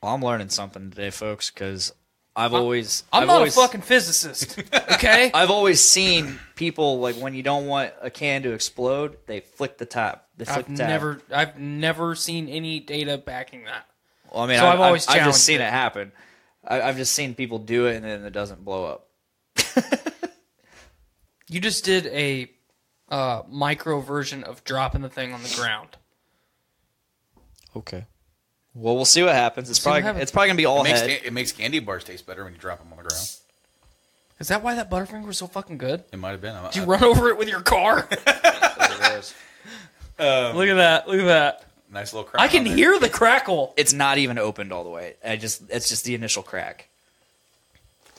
[SPEAKER 6] Well, I'm learning something today, folks, because I'm
[SPEAKER 7] not a fucking physicist, okay?
[SPEAKER 6] I've always seen people, like, when you don't want a can to explode, they flick the tap.
[SPEAKER 7] I've never seen any data backing that.
[SPEAKER 6] Well, I mean,
[SPEAKER 7] so I've
[SPEAKER 6] just seen it happen. I've just seen people do it, and then it doesn't blow up.
[SPEAKER 7] You just did a micro version of dropping the thing on the ground.
[SPEAKER 6] Okay. Well, we'll see what happens. It's probably gonna be all head.
[SPEAKER 8] It makes candy bars taste better when you drop them on the ground.
[SPEAKER 7] Is that why that Butterfinger was so fucking good?
[SPEAKER 8] It might have been.
[SPEAKER 7] Did you run over it with your car? Look at that! Look at that!
[SPEAKER 8] Nice little crack.
[SPEAKER 7] I can hear the crackle.
[SPEAKER 6] It's not even opened all the way. It's just the initial crack.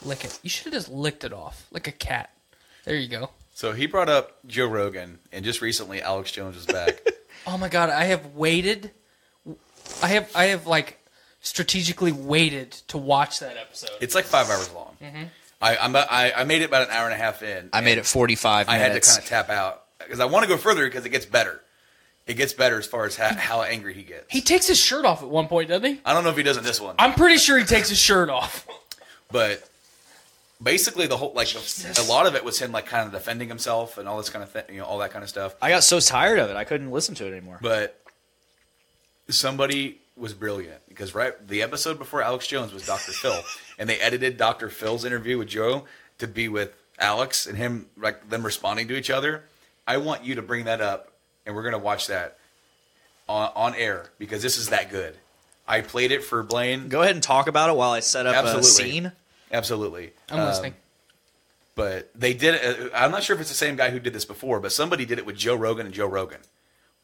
[SPEAKER 7] Lick it. You should have just licked it off like a cat. There you go.
[SPEAKER 8] So he brought up Joe Rogan, and just recently Alex Jones was back.
[SPEAKER 7] Oh my god! I have waited. I have like strategically waited to watch that episode.
[SPEAKER 8] It's like 5 hours long. Mm-hmm. I made it about an hour and a half in.
[SPEAKER 6] I made it 45 minutes.
[SPEAKER 8] I had to kind of tap out because I want to go further because it gets better. It gets better as far as how angry he gets.
[SPEAKER 7] He takes his shirt off at one point, doesn't he?
[SPEAKER 8] I don't know if he does in this one.
[SPEAKER 7] I'm pretty sure he takes his shirt off.
[SPEAKER 8] But basically, the whole a lot of it was him kind of defending himself and all this kind of thing, all that kind of stuff.
[SPEAKER 6] I got so tired of it, I couldn't listen to it anymore.
[SPEAKER 8] But somebody was brilliant because the episode before Alex Jones was Dr. Phil, and they edited Dr. Phil's interview with Joe to be with Alex and him, them responding to each other. I want you to bring that up. And we're going to watch that on air because this is that good. I played it for Blaine.
[SPEAKER 6] Go ahead and talk about it while I set up a scene.
[SPEAKER 8] Absolutely.
[SPEAKER 7] I'm listening.
[SPEAKER 8] But they did it. I'm not sure if it's the same guy who did this before, but somebody did it with Joe Rogan and Joe Rogan,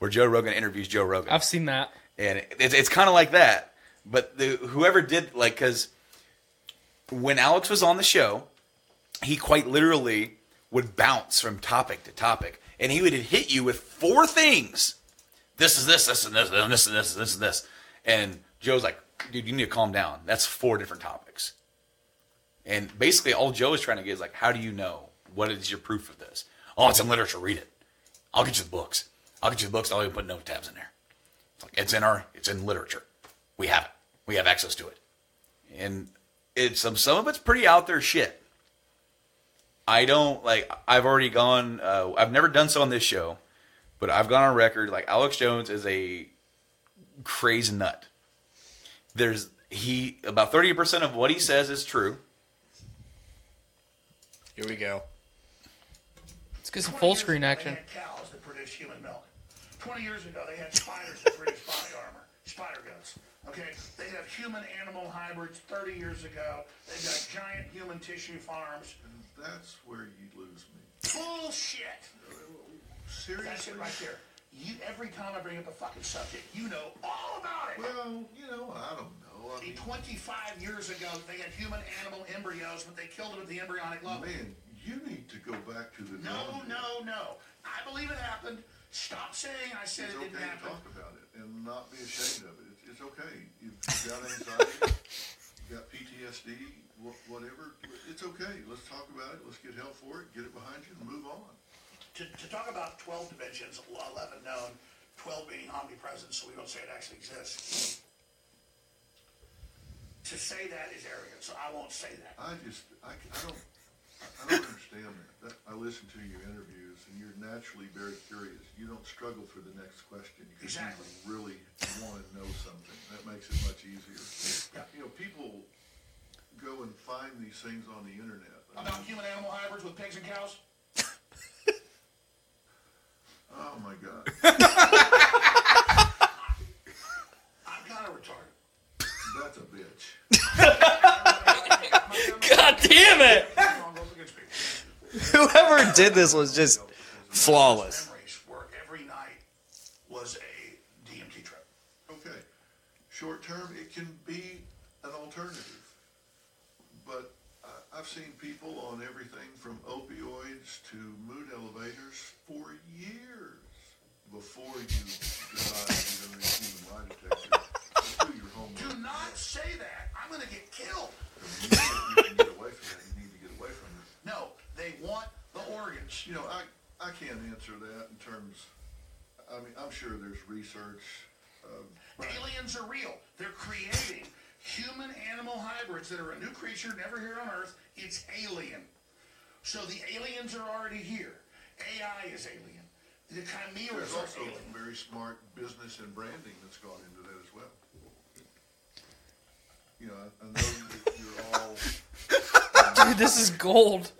[SPEAKER 8] where Joe Rogan interviews Joe Rogan.
[SPEAKER 7] I've seen that.
[SPEAKER 8] And it's kind of like that. But whoever did, because when Alex was on the show, he quite literally would bounce from topic to topic. And he would hit you with 4 things. This is this, this and this, and this and this, and this and this. And Joe's like, dude, you need to calm down. That's 4 different topics. And basically all Joe is trying to get is how do you know? What is your proof of this? Oh, it's in literature. Read it. I'll get you the books. I'll even put note tabs in there. It's in literature. We have it. We have access to it. And some of it's pretty out there shit. I've already gone, I've never done so on this show, but I've gone on record, Alex Jones is a crazy nut. About 30% of what he says is true.
[SPEAKER 6] Here we go.
[SPEAKER 7] Let's get some full screen action.
[SPEAKER 9] They had cows that produce human milk. 20 years ago, they had spiders that produce body armor, spider guts. Okay, they have human-animal hybrids 30 years ago. They've got giant human tissue farms.
[SPEAKER 10] And that's where you lose me.
[SPEAKER 9] Bullshit!
[SPEAKER 10] Seriously?
[SPEAKER 9] That's it right there. Every time I bring up a fucking subject, you know all about it.
[SPEAKER 10] Well, I don't know. Well, I mean,
[SPEAKER 9] 25 years ago, they had human-animal embryos, but they killed them at the embryonic level.
[SPEAKER 10] man, you need to go back to the
[SPEAKER 9] No,
[SPEAKER 10] drawing
[SPEAKER 9] no, no. I believe it happened. Stop saying I said
[SPEAKER 10] It's
[SPEAKER 9] it didn't
[SPEAKER 10] okay to
[SPEAKER 9] happen.
[SPEAKER 10] talk about it and not be ashamed of it. It's okay. You've got anxiety, you've got PTSD, whatever. It's okay. Let's talk about it. Let's get help for it. Get it behind you and move on.
[SPEAKER 9] To talk about 12 dimensions, 11 known, 12 being omnipresent, so we don't say it actually exists. To say that is arrogant, so I won't say that.
[SPEAKER 10] I don't understand that. I listen to your interviews, and you're naturally very curious. You don't struggle for the next question because
[SPEAKER 9] Exactly.
[SPEAKER 10] you really want to know something. That makes it much easier.
[SPEAKER 9] Yeah.
[SPEAKER 10] You know, people go and find these things on the internet.
[SPEAKER 9] About human-animal hybrids with pigs and cows?
[SPEAKER 10] Oh my God.
[SPEAKER 9] I'm kind of retarded.
[SPEAKER 10] That's a bitch.
[SPEAKER 7] God damn it!
[SPEAKER 6] Whoever did this was just flawless.
[SPEAKER 9] Memories where every night was a DMT trip.
[SPEAKER 10] Okay. Short term, it can be an alternative. But I've seen people on everything from opioids to mood elevators for years before you decide you're going to receive a lie detector. Just do your homework.
[SPEAKER 9] Do not say that. I'm going to get killed.
[SPEAKER 10] You can get away from that. You need to get away from it.
[SPEAKER 9] No, they want the organs.
[SPEAKER 10] You know, I can't answer that in terms, I mean, I'm sure there's research.
[SPEAKER 9] Aliens are real. They're creating human-animal hybrids that are a new creature never here on Earth. It's alien. So the aliens are already here. AI is alien. The chimeras
[SPEAKER 10] There's
[SPEAKER 9] are
[SPEAKER 10] also
[SPEAKER 9] alien.
[SPEAKER 10] very smart business and branding that's gone into that as well. You know, I know that you're all,
[SPEAKER 7] Dude, this is gold.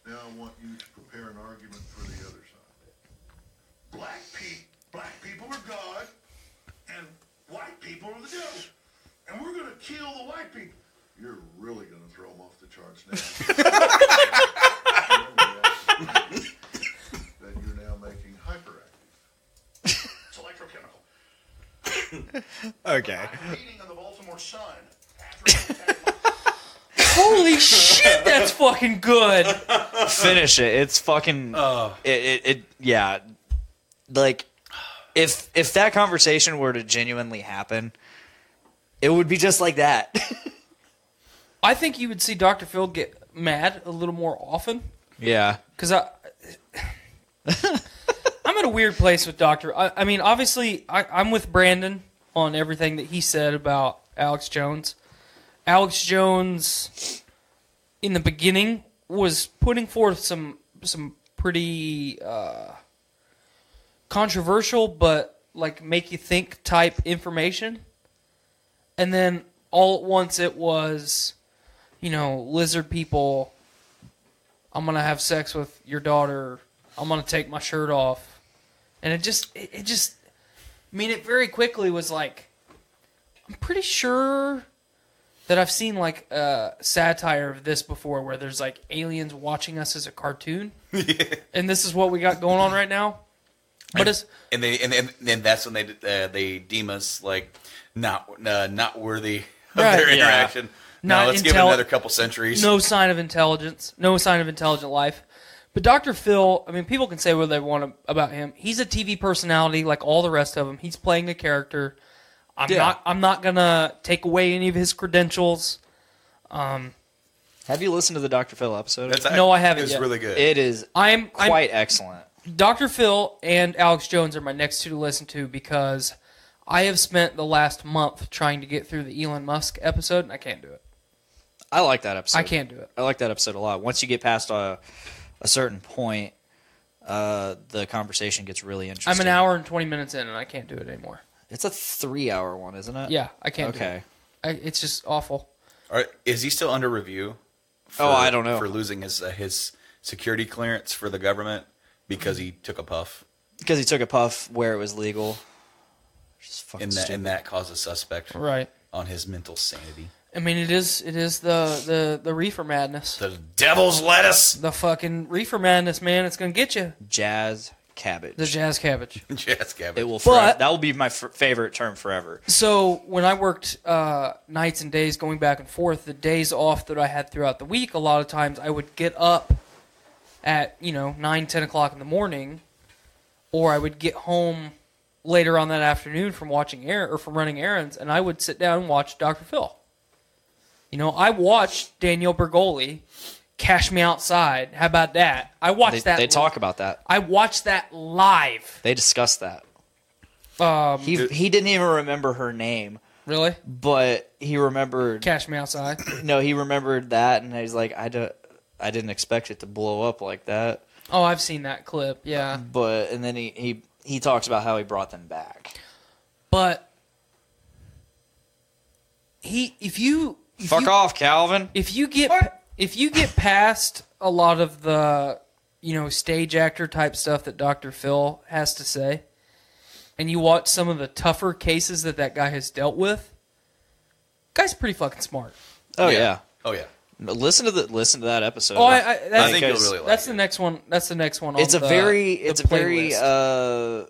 [SPEAKER 10] now I want you to prepare an argument for the other side.
[SPEAKER 9] Black people are God, and white people are the devil. And we're going to kill the white people.
[SPEAKER 10] You're really going to throw them off the charts now. That you're now making hyperactive.
[SPEAKER 9] It's electrochemical.
[SPEAKER 6] Okay.
[SPEAKER 9] I'm reading in the Baltimore Sun after
[SPEAKER 7] Holy shit, that's fucking good.
[SPEAKER 6] Finish it. It's fucking. Yeah. Like, if that conversation were to genuinely happen, it would be just like that.
[SPEAKER 7] I think you would see Dr. Phil get mad a little more often.
[SPEAKER 6] Yeah.
[SPEAKER 7] Because I'm at a weird place with Dr. I mean, obviously, I'm with Branden on everything that he said about Alex Jones. Alex Jones, in the beginning, was putting forth some pretty controversial but like make you think type information, and then all at once it was, you know, lizard people. I'm gonna have sex with your daughter. I'm gonna take my shirt off, and it just. I mean, it very quickly was like, I'm pretty sure that I've seen like satire of this before, where there's like aliens watching us as a cartoon, and this is what we got going on right now. But
[SPEAKER 8] and that's when they deem us like not worthy of their interaction.
[SPEAKER 7] Not
[SPEAKER 8] No, let's give it another couple centuries.
[SPEAKER 7] No sign of intelligence. No sign of intelligent life. But Dr. Phil, I mean, people can say what they want about him. He's a TV personality like all the rest of them. He's playing a character. I'm not gonna take away any of his credentials.
[SPEAKER 6] Have you listened to the Dr. Phil episode?
[SPEAKER 7] No, I haven't
[SPEAKER 8] It's
[SPEAKER 7] yet.
[SPEAKER 8] really good.
[SPEAKER 6] It is quite excellent.
[SPEAKER 7] Dr. Phil and Alex Jones are my next two to listen to because I have spent the last month trying to get through the Elon Musk episode, and I can't do it.
[SPEAKER 6] I like that episode.
[SPEAKER 7] I can't do it.
[SPEAKER 6] I like that episode a lot. Once you get past a certain point, the conversation gets really interesting.
[SPEAKER 7] I'm an hour and 20 minutes in, and I can't do it anymore.
[SPEAKER 6] It's a 3-hour one, isn't it?
[SPEAKER 7] Yeah, I can't do
[SPEAKER 6] Okay.
[SPEAKER 7] it. It's just awful.
[SPEAKER 8] All right, is he still under review?
[SPEAKER 6] I don't know.
[SPEAKER 8] For losing his security clearance for the government because he took a puff.
[SPEAKER 6] Because he took a puff where it was legal. Just fucking stupid.
[SPEAKER 8] And that caused a suspect
[SPEAKER 7] Right.
[SPEAKER 8] on his mental sanity.
[SPEAKER 7] I mean, it is the reefer madness.
[SPEAKER 8] The devil's lettuce.
[SPEAKER 7] The fucking reefer madness, man. It's going to get you.
[SPEAKER 6] Jazz cabbage.
[SPEAKER 7] The jazz cabbage.
[SPEAKER 8] Jazz cabbage.
[SPEAKER 6] It will.
[SPEAKER 7] But-
[SPEAKER 6] that will be my favorite term forever.
[SPEAKER 7] So when I worked nights and days going back and forth, the days off that I had throughout the week, a lot of times I would get up at 9, 10 o'clock in the morning, or I would get home later on that afternoon from from running errands, and I would sit down and watch Dr. Phil. I watched Danielle Bergoli Cash Me Outside. How about that? I watched that.
[SPEAKER 6] They talk about that.
[SPEAKER 7] I watched that live.
[SPEAKER 6] They discuss that. He didn't even remember her name.
[SPEAKER 7] Really?
[SPEAKER 6] But he remembered
[SPEAKER 7] Cash Me Outside.
[SPEAKER 6] No, he remembered that, and he's like, I didn't expect it to blow up like that.
[SPEAKER 7] Oh, I've seen that clip. Yeah.
[SPEAKER 6] And then he talks about how he brought them back.
[SPEAKER 7] But Fuck
[SPEAKER 6] off, Calvin.
[SPEAKER 7] If you get past a lot of the stage actor type stuff that Dr. Phil has to say, and you watch some of the tougher cases that guy has dealt with, guy's pretty fucking smart.
[SPEAKER 6] Oh yeah.
[SPEAKER 8] Oh yeah.
[SPEAKER 6] Listen to that episode.
[SPEAKER 7] Oh, I
[SPEAKER 8] think you'll really like
[SPEAKER 7] that's
[SPEAKER 8] it.
[SPEAKER 7] the next one. That's the next one.
[SPEAKER 6] It's
[SPEAKER 7] on
[SPEAKER 6] a very
[SPEAKER 7] playlist.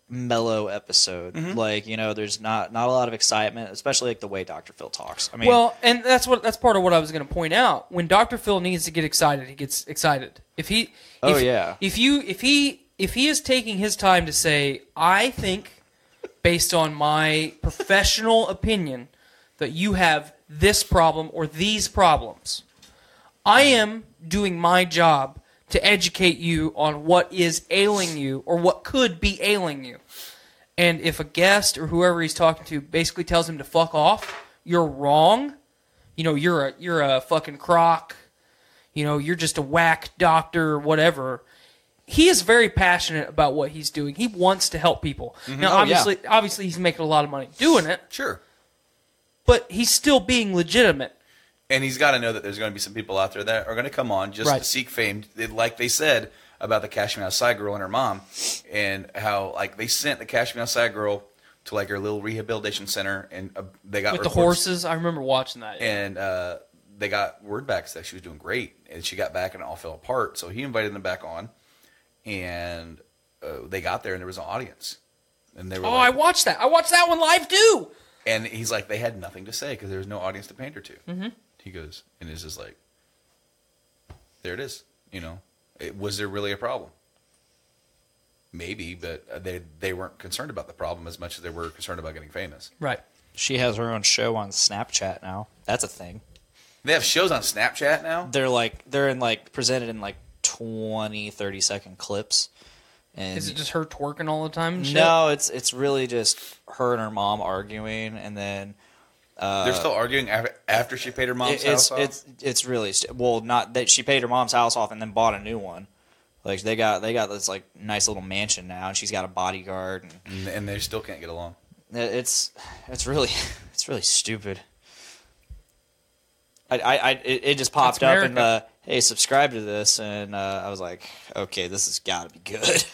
[SPEAKER 6] mellow episode.
[SPEAKER 8] Mm-hmm.
[SPEAKER 6] There's not a lot of excitement, especially like the way Dr. Phil talks. I mean,
[SPEAKER 7] Well, and that's part of what I was going to point out. When Dr. Phil needs to get excited, he gets excited. If he is taking his time to say, I think, based on my professional opinion, that you have this problem or these problems, I am doing my job to educate you on what is ailing you or what could be ailing you. And if a guest or whoever he's talking to basically tells him to fuck off, you're wrong. You're a fucking crock. You're just a whack doctor or whatever. He is very passionate about what he's doing. He wants to help people.
[SPEAKER 8] Mm-hmm.
[SPEAKER 7] Now, obviously, he's making a lot of money doing it.
[SPEAKER 8] Sure.
[SPEAKER 7] But he's still being legitimate.
[SPEAKER 8] And he's got to know that there's going to be some people out there that are going to come on just to seek fame, like they said about the Cash Me Outside girl and her mom, and how they sent the Cash Me Outside girl to her little rehabilitation center, and they got
[SPEAKER 7] with the horses. I remember watching that.
[SPEAKER 8] And they got word back that she was doing great, and she got back and it all fell apart. So he invited them back on, and they got there and there was an audience, and they were
[SPEAKER 7] I watched that. I watched that one live too.
[SPEAKER 8] And he's like, they had nothing to say because there was no audience to pander to.
[SPEAKER 7] Mm-hmm.
[SPEAKER 8] He goes, and it's just like, there it is. Was there really a problem? Maybe, but they weren't concerned about the problem as much as they were concerned about getting famous.
[SPEAKER 7] Right.
[SPEAKER 6] she has her own show on Snapchat now. That's a thing.
[SPEAKER 8] They have shows on Snapchat now?
[SPEAKER 6] They're presented in 20, 30-second clips. And
[SPEAKER 7] is it just her twerking all the time and shit?
[SPEAKER 6] No, it's really just her and her mom arguing, and then
[SPEAKER 8] they're still arguing after she paid her mom's house off?
[SPEAKER 6] It's really not that she paid her mom's house off and then bought a new one. Like they got this nice little mansion now, and she's got a bodyguard,
[SPEAKER 8] and they still can't get along.
[SPEAKER 6] It's really stupid. It just popped up in the hey, subscribe to this, and I was like, okay, this has got to be good.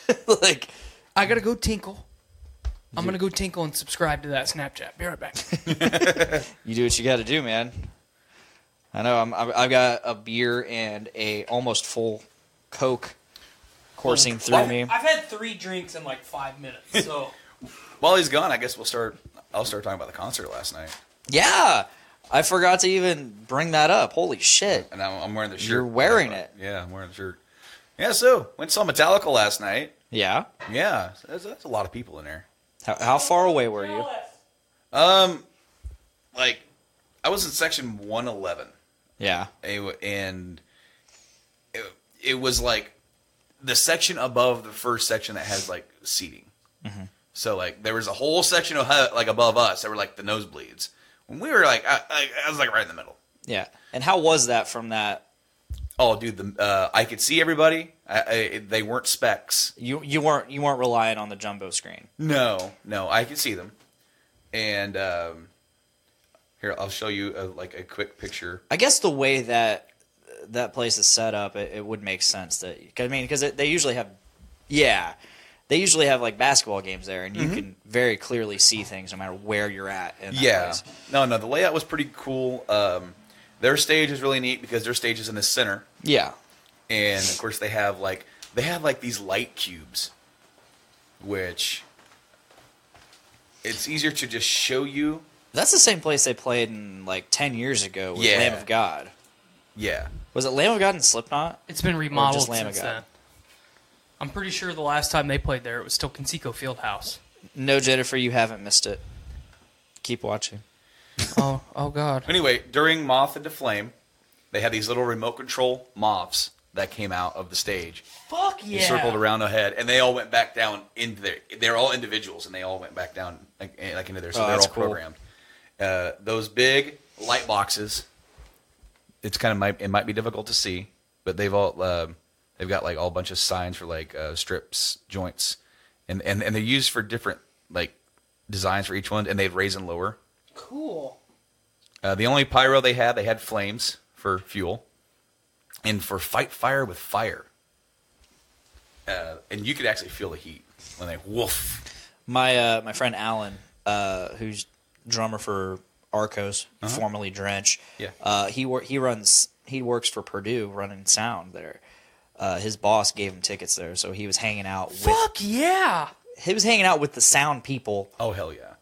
[SPEAKER 7] I gotta go tinkle. I'm gonna go tinkle and subscribe to that Snapchat. Be right back.
[SPEAKER 6] You do what you got to do, man. I know. I've got a beer and a almost full Coke coursing through me.
[SPEAKER 7] I've had 3 drinks in 5 minutes. So
[SPEAKER 8] while he's gone, I guess I'll start talking about the concert last night.
[SPEAKER 6] Yeah. I forgot to even bring that up. Holy shit.
[SPEAKER 8] And I'm wearing the shirt.
[SPEAKER 6] You're wearing it.
[SPEAKER 8] Yeah, I'm wearing the shirt. Yeah, so went and saw Metallica last night.
[SPEAKER 6] Yeah?
[SPEAKER 8] Yeah. That's a lot of people in there.
[SPEAKER 6] How far away were you?
[SPEAKER 8] I was in section 111.
[SPEAKER 6] Yeah.
[SPEAKER 8] And it was the section above the first section that has seating. Mm-hmm. So there was a whole section of above us that were the nosebleeds. When we were I was right in the middle.
[SPEAKER 6] Yeah. And how was that from that?
[SPEAKER 8] Oh, dude, I could see everybody. They weren't specs.
[SPEAKER 6] You weren't relying on the jumbo screen.
[SPEAKER 8] No, I could see them. And here, I'll show you a quick picture.
[SPEAKER 6] I guess the way that place is set up, it would make sense because they usually have, they usually have basketball games there, and you can very clearly see things no matter where you're at. In that place.
[SPEAKER 8] No, the layout was pretty cool. Their stage is really neat because their stage is in the center.
[SPEAKER 6] Yeah,
[SPEAKER 8] and of course they have these light cubes which it's easier to just show you.
[SPEAKER 6] That's the same place they played in like 10 years ago with Lamb of God.
[SPEAKER 8] Yeah.
[SPEAKER 6] Was it Lamb of God and Slipknot?
[SPEAKER 7] It's been remodeled
[SPEAKER 6] Lamb
[SPEAKER 7] since
[SPEAKER 6] of God?
[SPEAKER 7] then. I'm pretty sure the last time they played there, it was still Conseco Fieldhouse.
[SPEAKER 6] No, Jennifer, you haven't missed it. Keep watching.
[SPEAKER 7] Oh God.
[SPEAKER 8] Anyway, during Moth into Flame, they had these little remote control moths that came out of the stage.
[SPEAKER 7] Fuck yeah.
[SPEAKER 8] They circled around the head, and they all went back down into their. They're all individuals, and they all went back down like into there. So they're all programmed. Those big light boxes. It's kind of it might be difficult to see, but they've got like all a bunch of signs for like strips, joints, and they're used for different like designs for each one, and they'd raise and lower.
[SPEAKER 7] Cool.
[SPEAKER 8] The only pyro they had flames for fuel, and for fight fire with fire. And you could actually feel the heat when they woof.
[SPEAKER 6] My friend Alan, who's drummer for Arcos, formerly Drench.
[SPEAKER 8] Yeah.
[SPEAKER 6] He works for Purdue running sound there. His boss gave him tickets there, so he was hanging out with.
[SPEAKER 7] Fuck yeah.
[SPEAKER 6] He was hanging out with the sound people.
[SPEAKER 8] Oh hell yeah.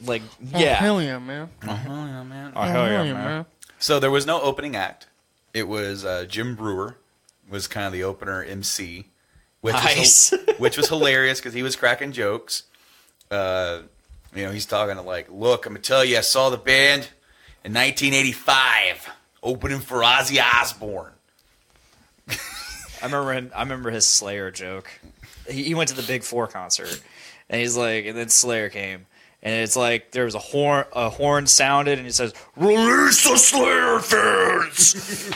[SPEAKER 6] Like
[SPEAKER 7] Oh, hell yeah, man.
[SPEAKER 8] Oh hell yeah, man.
[SPEAKER 6] Oh, hell yeah, man.
[SPEAKER 8] So there was no opening act. It was Jim Brewer was kind of the opener MC, which was hilarious because he was cracking jokes. He's talking to like, look, I'm gonna tell you, I saw the band in 1985 opening for Ozzy Osbourne.
[SPEAKER 6] I remember his Slayer joke. He went to the Big Four concert, and he's like, and then Slayer came. And it's like there was a horn sounded, and he says, "Release the Slayer fans."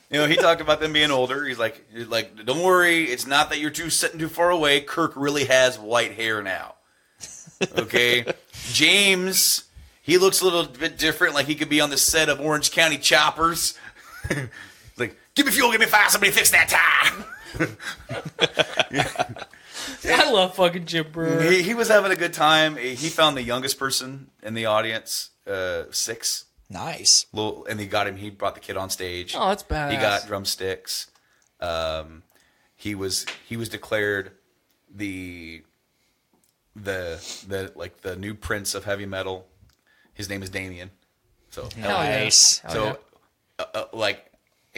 [SPEAKER 8] He talked about them being older. He's like, don't worry, it's not that you're sitting too far away. Kirk really has white hair now. Okay, James, he looks a little bit different. Like he could be on the set of Orange County Choppers. Like, give me fuel, give me fire, somebody fix that tie.
[SPEAKER 7] I love fucking Jim Brewer.
[SPEAKER 8] He was having a good time. He found the youngest person in the audience, 6.
[SPEAKER 6] Nice.
[SPEAKER 8] And he brought the kid on stage.
[SPEAKER 7] Oh, that's badass.
[SPEAKER 8] He got drumsticks. He was declared the new prince of heavy metal. His name is Damien. So
[SPEAKER 6] nice.
[SPEAKER 8] So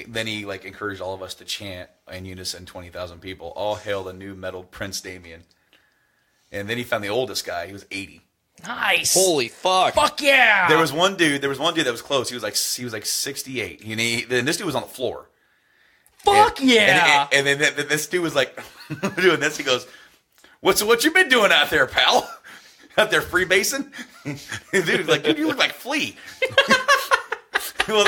[SPEAKER 8] then he encouraged all of us to chant in unison, 20,000 people, all hail the new metal Prince Damien. And then he found the oldest guy. He was 80.
[SPEAKER 7] Nice.
[SPEAKER 6] Holy fuck.
[SPEAKER 7] Fuck yeah.
[SPEAKER 8] There was one dude that was close. He was like 68. And this dude was on the floor.
[SPEAKER 7] Fuck yeah.
[SPEAKER 8] And then this dude was like doing this. He goes, What you been doing out there, pal? Out there freebasing? Dude, you look like Flea. Well,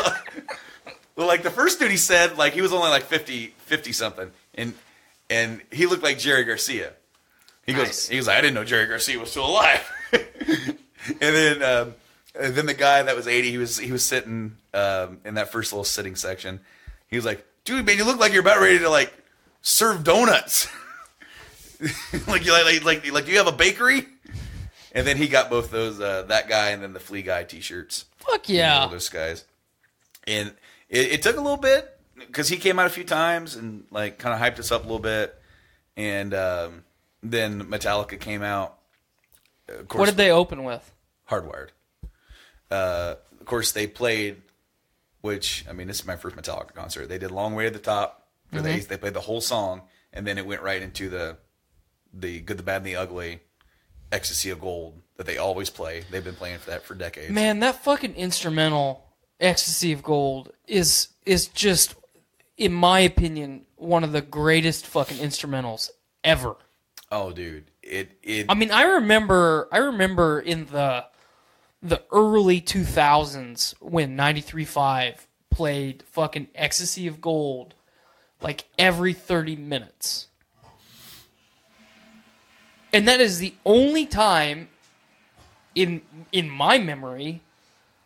[SPEAKER 8] like the first dude he said, like he was only like 50 something, and he looked like Jerry Garcia. He goes, I didn't know Jerry Garcia was still alive. and then the guy that was 80, he was sitting in that first little sitting section. He was like, dude, man, you look like you're about ready to serve donuts. like do you have a bakery? And then he got both those that guy and then the Flea guy T-shirts.
[SPEAKER 7] Fuck yeah,
[SPEAKER 8] the oldest guys. And it took a little bit because he came out a few times and kind of hyped us up a little bit, and then Metallica came out. Of course,
[SPEAKER 7] what did they open with?
[SPEAKER 8] Hardwired. Of course, they played, which this is my first Metallica concert. They did "Long Way to the Top." They played the whole song, and then it went right into the Good, the Bad, and the Ugly, Ecstasy of Gold that they always play. They've been playing for that for decades.
[SPEAKER 7] Man, that fucking instrumental Ecstasy of Gold is just, in my opinion, one of the greatest fucking instrumentals ever.
[SPEAKER 8] Oh, dude, it.
[SPEAKER 7] I remember in the early 2000s when 93.5 played fucking Ecstasy of Gold every 30 minutes. And that is the only time in my memory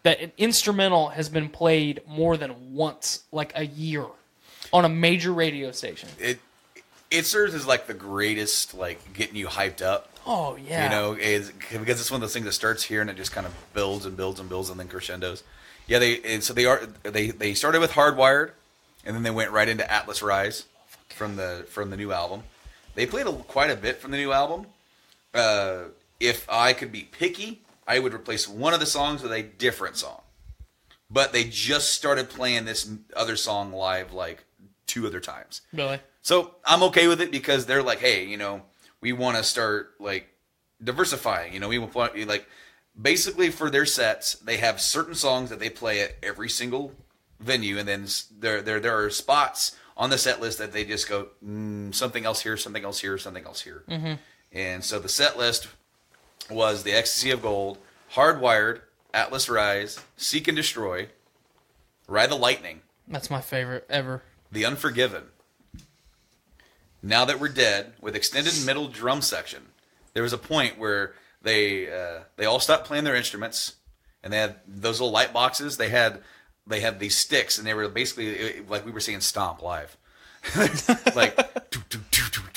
[SPEAKER 7] that an instrumental has been played more than once, a year, on a major radio station.
[SPEAKER 8] It serves as the greatest, getting you hyped up.
[SPEAKER 7] Oh yeah,
[SPEAKER 8] because it's one of those things that starts here and it just kind of builds and builds and builds and then crescendos. Yeah, they started with Hardwired, and then they went right into Atlas Rise from the new album. they played quite a bit from the new album. If I could be picky, I would replace one of the songs with a different song. But they just started playing this other song live like 2 other times.
[SPEAKER 7] Really?
[SPEAKER 8] So I'm okay with it because they're like, hey, we want to start like diversifying. We want like basically for their sets, they have certain songs that they play at every single venue, and then there are spots on the set list that they just go something else here, something else here, something else here. Mm-hmm. And so the set list was The Ecstasy of Gold, Hardwired, Atlas Rise, Seek and Destroy, Ride the Lightning.
[SPEAKER 7] That's my favorite ever.
[SPEAKER 8] The Unforgiven, Now That We're Dead, with extended middle drum section. There was a point where they all stopped playing their instruments, and they had those little light boxes. They had these sticks, and they were basically like we were seeing Stomp live, like,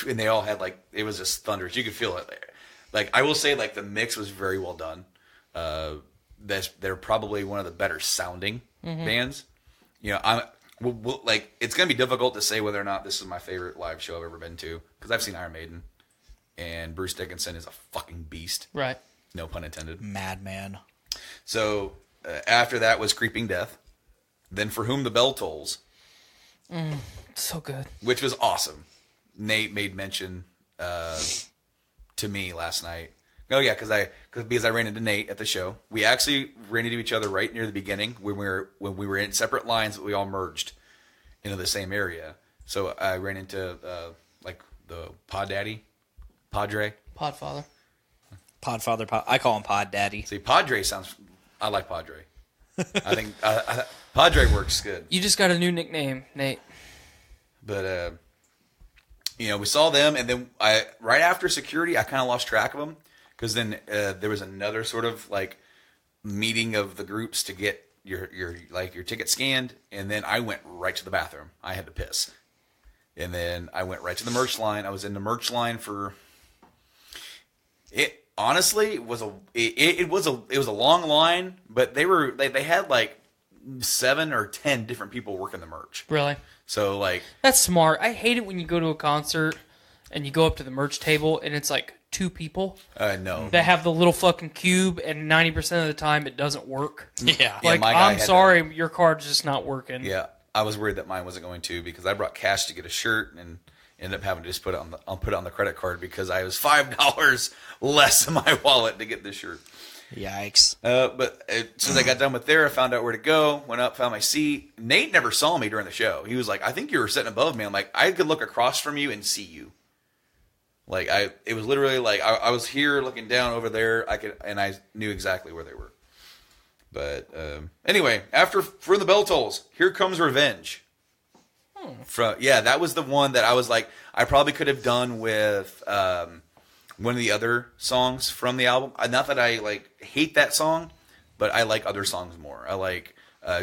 [SPEAKER 8] and they all had like it was just thunderous. You could feel it there. Like I will say, like the mix was very well done. They're probably one of the better sounding bands. Like it's gonna be difficult to say whether or not this is my favorite live show I've ever been to because I've seen Iron Maiden, and Bruce Dickinson is a fucking beast.
[SPEAKER 7] Right.
[SPEAKER 8] No pun intended.
[SPEAKER 6] Madman.
[SPEAKER 8] So after that was Creeping Death, then For Whom the Bell Tolls.
[SPEAKER 7] So good.
[SPEAKER 8] Which was awesome. Nate made mention to me last night. Oh yeah, because I ran into Nate at the show. We actually ran into each other right near the beginning when we were in separate lines, but we all merged into the same area. So I ran into like the Podfather.
[SPEAKER 6] I call him Pod Daddy.
[SPEAKER 8] See, Padre sounds. I like Padre. I think Padre works good.
[SPEAKER 7] You just got a new nickname, Nate.
[SPEAKER 8] But we saw them, and then right after security, I kind of lost track of them because then there was another sort of like meeting of the groups to get your ticket scanned, and then I went right to the bathroom. I had to piss, and then I went right to the merch line. I was in the merch line for it. Honestly, it was a long line, but they had like 7 or 10 different people working the merch.
[SPEAKER 7] Really?
[SPEAKER 8] So like
[SPEAKER 7] that's smart. I hate it when you go to a concert and you go up to the merch table and it's like 2 people.
[SPEAKER 8] No.
[SPEAKER 7] That have the little fucking cube, and 90% of the time it doesn't work.
[SPEAKER 6] Yeah.
[SPEAKER 7] Like I'm sorry, your card's just not working.
[SPEAKER 8] Yeah, I was worried that mine wasn't going to because I brought cash to get a shirt and ended up having to just put it on the credit card because I was $5 less in my wallet to get this shirt.
[SPEAKER 6] Yikes.
[SPEAKER 8] But as soon as I got done with there, I found out where to go, went up, found my seat. Nate never saw me during the show. He was like, I think you were sitting above me. I'm like, I could look across from you and see you. Like it was literally like I was here looking down over there. I knew exactly where they were. But anyway, after For the Bell Tolls, Here Comes Revenge. That was the one that I was like, I probably could have done with one of the other songs from the album. Not that I like hate that song, but I like other songs more. I like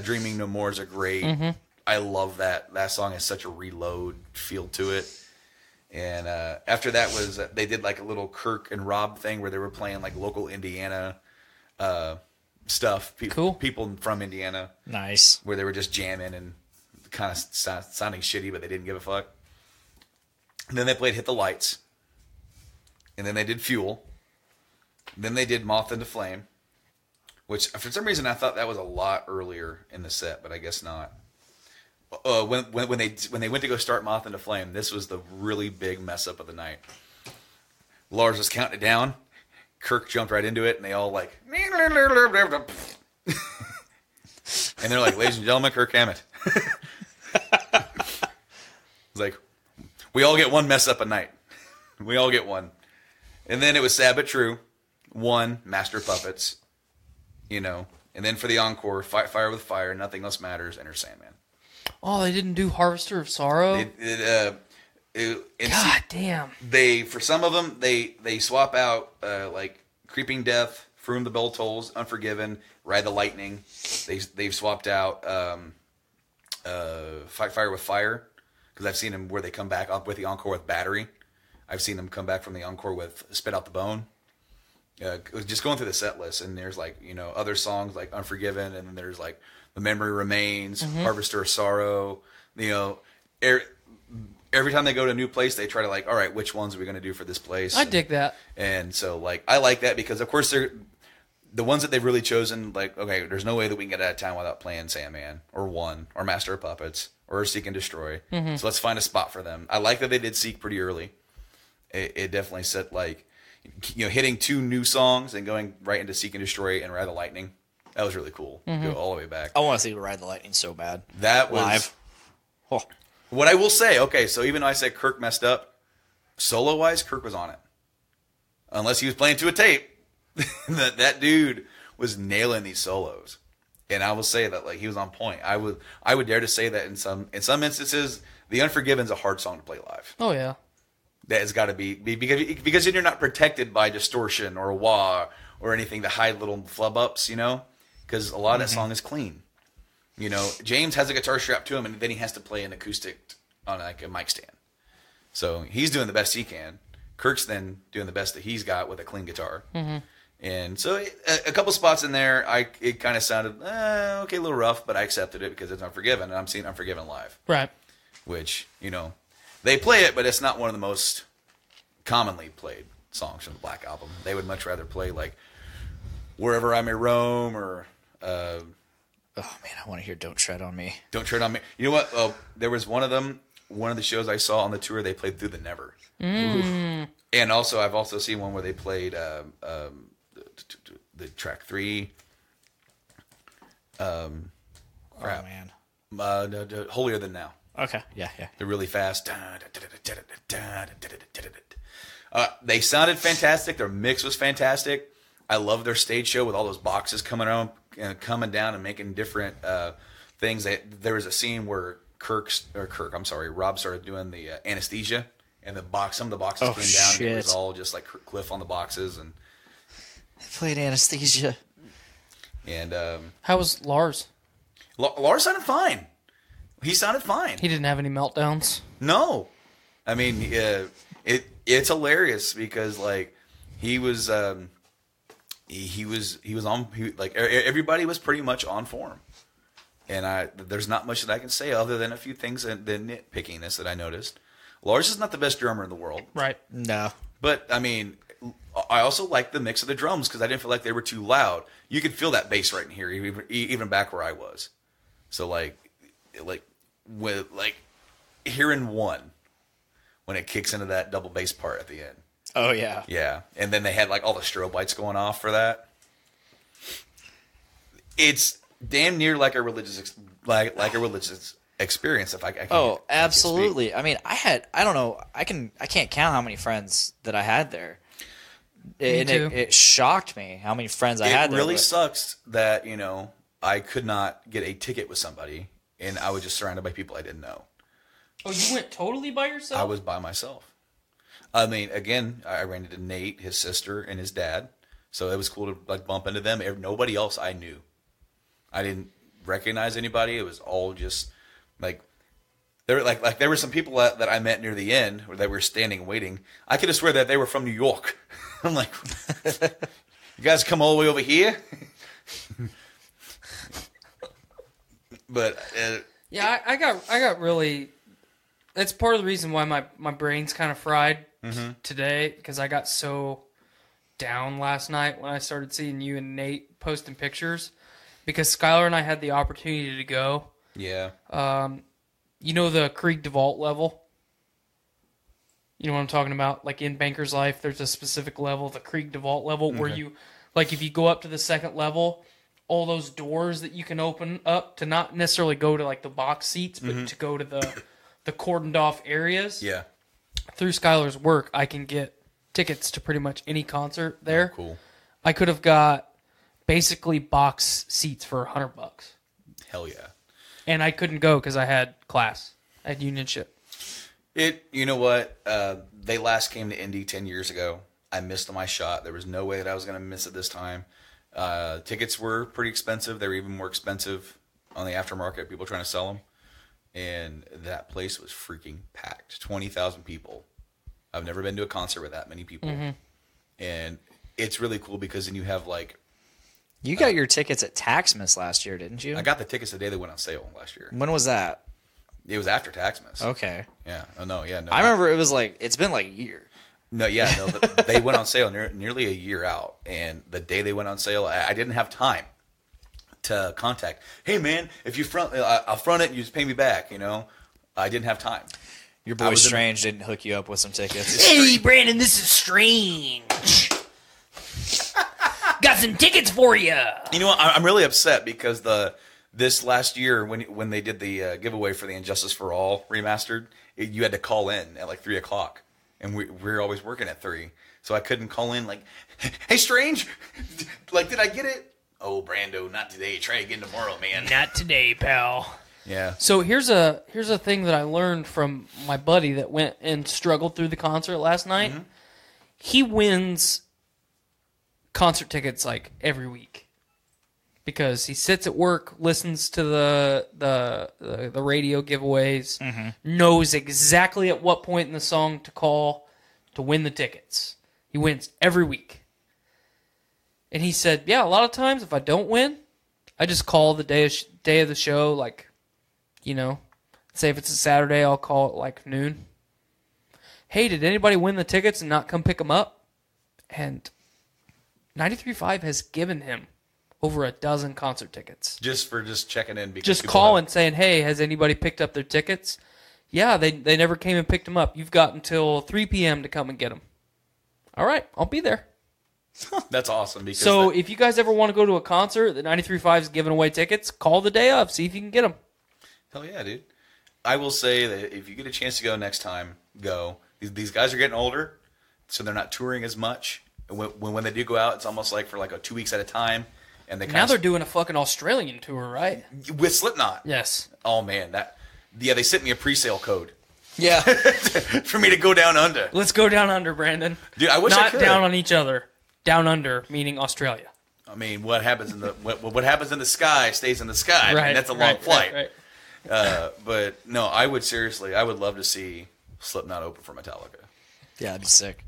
[SPEAKER 8] Dreaming No More is a great. Mm-hmm. I love that. That song has such a reload feel to it. And after that was they did like a little Kirk and Rob thing where they were playing like local Indiana stuff.
[SPEAKER 7] Cool.
[SPEAKER 8] People from Indiana.
[SPEAKER 6] Nice.
[SPEAKER 8] Where they were just jamming and kind of sounding shitty, but they didn't give a fuck. And then they played Hit the Lights. And then they did Fuel. Then they did Moth into Flame, which for some reason I thought that was a lot earlier in the set, but I guess not. When they went to go start Moth into Flame, this was the really big mess up of the night. Lars was counting it down. Kirk jumped right into it, and they all like, and they're like, ladies and gentlemen, Kirk Hammett. It's like, we all get one mess up a night. We all get one. And then it was Sad But True, 1, Master Puppets, and then for the encore, Fight Fire with Fire, Nothing Else Matters, Enter Sandman.
[SPEAKER 7] Oh, they didn't do Harvester of Sorrow? God damn.
[SPEAKER 8] For some of them, they swap out like Creeping Death, For Whom the Bell Tolls, Unforgiven, Ride the Lightning. They've swapped out Fight Fire with Fire, because I've seen them where they come back up with the encore with Battery. I've seen them come back from the encore with Spit Out the Bone. Just going through the set list, and there's like, other songs like Unforgiven, and then there's like The Memory Remains, Harvester of Sorrow, every time they go to a new place, they try to like, all right, which ones are we going to do for this place?
[SPEAKER 7] I dig that.
[SPEAKER 8] And so like I like that because of course they're the ones that they've really chosen. Like, okay, there's no way that we can get out of town without playing Sandman or One or Master of Puppets or Seek and Destroy. So let's find a spot for them. I like that they did Seek pretty early. It definitely set like, hitting 2 new songs and going right into Seek and Destroy and Ride the Lightning. That was really cool. Go all the way back.
[SPEAKER 6] I want to see Ride the Lightning so bad.
[SPEAKER 8] That was
[SPEAKER 6] live. Oh.
[SPEAKER 8] What I will say. Okay, so even though I said Kirk messed up, solo wise, Kirk was on it. Unless he was playing to a tape, that dude was nailing these solos. And I will say that like he was on point. I would dare to say that in some instances, The Unforgiven's a hard song to play live.
[SPEAKER 7] Oh yeah,
[SPEAKER 8] that has got to be because you're not protected by distortion or wah or anything to hide little flub ups, because a lot of that song is clean. James has a guitar strapped to him, and then he has to play an acoustic on like a mic stand. So he's doing the best he can. Kirk's then doing the best that he's got with a clean guitar. And so a couple spots in there, it kind of sounded okay, a little rough, but I accepted it because it's Unforgiven, and I'm seeing Unforgiven live.
[SPEAKER 7] Right.
[SPEAKER 8] Which, they play it, but it's not one of the most commonly played songs from the Black Album. They would much rather play like Wherever I May Roam or... oh
[SPEAKER 6] man, I want to hear Don't Tread on Me.
[SPEAKER 8] Don't Tread on Me. You know what? Oh, there was one of the shows I saw on the tour, they played Through the Never. And also, I've also seen one where they played the track 3. Crap.
[SPEAKER 6] Man.
[SPEAKER 8] Holier Than Now.
[SPEAKER 6] Okay. Yeah.
[SPEAKER 8] They're really fast. They sounded fantastic. Their mix was fantastic. I love their stage show with all those boxes coming down and making different things. There was a scene where Rob started doing the anesthesia, and some of the boxes came down, and it was all just like Cliff on the boxes. And
[SPEAKER 6] they played anesthesia.
[SPEAKER 8] And
[SPEAKER 7] how was Lars?
[SPEAKER 8] Lars sounded fine. He sounded fine.
[SPEAKER 7] He didn't have any meltdowns.
[SPEAKER 8] No, I mean it's hilarious because like he was on like everybody was pretty much on form, and there's not much that I can say other than a few things the nitpickiness that I noticed. Lars is not the best drummer in the world,
[SPEAKER 7] right?
[SPEAKER 6] No,
[SPEAKER 8] but I mean, I also like the mix of the drums because I didn't feel like they were too loud. You could feel that bass right in here, even back where I was. So with hearing One when it kicks into that double bass part at the end.
[SPEAKER 6] Oh yeah,
[SPEAKER 8] yeah, and then they had like all the strobe lights going off for that. It's damn near like a religious experience. If I can
[SPEAKER 6] absolutely. I mean, I don't know. I can't count how many friends that I had there. It shocked me how many friends I had there.
[SPEAKER 8] It really sucks that I could not get a ticket with somebody, and I was just surrounded by people I didn't know.
[SPEAKER 7] Oh, you went totally by yourself?
[SPEAKER 8] I was by myself. I mean, again, I ran into Nate, his sister, and his dad, so it was cool to like bump into them. Nobody else I knew. I didn't recognize anybody. It was all just like there were some people that I met near the end where they were standing waiting. I could have swear that they were from New York. I'm like, you guys come all the way over here? But
[SPEAKER 7] yeah, I got really. That's part of the reason why my brain's kind of fried today, because I got so down last night when I started seeing you and Nate posting pictures, because Skylar and I had the opportunity to go.
[SPEAKER 8] Yeah.
[SPEAKER 7] The Krieg DeVault level? You know what I'm talking about? Like in Banker's Life, there's a specific level, the Krieg DeVault level, where you, like if you go up to the second level, all those doors that you can open up to not necessarily go to like the box seats, but to go to the cordoned off areas.
[SPEAKER 8] Yeah.
[SPEAKER 7] Through Skylar's work, I can get tickets to pretty much any concert there.
[SPEAKER 8] Oh, cool.
[SPEAKER 7] I could have got basically box seats for $100.
[SPEAKER 8] Hell yeah.
[SPEAKER 7] And I couldn't go because I had class. I had unionship.
[SPEAKER 8] You know what? They last came to Indy 10 years ago. I missed my shot. There was no way that I was going to miss it this time. Tickets were pretty expensive. They were even more expensive on the aftermarket, people trying to sell them. And that place was freaking packed. 20,000 people. I've never been to a concert with that many people. And it's really cool because then you have like...
[SPEAKER 6] You got your tickets at Taxmas last year, didn't you?
[SPEAKER 8] I got the tickets the day they went on sale last year.
[SPEAKER 6] When was that?
[SPEAKER 8] It was after Taxmas.
[SPEAKER 6] Okay.
[SPEAKER 8] Yeah. Oh no. Yeah. No.
[SPEAKER 6] I remember it was like it's been like a year.
[SPEAKER 8] No. Yeah. No. They went on sale nearly a year out, and the day they went on sale, I didn't have time to contact. Hey man, if you front, I'll front it and you just pay me back. You know, I didn't have time.
[SPEAKER 6] Your boy Strange didn't hook you up with some tickets.
[SPEAKER 4] Hey, Brandon, this is Strange. Got some tickets for you.
[SPEAKER 8] You know what? I'm really upset because this last year when they did the giveaway for the Injustice for All remastered, you had to call in at like 3:00, and we were always working at 3, so I couldn't call in like, "Hey, Strange, like, did I get it?" "Oh, Brando, not today. Try again tomorrow, man."
[SPEAKER 7] Not today, pal.
[SPEAKER 8] Yeah.
[SPEAKER 7] So here's a thing that I learned from my buddy that went and struggled through the concert last night.
[SPEAKER 8] Mm-hmm.
[SPEAKER 7] He wins concert tickets like every week because he sits at work, listens to the radio giveaways, knows exactly at what point in the song to call to win the tickets. He wins every week. And he said, yeah, a lot of times if I don't win, I just call the day of the show, like, you know, say if it's a Saturday, I'll call it like noon. Hey, did anybody win the tickets and not come pick them up? And 93.5 has given him over a dozen concert tickets.
[SPEAKER 8] Just checking in. Because
[SPEAKER 7] just calling saying, hey, has anybody picked up their tickets? Yeah, they never came and picked them up. You've got until 3 p.m. to come and get them. All right, I'll be there.
[SPEAKER 8] That's awesome. Because
[SPEAKER 7] so if you guys ever want to go to a concert that 93.5 is giving away tickets, call the day of. See if you can get them.
[SPEAKER 8] Hell yeah, dude. I will say that if you get a chance to go next time, go. These guys are getting older, so they're not touring as much. When they do go out, it's almost like for like 2 weeks at a time. And
[SPEAKER 7] now they're doing a fucking Australian tour, right?
[SPEAKER 8] With Slipknot.
[SPEAKER 7] Yes.
[SPEAKER 8] Oh man, they sent me a pre-sale code.
[SPEAKER 6] Yeah.
[SPEAKER 8] For me to go down under.
[SPEAKER 7] Let's go down under, Brandon.
[SPEAKER 8] Dude, I wish I could.
[SPEAKER 7] Not down on each other. Down under, meaning Australia.
[SPEAKER 8] I mean, what happens in what happens in the sky stays in the sky.
[SPEAKER 7] Right.
[SPEAKER 8] I mean, that's a long flight.
[SPEAKER 7] Right.
[SPEAKER 8] But no, I would love to see Slipknot open for Metallica.
[SPEAKER 6] Yeah, that'd be sick.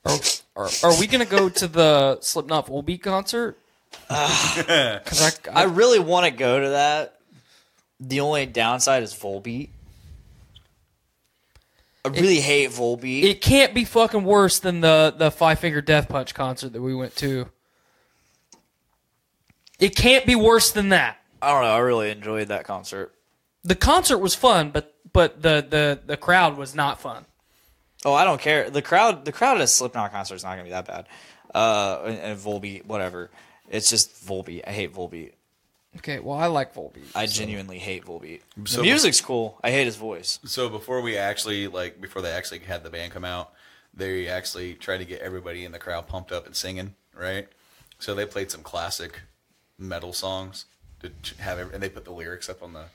[SPEAKER 7] Are we going to go to the Slipknot Volbeat concert? Because
[SPEAKER 6] I really want to go to that. The only downside is Volbeat. I really hate Volbeat.
[SPEAKER 7] It can't be fucking worse than the Five Finger Death Punch concert that we went to. It can't be worse than that.
[SPEAKER 6] I don't know. I really enjoyed that concert.
[SPEAKER 7] The concert was fun, but the crowd was not fun.
[SPEAKER 6] Oh, I don't care. The crowd at a Slipknot concert is not going to be that bad. And Volbeat, whatever. It's just Volbeat. I hate Volbeat.
[SPEAKER 7] Okay, well, I like Volbeat.
[SPEAKER 6] I genuinely hate Volbeat. The music's cool. I hate his voice.
[SPEAKER 8] So before they actually had the band come out, they actually tried to get everybody in the crowd pumped up and singing, right? So they played some classic metal songs to have, and they put the lyrics up on the.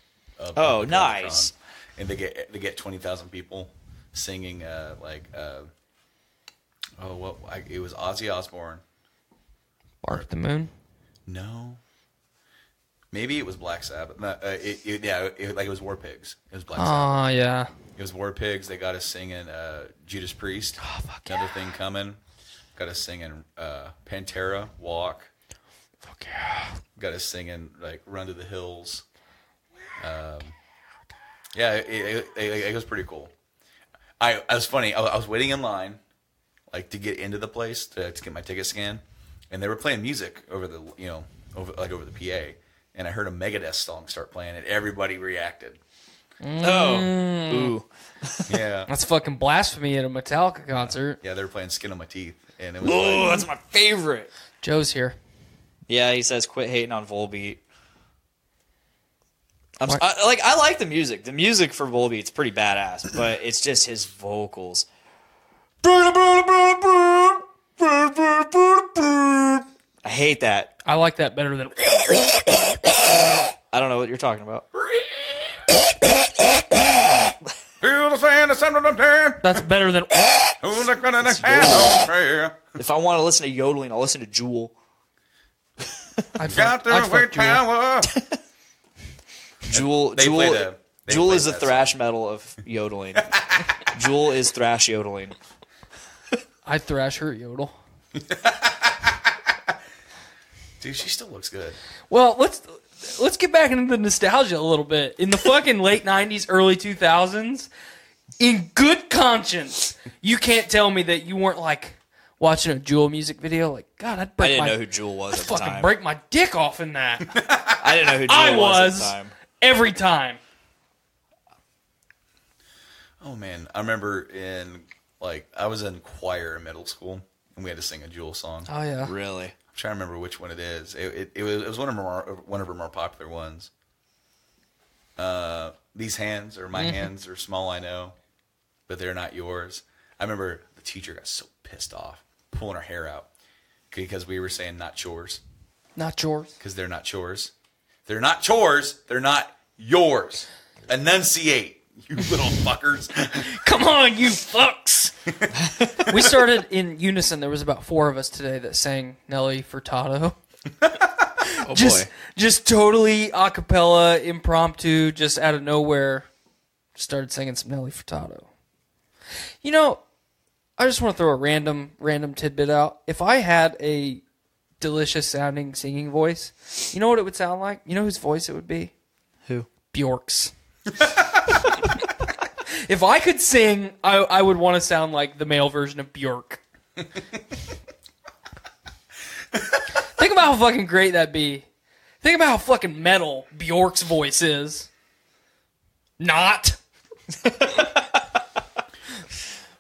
[SPEAKER 6] Oh, nice!
[SPEAKER 8] And they get 20,000 people singing it was Ozzy Osbourne.
[SPEAKER 7] Bark the Moon?
[SPEAKER 8] No. Maybe it was Black Sabbath. No, it was War Pigs. It was Black Sabbath.
[SPEAKER 7] Oh, yeah.
[SPEAKER 8] It was War Pigs. They got us singing Judas Priest.
[SPEAKER 7] Oh, fuck
[SPEAKER 8] Another Thing Coming. Got us singing Pantera, Walk.
[SPEAKER 7] Fuck yeah.
[SPEAKER 8] Got us singing Run to the Hills. It was pretty cool. I was funny. I was waiting in line, to get into the place to get my ticket scanned, and they were playing music over the PA, and I heard a Megadeth song start playing, and everybody reacted.
[SPEAKER 6] Oh, ooh,
[SPEAKER 8] yeah,
[SPEAKER 7] that's fucking blasphemy at a Metallica concert.
[SPEAKER 8] Yeah, they were playing Skin on My Teeth, and it was.
[SPEAKER 6] Oh, that's my favorite.
[SPEAKER 7] Joe's here.
[SPEAKER 6] Yeah, he says quit hating on Volbeat. I like the music. The music for Volbeat's pretty badass, but it's just his vocals. I hate that.
[SPEAKER 7] I like that better than.
[SPEAKER 6] I don't know what you're talking about.
[SPEAKER 7] That's better than.
[SPEAKER 6] If I want to listen to yodeling, I'll listen to Jewel.
[SPEAKER 7] I'd fuck Jewel.
[SPEAKER 6] Jewel is the thrash metal of yodeling. Jewel is thrash yodeling.
[SPEAKER 7] I'd thrash her yodel.
[SPEAKER 8] Dude, she still looks good.
[SPEAKER 7] Well, let's get back into the nostalgia a little bit. In the fucking late 90s, early 2000s, in good conscience, you can't tell me that you weren't like watching a Jewel music video. Like, God,
[SPEAKER 6] I didn't know who Jewel was at the time.
[SPEAKER 7] I'd break my dick off in that.
[SPEAKER 6] I didn't know who Jewel was at the time.
[SPEAKER 7] Every time.
[SPEAKER 8] Oh man, I remember I was in choir in middle school and we had to sing a Jewel song.
[SPEAKER 7] Oh yeah,
[SPEAKER 6] really?
[SPEAKER 8] I'm trying to remember which one it is. It was one of her more popular ones. These hands are my hands are small, I know, but they're not yours. I remember the teacher got so pissed off, pulling her hair out because we were saying not chores.
[SPEAKER 7] Not chores.
[SPEAKER 8] Because they're not chores. They're not chores. They're not yours. Enunciate, you little fuckers.
[SPEAKER 7] Come on, you fucks. We started in unison. There was about 4 of us today that sang Nelly Furtado.
[SPEAKER 6] Oh boy.
[SPEAKER 7] Just totally a cappella, impromptu, just out of nowhere, started singing some Nelly Furtado. You know, I just want to throw a random tidbit out. If I had a delicious sounding singing voice, you know what it would sound like? You know whose voice it would be?
[SPEAKER 6] Who?
[SPEAKER 7] Bjork's. If I could sing, I would want to sound like the male version of Bjork. Think about how fucking great that'd be. Think about how fucking metal Bjork's voice is. Not.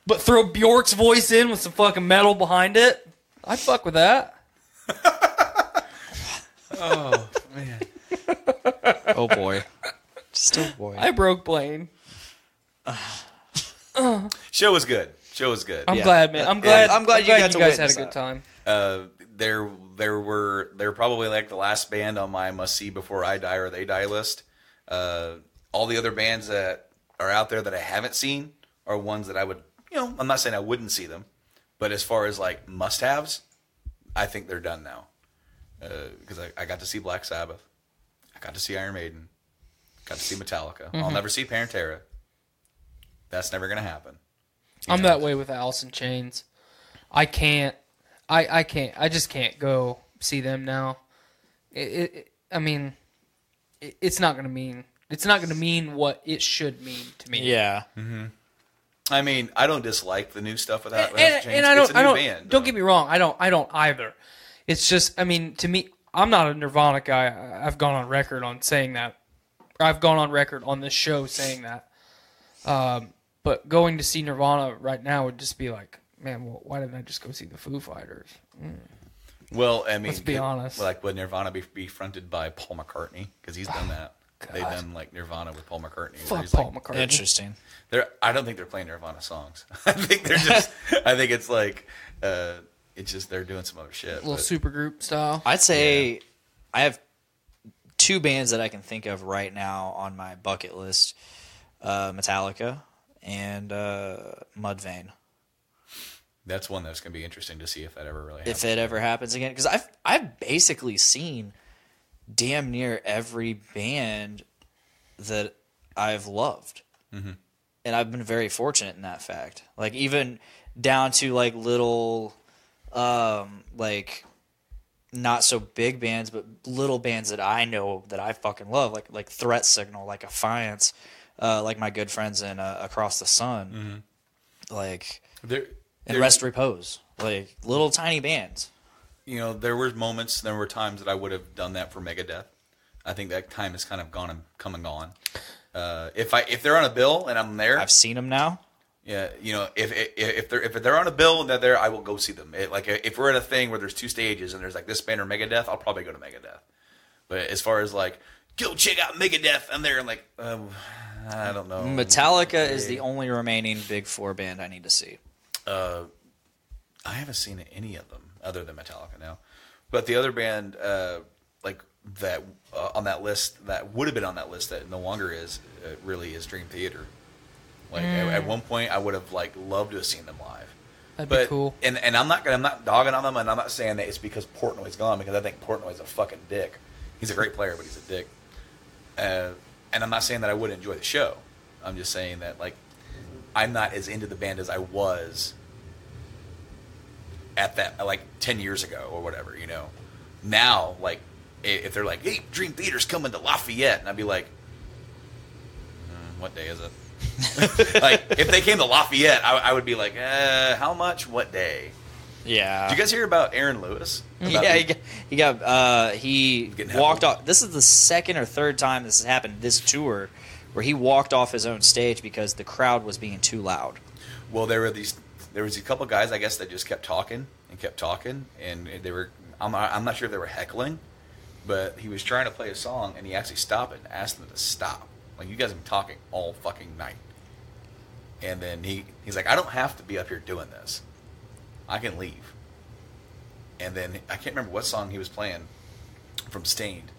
[SPEAKER 7] But throw Bjork's voice in with some fucking metal behind it. I'd fuck with that.
[SPEAKER 8] Oh, man.
[SPEAKER 6] Oh, boy. Still boy.
[SPEAKER 7] I broke Blaine.
[SPEAKER 8] Show was good.
[SPEAKER 7] I'm glad, man. I'm glad you guys had a good time.
[SPEAKER 8] They're probably like the last band on my must see before I die or they die list. All the other bands that are out there that I haven't seen are ones that I would, I'm not saying I wouldn't see them, but as far as like must haves, I think they're done now. Because I got to see Black Sabbath, I got to see Iron Maiden, got to see Metallica. I'll never see Pantera. That's never gonna happen.
[SPEAKER 7] I'm that way with Alice in Chains. I can't. I just can't go see them now. I mean, it's not gonna mean. It's not gonna mean what it should mean to me.
[SPEAKER 6] Yeah.
[SPEAKER 8] Mm-hmm. I mean, I don't dislike the new stuff with Alice in Chains.
[SPEAKER 7] And I don't.
[SPEAKER 8] It's a new band.
[SPEAKER 7] Don't get me wrong. I don't either. It's just. I mean, to me, I'm not a Nirvana guy. I've gone on record on saying that. I've gone on record on this show saying that. But going to see Nirvana right now would just be like, man, well, why didn't I just go see the Foo Fighters?
[SPEAKER 8] Well, I mean,
[SPEAKER 7] let's be honest.
[SPEAKER 8] Like, would Nirvana be fronted by Paul McCartney? Because he's done that. They've done like Nirvana with Paul McCartney.
[SPEAKER 7] Fuck Paul McCartney.
[SPEAKER 6] Interesting.
[SPEAKER 8] I don't think they're playing Nirvana songs. I think they're just. I think it's like, it's just they're doing some other shit.
[SPEAKER 7] A little supergroup style.
[SPEAKER 6] I'd say I have 2 bands that I can think of right now on my bucket list: Metallica and Mudvayne.
[SPEAKER 8] That's one that's going to be interesting to see if that ever really happens.
[SPEAKER 6] If it ever happens again. Because I've basically seen damn near every band that I've loved.
[SPEAKER 8] Mm-hmm.
[SPEAKER 6] And I've been very fortunate in that fact. Like, even down to, like, little, like, not so big bands, but little bands that I know that I fucking love. Like Threat Signal, like Affiance, like my good friends in Across the Sun. Mm-hmm. Like... And Rest Repose, like little tiny bands.
[SPEAKER 8] There were times that I would have done that for Megadeth. I think that time has kind of come and gone. If they're on a bill and I'm there,
[SPEAKER 6] I've seen them now.
[SPEAKER 8] Yeah, if they're on a bill and they're there, I will go see them. If we're at a thing where there's 2 stages and there's like this band or Megadeth, I'll probably go to Megadeth. But as far as like go check out Megadeth, I'm there and like I don't know.
[SPEAKER 6] Metallica is the only remaining Big 4 band I need to see.
[SPEAKER 8] I haven't seen any of them other than Metallica now, but the other band like that on that list that would have been on that list that no longer is really is Dream Theater. Like at one point, I would have like loved to have seen them live.
[SPEAKER 7] That'd be cool.
[SPEAKER 8] And I'm not dogging on them, and I'm not saying that it's because Portnoy's gone, because I think Portnoy's a fucking dick. He's a great player, but he's a dick. And I'm not saying that I would enjoy the show. I'm just saying that like I'm not as into the band as I was at that like 10 years ago or whatever. Now like if they're like, hey, Dream Theater's coming to Lafayette, and I'd be like, what day is it? Like, if they came to Lafayette, I would be like, how much? What day?
[SPEAKER 6] Yeah.
[SPEAKER 8] Did you guys hear about Aaron Lewis?
[SPEAKER 6] Yeah, he walked off. This is the second or third time this has happened, this tour, where he walked off his own stage because the crowd was being too loud.
[SPEAKER 8] Well, there was a couple guys, I guess, that just kept talking, and they were, I'm not sure if they were heckling, but he was trying to play a song, and he actually stopped it and asked them to stop. Like, you guys have been talking all fucking night. And then he's like, I don't have to be up here doing this. I can leave. And then, I can't remember what song he was playing from Stained.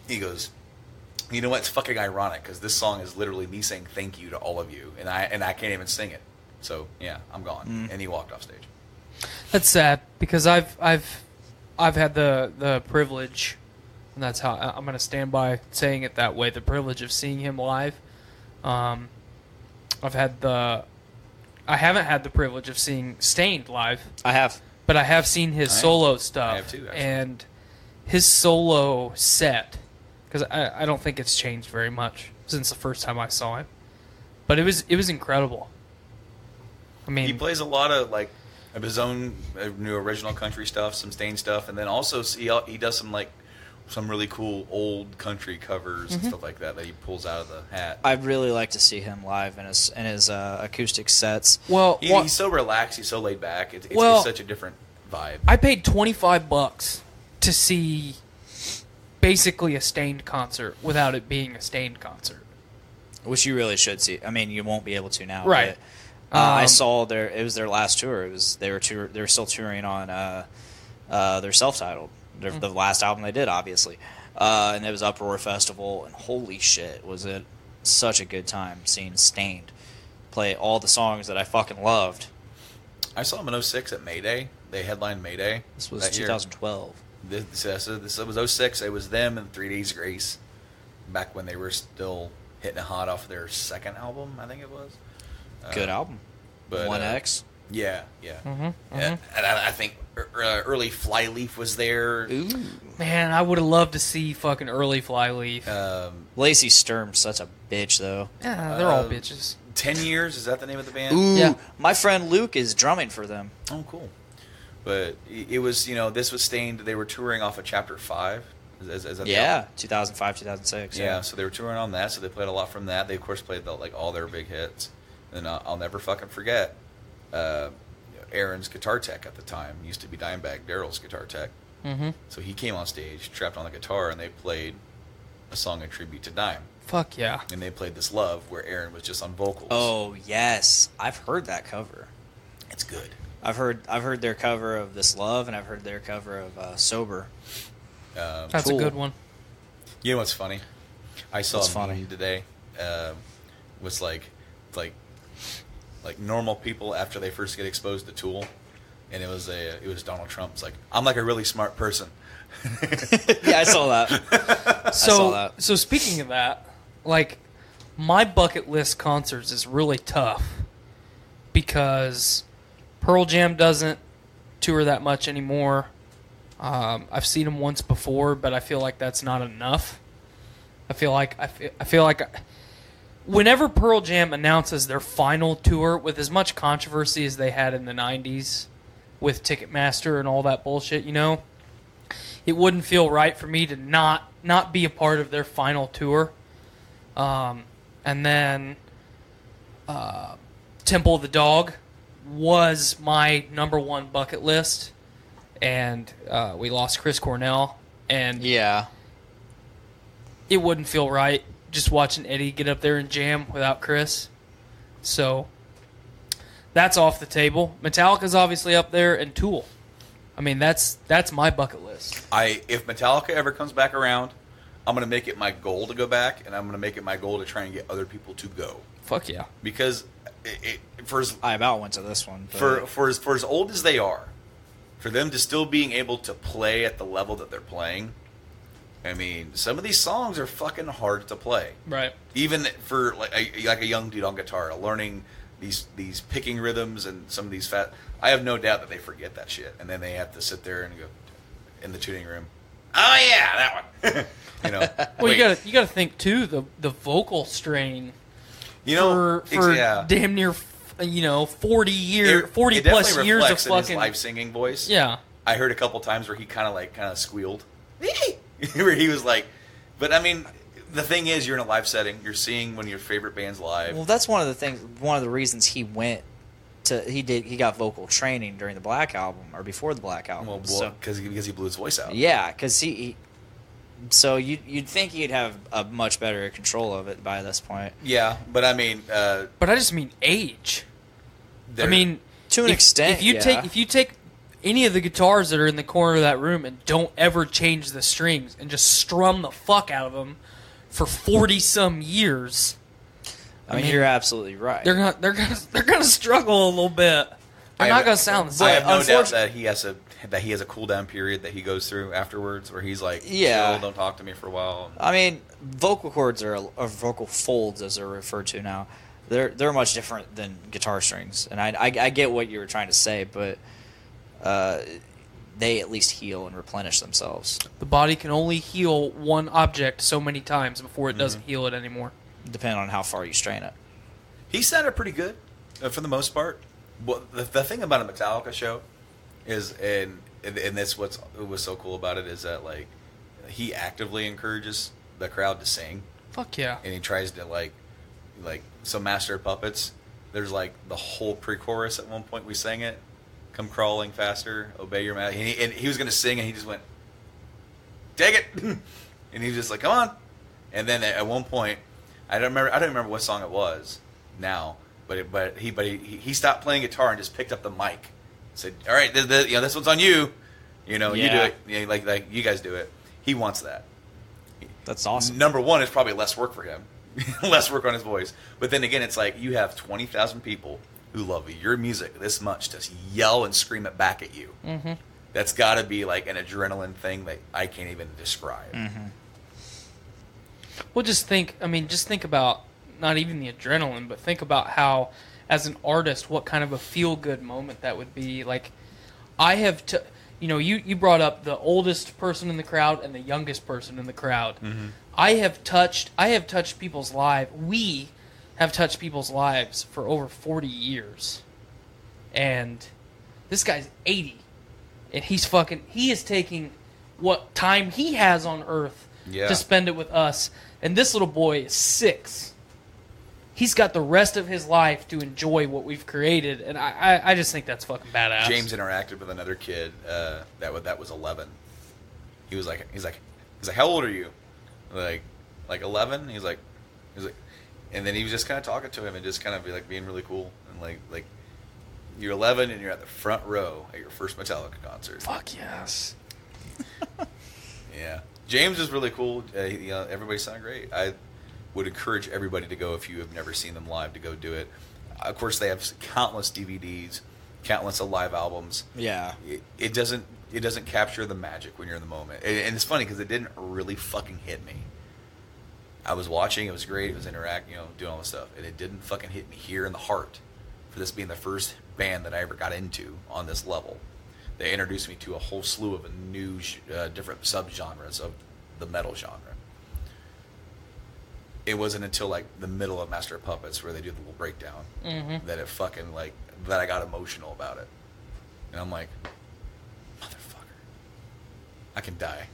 [SPEAKER 8] He goes, you know what, it's fucking ironic, because this song is literally me saying thank you to all of you, and I can't even sing it. So, yeah, I'm gone. And he walked off stage.
[SPEAKER 7] That's sad, because I've had the privilege, and that's how I'm going to stand by saying it that way, the privilege of seeing him live. I haven't had the privilege of seeing Stained live.
[SPEAKER 6] I have.
[SPEAKER 7] But I have seen his solo stuff.
[SPEAKER 8] I have too, actually.
[SPEAKER 7] And his solo set, because I don't think it's changed very much since the first time I saw him. But it was incredible. I mean,
[SPEAKER 8] he plays a lot of, like, of his own new original country stuff, some Stained stuff, and then also he does some really cool old country covers and stuff like that he pulls out of the hat.
[SPEAKER 6] I'd really like to see him live in his acoustic sets.
[SPEAKER 7] Well,
[SPEAKER 8] he's so relaxed, he's so laid back. It's such a different vibe.
[SPEAKER 7] I paid $25 to see basically a Stained concert without it being a Stained concert,
[SPEAKER 6] which you really should see. I mean, you won't be able to now,
[SPEAKER 7] right?
[SPEAKER 6] But, I saw it was their last tour. They were still touring on their self-titled. The last album they did, obviously. And it was Uproar Festival, and holy shit, was it such a good time seeing Stained play all the songs that I fucking loved.
[SPEAKER 8] I saw them in 06 at Mayday. They headlined Mayday.
[SPEAKER 6] This was 2012.
[SPEAKER 8] This was 06. It was them and 3 Days Grace, back when they were still hitting it hot off their second album, I think it was.
[SPEAKER 6] Good album.
[SPEAKER 8] But
[SPEAKER 6] 1X.
[SPEAKER 8] Yeah. And I think early Flyleaf was there.
[SPEAKER 6] Ooh.
[SPEAKER 7] Man, I would have loved to see fucking early Flyleaf.
[SPEAKER 6] Lacey Sturm's such a bitch, though.
[SPEAKER 7] Yeah, they're all bitches.
[SPEAKER 8] 10 Years, is that the name of the band?
[SPEAKER 6] Ooh,
[SPEAKER 7] yeah.
[SPEAKER 6] My friend Luke is drumming for them.
[SPEAKER 8] Oh, cool. But it was, this was Stained. They were touring off of Chapter 5. Is that
[SPEAKER 6] 2005, 2006.
[SPEAKER 8] Yeah, so they were touring on that, so they played a lot from that. They, of course, played all their big hits. And I'll never fucking forget Aaron's guitar tech at the time used to be Dimebag Darrell's guitar tech.
[SPEAKER 7] Mm-hmm.
[SPEAKER 8] So he came on stage, trapped on the guitar, and they played a song in tribute to Dime.
[SPEAKER 7] Fuck yeah.
[SPEAKER 8] And they played This Love, where Aaron was just on vocals.
[SPEAKER 6] Oh, yes. I've heard that cover.
[SPEAKER 8] It's good.
[SPEAKER 6] I've heard their cover of This Love, and I've heard their cover of Sober.
[SPEAKER 7] That's a good one.
[SPEAKER 8] You know what's funny? I saw a meme today. Was like normal people after they first get exposed to Tool, and it was Donald Trump. It's like, I'm like a really smart person.
[SPEAKER 6] Yeah, I saw that.
[SPEAKER 7] So speaking of that, like, my bucket list concerts is really tough because Pearl Jam doesn't tour that much anymore. I've seen them once before, but I feel like that's not enough. I feel like whenever Pearl Jam announces their final tour, with as much controversy as they had in the 90s with Ticketmaster and all that bullshit, it wouldn't feel right for me to not be a part of their final tour. And then Temple of the Dog was my number one bucket list, and we lost Chris Cornell, and
[SPEAKER 6] yeah,
[SPEAKER 7] it wouldn't feel right just watching Eddie get up there and jam without Chris. So that's off the table. Metallica's obviously up there, and Tool. I mean, that's my bucket list.
[SPEAKER 8] If Metallica ever comes back around, I'm going to make it my goal to go back, and I'm going to make it my goal to try and get other people to go.
[SPEAKER 7] Fuck yeah.
[SPEAKER 8] Because
[SPEAKER 6] I about went to this one.
[SPEAKER 8] For as old as they are, for them to still being able to play at the level that they're playing, I mean, some of these songs are fucking hard to play.
[SPEAKER 7] Right.
[SPEAKER 8] Even for like a young dude on guitar, learning these picking rhythms and some of these I have no doubt that they forget that shit, and then they have to sit there and go in the tuning room. Oh yeah, that one. You know.
[SPEAKER 7] Well, you gotta think too the vocal strain.
[SPEAKER 8] You know,
[SPEAKER 7] for
[SPEAKER 8] yeah.
[SPEAKER 7] damn near 40
[SPEAKER 8] It
[SPEAKER 7] plus
[SPEAKER 8] definitely
[SPEAKER 7] years of
[SPEAKER 8] reflects in his
[SPEAKER 7] fucking
[SPEAKER 8] live singing voice.
[SPEAKER 7] Yeah.
[SPEAKER 8] I heard a couple times where he kind of squealed, where he was like, but I mean, the thing is, you're in a live setting, you're seeing one of your favorite bands live.
[SPEAKER 6] Well, that's one of the reasons he got vocal training during the Black Album or before the Black Album.
[SPEAKER 8] Well, because he blew his voice out.
[SPEAKER 6] Yeah, because so you'd think he'd have a much better control of it by this point.
[SPEAKER 8] Yeah, but I mean,
[SPEAKER 7] but I just mean age. I mean,
[SPEAKER 6] to an extent,
[SPEAKER 7] if you take any of the guitars that are in the corner of that room and don't ever change the strings and just strum the fuck out of them for 40 some years,
[SPEAKER 6] I mean, you're absolutely right.
[SPEAKER 7] They're gonna struggle a little bit. They're not gonna sound the same.
[SPEAKER 8] I have no doubt that he has a cool down period that he goes through afterwards, where he's like, chill, don't talk to me for a while.
[SPEAKER 6] I mean, vocal cords or vocal folds, as they're referred to now, they're much different than guitar strings, and I get what you were trying to say, but they at least heal and replenish themselves.
[SPEAKER 7] The body can only heal one object so many times before it doesn't heal it anymore.
[SPEAKER 6] Depending on how far you strain it.
[SPEAKER 8] He sounded pretty good for the most part. Well, the thing about a Metallica show is, and this what was so cool about it, is that like he actively encourages the crowd to sing.
[SPEAKER 7] Fuck yeah!
[SPEAKER 8] And he tries to like some Master of Puppets. There's like the whole pre-chorus at one point we sang it. Come crawling faster, obey your master. And he was gonna sing, and he just went, take it, and he was just like, come on. And then at one point, I don't remember what song it was now, but he stopped playing guitar and just picked up the mic, said, all right, this one's on you, you do it, like you guys do it. He wants that.
[SPEAKER 6] That's awesome.
[SPEAKER 8] Number one, it's probably less work for him, less work on his voice. But then again, it's like you have 20,000 people who love your music this much to yell and scream it back at you. Mm-hmm. That's got to be like an adrenaline thing that I can't even describe.
[SPEAKER 6] Mm-hmm.
[SPEAKER 7] Well, just think about not even the adrenaline, but think about how, as an artist, what kind of a feel-good moment that would be. Like, I have you brought up the oldest person in the crowd and the youngest person in the crowd. Mm-hmm. I have touched people's lives. We have touched people's lives for over 40 years. And this guy's 80. And he is taking what time he has on Earth to spend it with us. And this little boy is 6. He's got the rest of his life to enjoy what we've created. And I just think that's fucking badass.
[SPEAKER 8] James interacted with another kid that was 11. He's like, how old are you? Like 11? He's like, and then he was just kind of talking to him and just kind of being really cool and like you're 11 and you're at the front row at your first Metallica concert.
[SPEAKER 7] Fuck yes.
[SPEAKER 8] Yeah, James is really cool. Everybody sounded great. I would encourage everybody to go if you have never seen them live to go do it. Of course, they have countless DVDs, countless of live albums.
[SPEAKER 6] Yeah,
[SPEAKER 8] it doesn't capture the magic when you're in the moment, and it's funny because it didn't really fucking hit me. I was watching, it was great, it was interacting, doing all this stuff, and it didn't fucking hit me here in the heart for this being the first band that I ever got into on this level. They introduced me to a whole slew of new, different subgenres of the metal genre. It wasn't until the middle of Master of Puppets where they do the little breakdown that it fucking that I got emotional about it, and I'm like, motherfucker, I can die.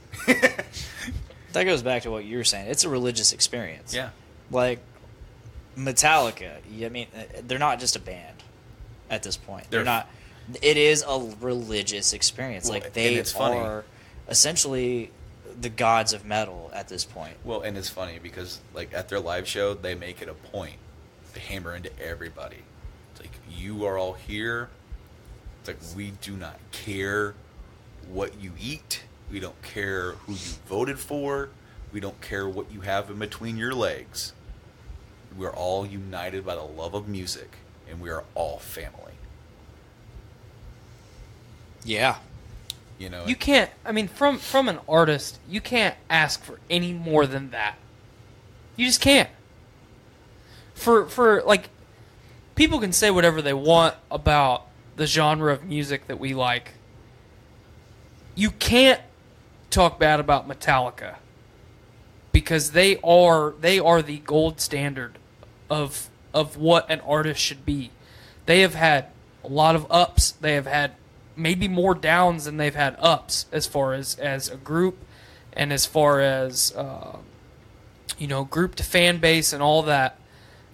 [SPEAKER 6] That goes back to what you were saying. It's a religious experience.
[SPEAKER 8] Yeah.
[SPEAKER 6] Like, Metallica, I mean, they're not just a band at this point. They're not. It is a religious experience.
[SPEAKER 8] Well,
[SPEAKER 6] they are essentially the gods of metal at this point.
[SPEAKER 8] Well, and it's funny because, at their live show, they make it a point to hammer into everybody. It's like, you are all here. It's like, we do not care what you eat. We don't care who you voted for. We don't care what you have in between your legs. We're all united by the love of music, and we are all family.
[SPEAKER 6] Yeah.
[SPEAKER 7] You can't, from an artist, you can't ask for any more than that. You just can't. For people can say whatever they want about the genre of music that we like. You can't talk bad about Metallica because they are the gold standard of what an artist should be. They have had a lot of ups. They have had maybe more downs than they've had ups as far as a group and as far as group to fan base and all that.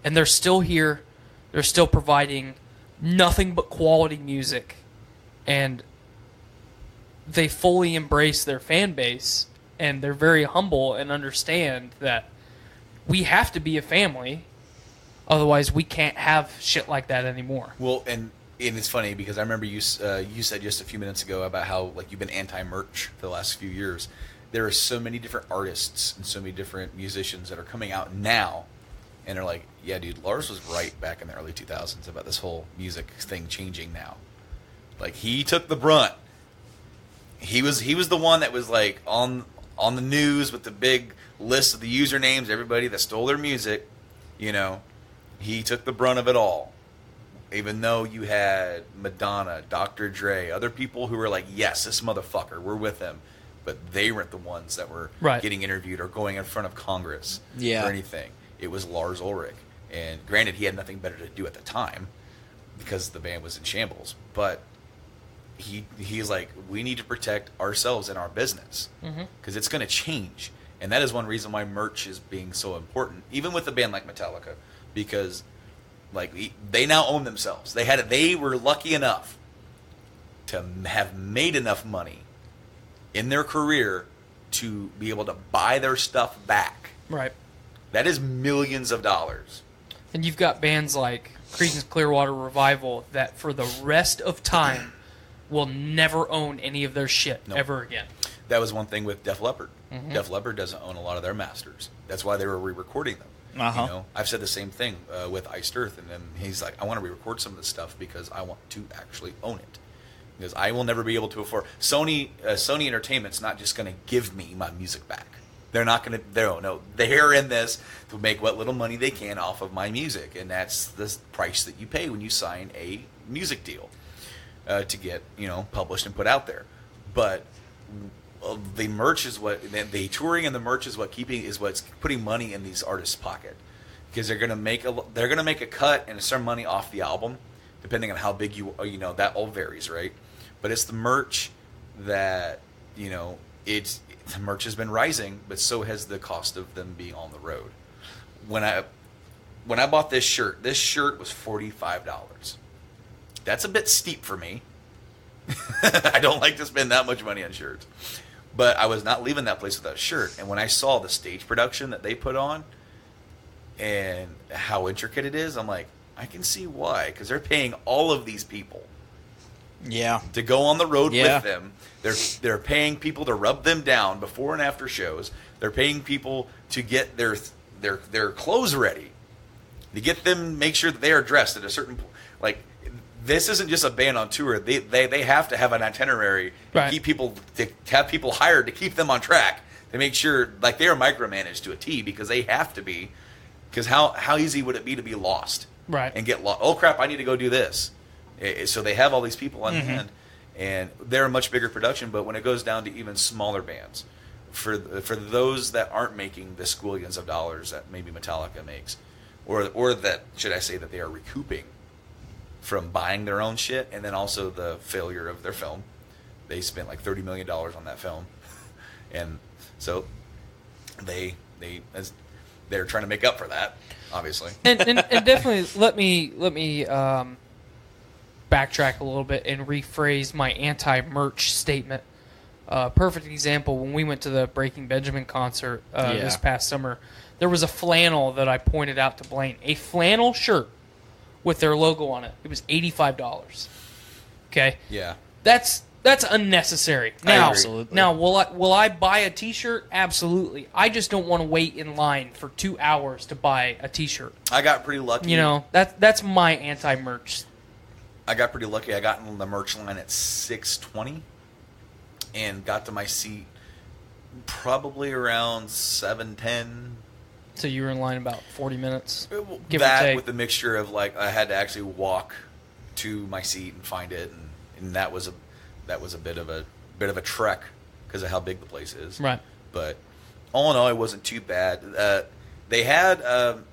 [SPEAKER 7] And they're still here. They're still providing nothing but quality music, and they fully embrace their fan base, and they're very humble and understand that we have to be a family, otherwise we can't have shit like that anymore.
[SPEAKER 11] Well, and it's funny because I remember you said just a few minutes ago about how like you've been anti-merch for the last few years. There are so many different artists and so many different musicians that are coming out now and are like, yeah, dude, Lars was right back in the early 2000s about this whole music thing changing now. Like, he took the brunt. He was the one that was like on the news with the big list of the usernames, everybody that stole their music. You know, he took the brunt of it all. Even though you had Madonna, Dr. Dre, other people who were like, yes, this motherfucker, we're with him. But they weren't the ones that were getting interviewed or going in front of Congress or anything. It was Lars Ulrich. And granted, he had nothing better to do at the time because the band was in shambles. But he's like, we need to protect ourselves and our business because it's going to change. And that is one reason why merch is being so important, even with a band like Metallica, because like they now own themselves. They were lucky enough to have made enough money in their career to be able to buy their stuff back.
[SPEAKER 7] Right.
[SPEAKER 11] That is millions of dollars.
[SPEAKER 7] And you've got bands like Creedence Clearwater Revival that for the rest of time will never own any of their shit ever again.
[SPEAKER 11] That was one thing with Def Leppard. Def Leppard doesn't own a lot of their masters. That's why they were re-recording them. You know, I've said the same thing with Iced Earth, and then he's like, I want to re-record some of this stuff because I want to actually own it. Because I will never be able to afford Sony Entertainment's not just going to give me my music back. They're not going to. They're in this to make what little money they can off of my music, and that's the price that you pay when you sign a music deal to get published and put out there. But the merch is the touring and the merch is what's putting money in these artists' pocket, because they're going to make a cut and some money off the album, depending on how big that all varies, right? But it's the merch that the merch has been rising, but so has the cost of them being on the road. When I bought this shirt was $45. That's a bit steep for me. I don't like to spend that much money on shirts. But I was not leaving that place without a shirt. And when I saw the stage production that they put on and how intricate it is, I'm like, I can see why. Because they're paying all of these people to go on the road with them. They're paying people to rub them down before and after shows. They're paying people to get their clothes ready, to get them, make sure that they are dressed at a certain like. This isn't just a band on tour. They have to have an itinerary to have people hired to keep them on track, to make sure like they are micromanaged to a T, because they have to be. Because how easy would it be to be lost and get lost? Oh crap! I need to go do this. So they have all these people on hand, and they're a much bigger production. But when it goes down to even smaller bands, for those that aren't making the squillions of dollars that maybe Metallica makes, or that should I say that they are recouping from buying their own shit, and then also the failure of their film. They spent like $30 million on that film, and so they're trying to make up for that, obviously.
[SPEAKER 7] And definitely let me backtrack a little bit and rephrase my anti-merch statement. Perfect example, when we went to the Breaking Benjamin concert this past summer, there was a flannel that I pointed out to Blaine, a flannel shirt with their logo on it. It was $85. Okay?
[SPEAKER 11] Yeah.
[SPEAKER 7] That's unnecessary. Now, will I buy a T-shirt? Absolutely. I just don't want to wait in line for 2 hours to buy a T-shirt.
[SPEAKER 11] I got pretty lucky.
[SPEAKER 7] That's my anti-merch.
[SPEAKER 11] I got pretty lucky. I got in the merch line at 6:20 and got to my seat probably around 7:10.
[SPEAKER 7] So you were in line about 40 minutes?
[SPEAKER 11] Give or take. With the mixture of like I had to actually walk to my seat and find it, and that was a bit of a trek, because of how big the place is.
[SPEAKER 7] Right.
[SPEAKER 11] But all in all, it wasn't too bad. They had, some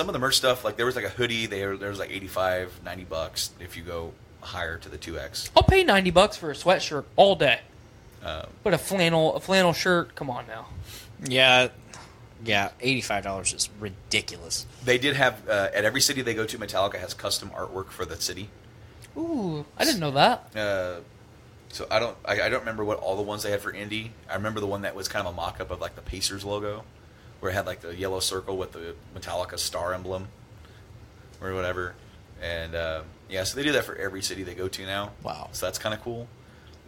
[SPEAKER 11] of the merch stuff, like there was like a hoodie, there was like $85, $90 if you go higher to the 2X.
[SPEAKER 7] I'll pay $90 for a sweatshirt all day. But a flannel shirt, come on now.
[SPEAKER 6] Yeah, $85 is ridiculous.
[SPEAKER 11] They did have, at every city they go to, Metallica has custom artwork for the city.
[SPEAKER 7] Ooh, I didn't know that.
[SPEAKER 11] So I don't remember what all the ones they had for Indy. I remember the one that was kind of a mock-up of like the Pacers logo, where it had like the yellow circle with the Metallica star emblem or whatever. And so they do that for every city they go to now.
[SPEAKER 6] Wow.
[SPEAKER 11] So that's kind of cool.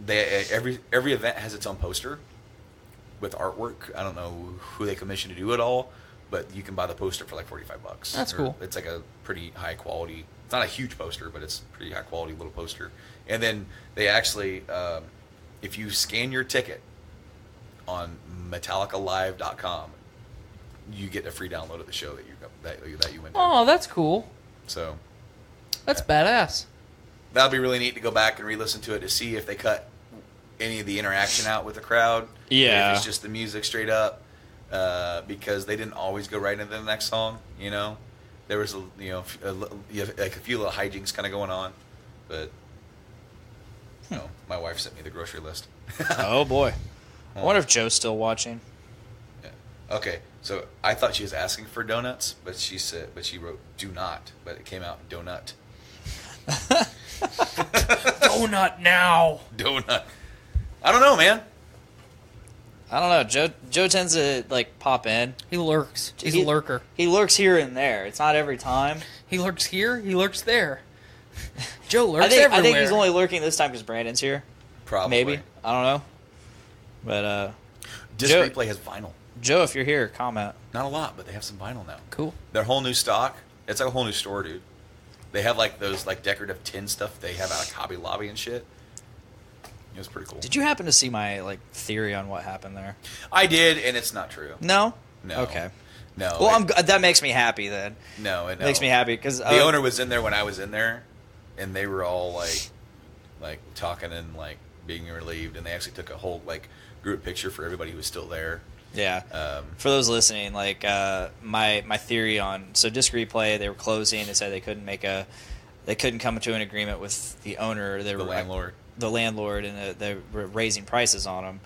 [SPEAKER 11] Every event has its own poster with artwork. I don't know who they commissioned to do it all, but you can buy the poster for like $45.
[SPEAKER 7] That's cool.
[SPEAKER 11] It's like a pretty high quality. It's not a huge poster, but it's a pretty high quality little poster. And then they actually, if you scan your ticket on MetallicaLive.com, you get a free download of the show that you went to.
[SPEAKER 7] Oh, that's cool.
[SPEAKER 11] So
[SPEAKER 7] that's badass.
[SPEAKER 11] That'll be really neat to go back and re-listen to it to see if they cut any of the interaction out with the crowd.
[SPEAKER 6] Yeah.
[SPEAKER 11] If it's just the music straight up, because they didn't always go right into the next song. You know, there was like a few little hijinks kind of going on, but my wife sent me the grocery list.
[SPEAKER 6] Oh boy, I wonder if Joe's still watching.
[SPEAKER 11] Yeah. Okay, so I thought she was asking for donuts, but she wrote "do not," but it came out "donut."
[SPEAKER 7] Donut now.
[SPEAKER 11] Donut. I don't know, man.
[SPEAKER 6] I don't know. Joe tends to like pop in.
[SPEAKER 7] He lurks. He's a lurker.
[SPEAKER 6] He lurks here and there. It's not every time.
[SPEAKER 7] He lurks here. He lurks there. Joe lurks everywhere.
[SPEAKER 6] I think he's only lurking this time because Brandon's here.
[SPEAKER 11] Probably.
[SPEAKER 6] Maybe. I don't know. But
[SPEAKER 11] Disc Replay has vinyl.
[SPEAKER 6] Joe, if you're here, comment.
[SPEAKER 11] Not a lot, but they have some vinyl now.
[SPEAKER 7] Cool.
[SPEAKER 11] Their whole new stock. It's like a whole new store, dude. They have like those like decorative tin stuff they have out of Hobby Lobby and shit. It was pretty cool.
[SPEAKER 6] Did you happen to see my like theory on what happened there?
[SPEAKER 11] I did, and it's not true.
[SPEAKER 6] No.
[SPEAKER 11] No.
[SPEAKER 6] Okay.
[SPEAKER 11] No.
[SPEAKER 6] Well, that makes me happy then.
[SPEAKER 11] No, it
[SPEAKER 6] makes me happy because
[SPEAKER 11] the owner was in there when I was in there, and they were all like talking and like being relieved, and they actually took a whole like group picture for everybody who was still there.
[SPEAKER 6] Yeah. For those listening, like my theory on Disc Replay, they were closing. They said they couldn't come to an agreement with the owner. They were the landlord, and they were raising prices on them,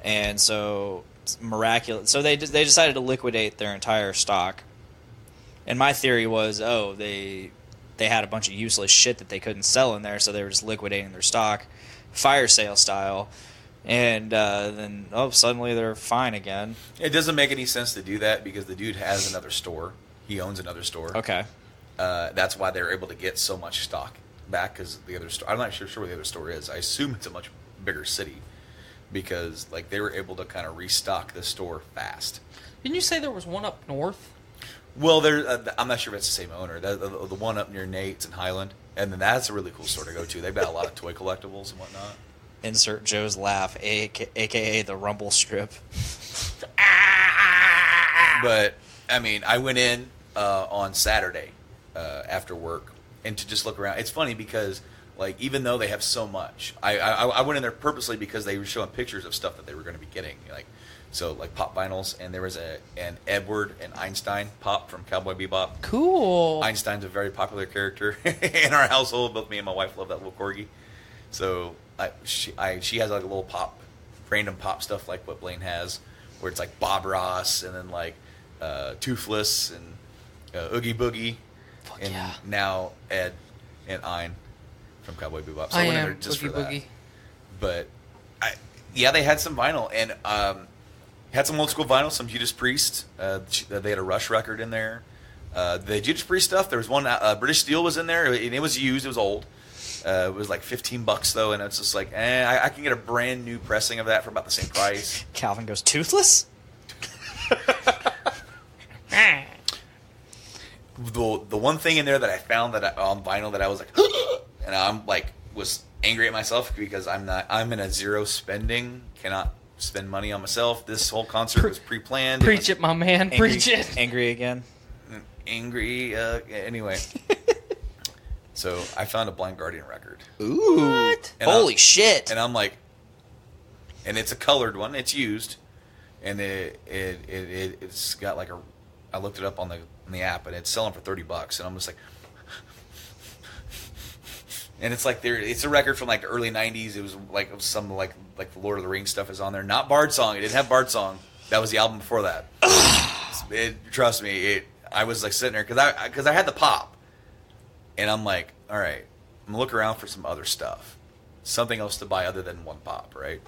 [SPEAKER 6] and so it's miraculous. So they decided to liquidate their entire stock. And my theory was, they had a bunch of useless shit that they couldn't sell in there, so they were just liquidating their stock, fire sale style. And then suddenly they're fine again.
[SPEAKER 11] It doesn't make any sense to do that because the dude has another store. He owns another store.
[SPEAKER 6] Okay.
[SPEAKER 11] That's why they're able to get so much stock back, because the other store, I'm not sure where the other store is. I assume it's a much bigger city because like they were able to kind of restock the store fast.
[SPEAKER 7] Didn't you say there was one up north?
[SPEAKER 11] Well, I'm not sure if it's the same owner. The one up near Nate's in Highland, and then that's a really cool store to go to. They've got a lot of toy collectibles and whatnot.
[SPEAKER 6] Insert Joe's laugh, aka the rumble strip.
[SPEAKER 11] But I mean, I went in on Saturday after work and to just look around. It's funny because like even though they have so much, I went in there purposely because they were showing pictures of stuff that they were going to be getting, like pop vinyls, and there was an Edward and Einstein pop from Cowboy Bebop.
[SPEAKER 7] Cool.
[SPEAKER 11] Einstein's a very popular character in our household. Both me and my wife love that little corgi. So she has like a little random pop stuff like what Blaine has, where it's like Bob Ross and then like Toothless and Oogie Boogie, and now Ed and Ein from Cowboy Bebop. So I went in there just
[SPEAKER 7] Oogie
[SPEAKER 11] for that.
[SPEAKER 7] Boogie.
[SPEAKER 11] But they had some vinyl and had some old school vinyl, some Judas Priest. They had a Rush record in there. The Judas Priest stuff. There was one British Steel was in there, and it was used. It was old. It was like $15 though, and it's just like, I can get a brand new pressing of that for about the same price.
[SPEAKER 6] Calvin goes Toothless.
[SPEAKER 11] The one thing in there that I found on vinyl that I was like, and I'm like was angry at myself because I'm in a zero spending, cannot spend money on myself. This whole concert was pre-planned.
[SPEAKER 7] Preach it, my man. Preach it.
[SPEAKER 6] Angry again.
[SPEAKER 11] Angry. Anyway. So I found a Blind Guardian record.
[SPEAKER 6] Ooh. Holy shit.
[SPEAKER 11] And I'm like, and it's a colored one. It's used, and it's got like a. I looked it up on the app, and it's selling for $30, and I'm just like. And it's like it's a record from like the early '90s. It was like some like the Lord of the Rings stuff is on there. Not Bard Song. It didn't have Bard Song. That was the album before that. Trust me. I was like sitting there because I had the pop, and I'm like, all right, I'm gonna look around for some other stuff, something else to buy other than one pop, right?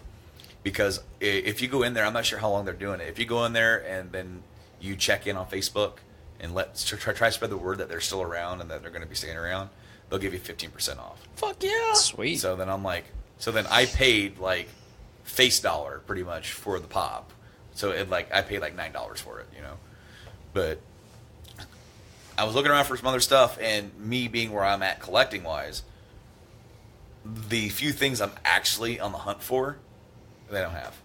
[SPEAKER 11] Because if you go in there, I'm not sure how long they're doing it. If you go in there and then you check in on Facebook and try to spread the word that they're still around and that they're going to be staying around, they'll give you 15% off.
[SPEAKER 7] Fuck yeah.
[SPEAKER 6] Sweet.
[SPEAKER 11] So then I paid like face dollar pretty much for the pop. So I paid like $9 for it, But I was looking around for some other stuff, and me being where I'm at collecting wise, the few things I'm actually on the hunt for, they don't have.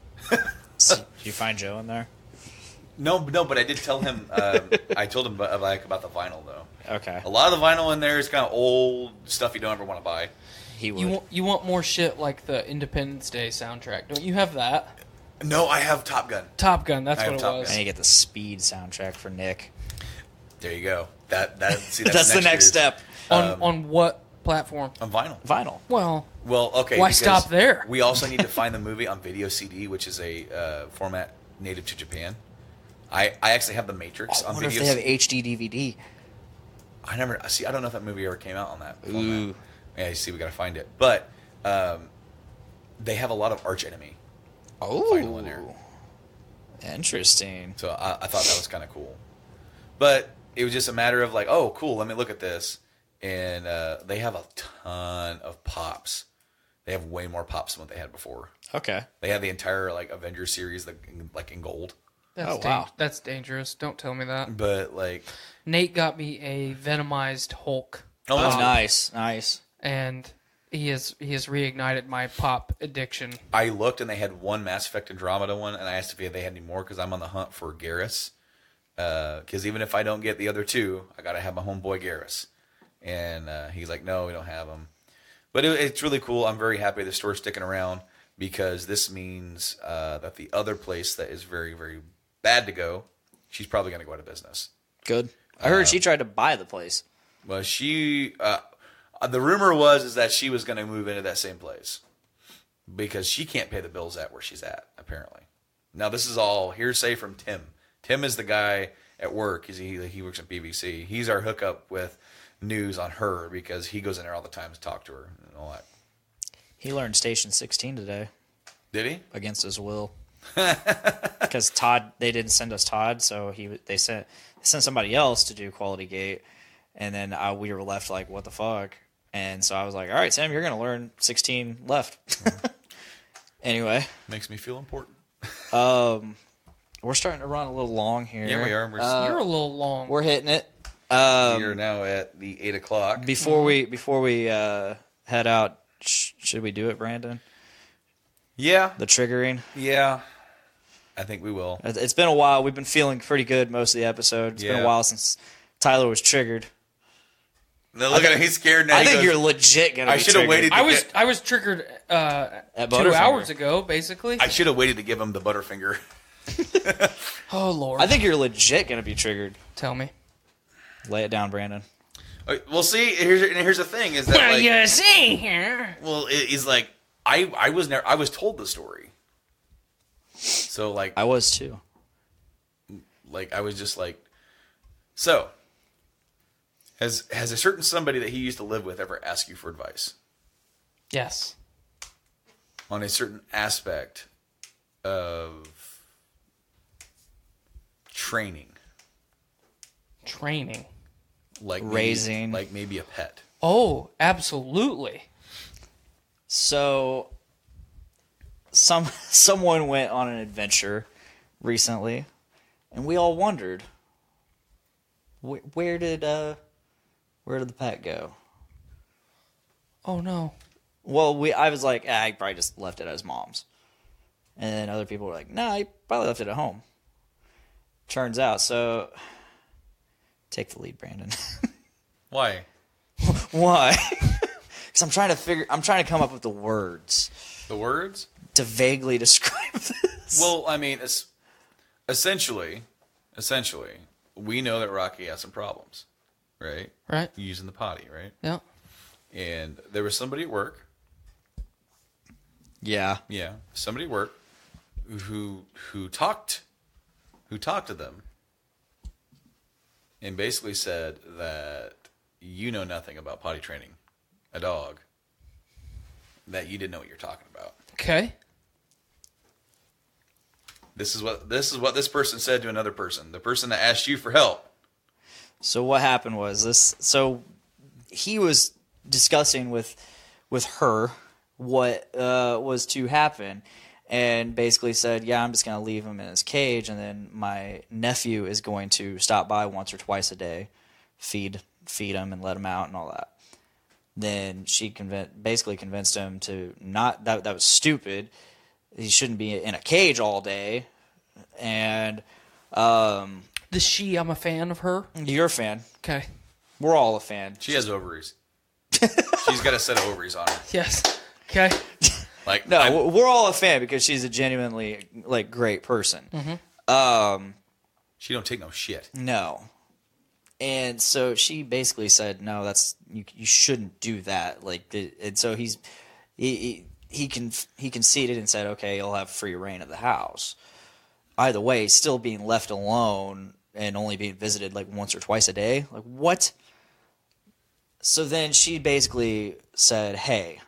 [SPEAKER 6] So, did you find Joe in there?
[SPEAKER 11] No, but I did tell him. I told him about the vinyl though.
[SPEAKER 6] Okay.
[SPEAKER 11] A lot of the vinyl in there is kind of old stuff you don't ever want to buy.
[SPEAKER 6] He would.
[SPEAKER 7] You want more shit like the Independence Day soundtrack? Don't you have that?
[SPEAKER 11] No, I have Top Gun.
[SPEAKER 7] Top Gun, that's what it was.
[SPEAKER 6] And you get the Speed soundtrack for Nick.
[SPEAKER 11] There you go. That's
[SPEAKER 6] the next step.
[SPEAKER 7] On what platform?
[SPEAKER 11] On vinyl.
[SPEAKER 6] Vinyl.
[SPEAKER 7] Well,
[SPEAKER 11] okay.
[SPEAKER 7] Why stop there?
[SPEAKER 11] We also need to find the movie on video CD, which is a format native to Japan. I actually have The Matrix on
[SPEAKER 6] video. I wonder if they have HD DVD.
[SPEAKER 11] I don't know if that movie ever came out on that format.
[SPEAKER 6] Ooh.
[SPEAKER 11] Yeah, you see, we got to find it. But they have a lot of Arch Enemy. Vinyl in there.
[SPEAKER 6] Interesting.
[SPEAKER 11] So I thought that was kind of cool. But it was just a matter of like, oh, cool, let me look at this. And they have a ton of pops. They have way more pops than what they had before.
[SPEAKER 6] Okay.
[SPEAKER 11] They have the entire like Avengers series like in gold.
[SPEAKER 7] Wow. That's dangerous. Don't tell me that.
[SPEAKER 11] But like
[SPEAKER 7] Nate got me a Venomized Hulk.
[SPEAKER 6] Oh, nice.
[SPEAKER 7] And he has reignited my pop addiction.
[SPEAKER 11] I looked and they had one Mass Effect Andromeda one, and I asked if they had any more because I'm on the hunt for Garrus. Because even if I don't get the other two, I got to have my homeboy Garrus. And he's like, no, we don't have them. But it's really cool. I'm very happy the store's sticking around because this means that the other place that is very, very bad to go, she's probably going to go out of business.
[SPEAKER 6] Good. I heard she tried to buy the place.
[SPEAKER 11] Well, the rumor was that she was going to move into that same place because she can't pay the bills at where she's at, apparently. Now, this is all hearsay from Tim. Tim is the guy at work. He works at BBC. He's our hookup with news on her because he goes in there all the time to talk to her and all that.
[SPEAKER 6] He learned Station 16 today.
[SPEAKER 11] Did he?
[SPEAKER 6] Against his will. Because they didn't send us Todd, so they sent somebody else to do Quality Gate, and then we were left like, what the fuck? And so I was like, all right, Sam, you're going to learn 16 left. Anyway.
[SPEAKER 11] Makes me feel important.
[SPEAKER 6] We're starting to run a little long here.
[SPEAKER 11] Yeah, we are.
[SPEAKER 7] You're a little long.
[SPEAKER 6] We're hitting it.
[SPEAKER 11] We are now at the 8 o'clock.
[SPEAKER 6] Before we head out, should we do it, Brandon?
[SPEAKER 11] Yeah.
[SPEAKER 6] The triggering?
[SPEAKER 11] Yeah. I think we will.
[SPEAKER 6] It's been a while. We've been feeling pretty good most of the episode. It's been a while since Tyler was triggered.
[SPEAKER 11] No, look at him. He's scared now.
[SPEAKER 6] I think you're legit going to be triggered.
[SPEAKER 11] I should have waited.
[SPEAKER 7] I was triggered 2 hours ago, basically.
[SPEAKER 11] I should have waited to give him the Butterfinger.
[SPEAKER 7] Oh, Lord.
[SPEAKER 6] I think you're legit going to be triggered.
[SPEAKER 7] Tell me.
[SPEAKER 6] Lay it down, Brandon.
[SPEAKER 11] Well, see, here's the thing: is that
[SPEAKER 4] what you see here?
[SPEAKER 11] Well, it's like I was told the story, so like
[SPEAKER 6] I was too.
[SPEAKER 11] Like I was just like, so has a certain somebody that he used to live with ever asked you for advice?
[SPEAKER 7] Yes.
[SPEAKER 11] On a certain aspect of training.
[SPEAKER 6] Like raising,
[SPEAKER 11] like maybe a pet.
[SPEAKER 7] Oh, absolutely.
[SPEAKER 6] So someone went on an adventure recently, and we all wondered, where did the pet go?
[SPEAKER 7] Oh no.
[SPEAKER 6] Well, I was like, he probably just left it at his mom's, and then other people were like, no, he probably left it at home. Turns out, so. Take the lead, Brandon.
[SPEAKER 11] Why?
[SPEAKER 6] Why? Because I'm trying to come up with the words.
[SPEAKER 11] The words?
[SPEAKER 6] to vaguely describe this?
[SPEAKER 11] Well, I mean, essentially, we know that Rocky has some problems, right?
[SPEAKER 7] Right.
[SPEAKER 11] Using the potty, right?
[SPEAKER 7] Yeah.
[SPEAKER 11] And there was somebody at work.
[SPEAKER 6] Yeah.
[SPEAKER 11] Yeah, somebody at work who talked to them and basically said that you know nothing about potty training a dog, that you didn't know what you're talking about.
[SPEAKER 7] Okay.
[SPEAKER 11] This is what this person said to another person, the person that asked you for help.
[SPEAKER 6] So what happened was this. So he was discussing with her what was to happen, and basically said, "Yeah, I'm just going to leave him in his cage, and then my nephew is going to stop by once or twice a day, feed him and let him out and all that." Then she basically convinced him to not. That was stupid. He shouldn't be in a cage all day. And
[SPEAKER 7] I'm a fan of her.
[SPEAKER 6] You're a fan.
[SPEAKER 7] Okay.
[SPEAKER 6] We're all a fan.
[SPEAKER 11] She has ovaries. She's got a set of ovaries on her.
[SPEAKER 7] Yes. Okay.
[SPEAKER 11] Like,
[SPEAKER 6] no, we're all a fan because she's a genuinely great person.
[SPEAKER 7] Mm-hmm.
[SPEAKER 11] She don't take no shit.
[SPEAKER 6] No. And so she basically said, "No, that's you shouldn't do that." And so he conceded and said, "Okay, you'll have free reign of the house." Either way, still being left alone and only being visited once or twice a day. What? So then she basically said, "Hey,"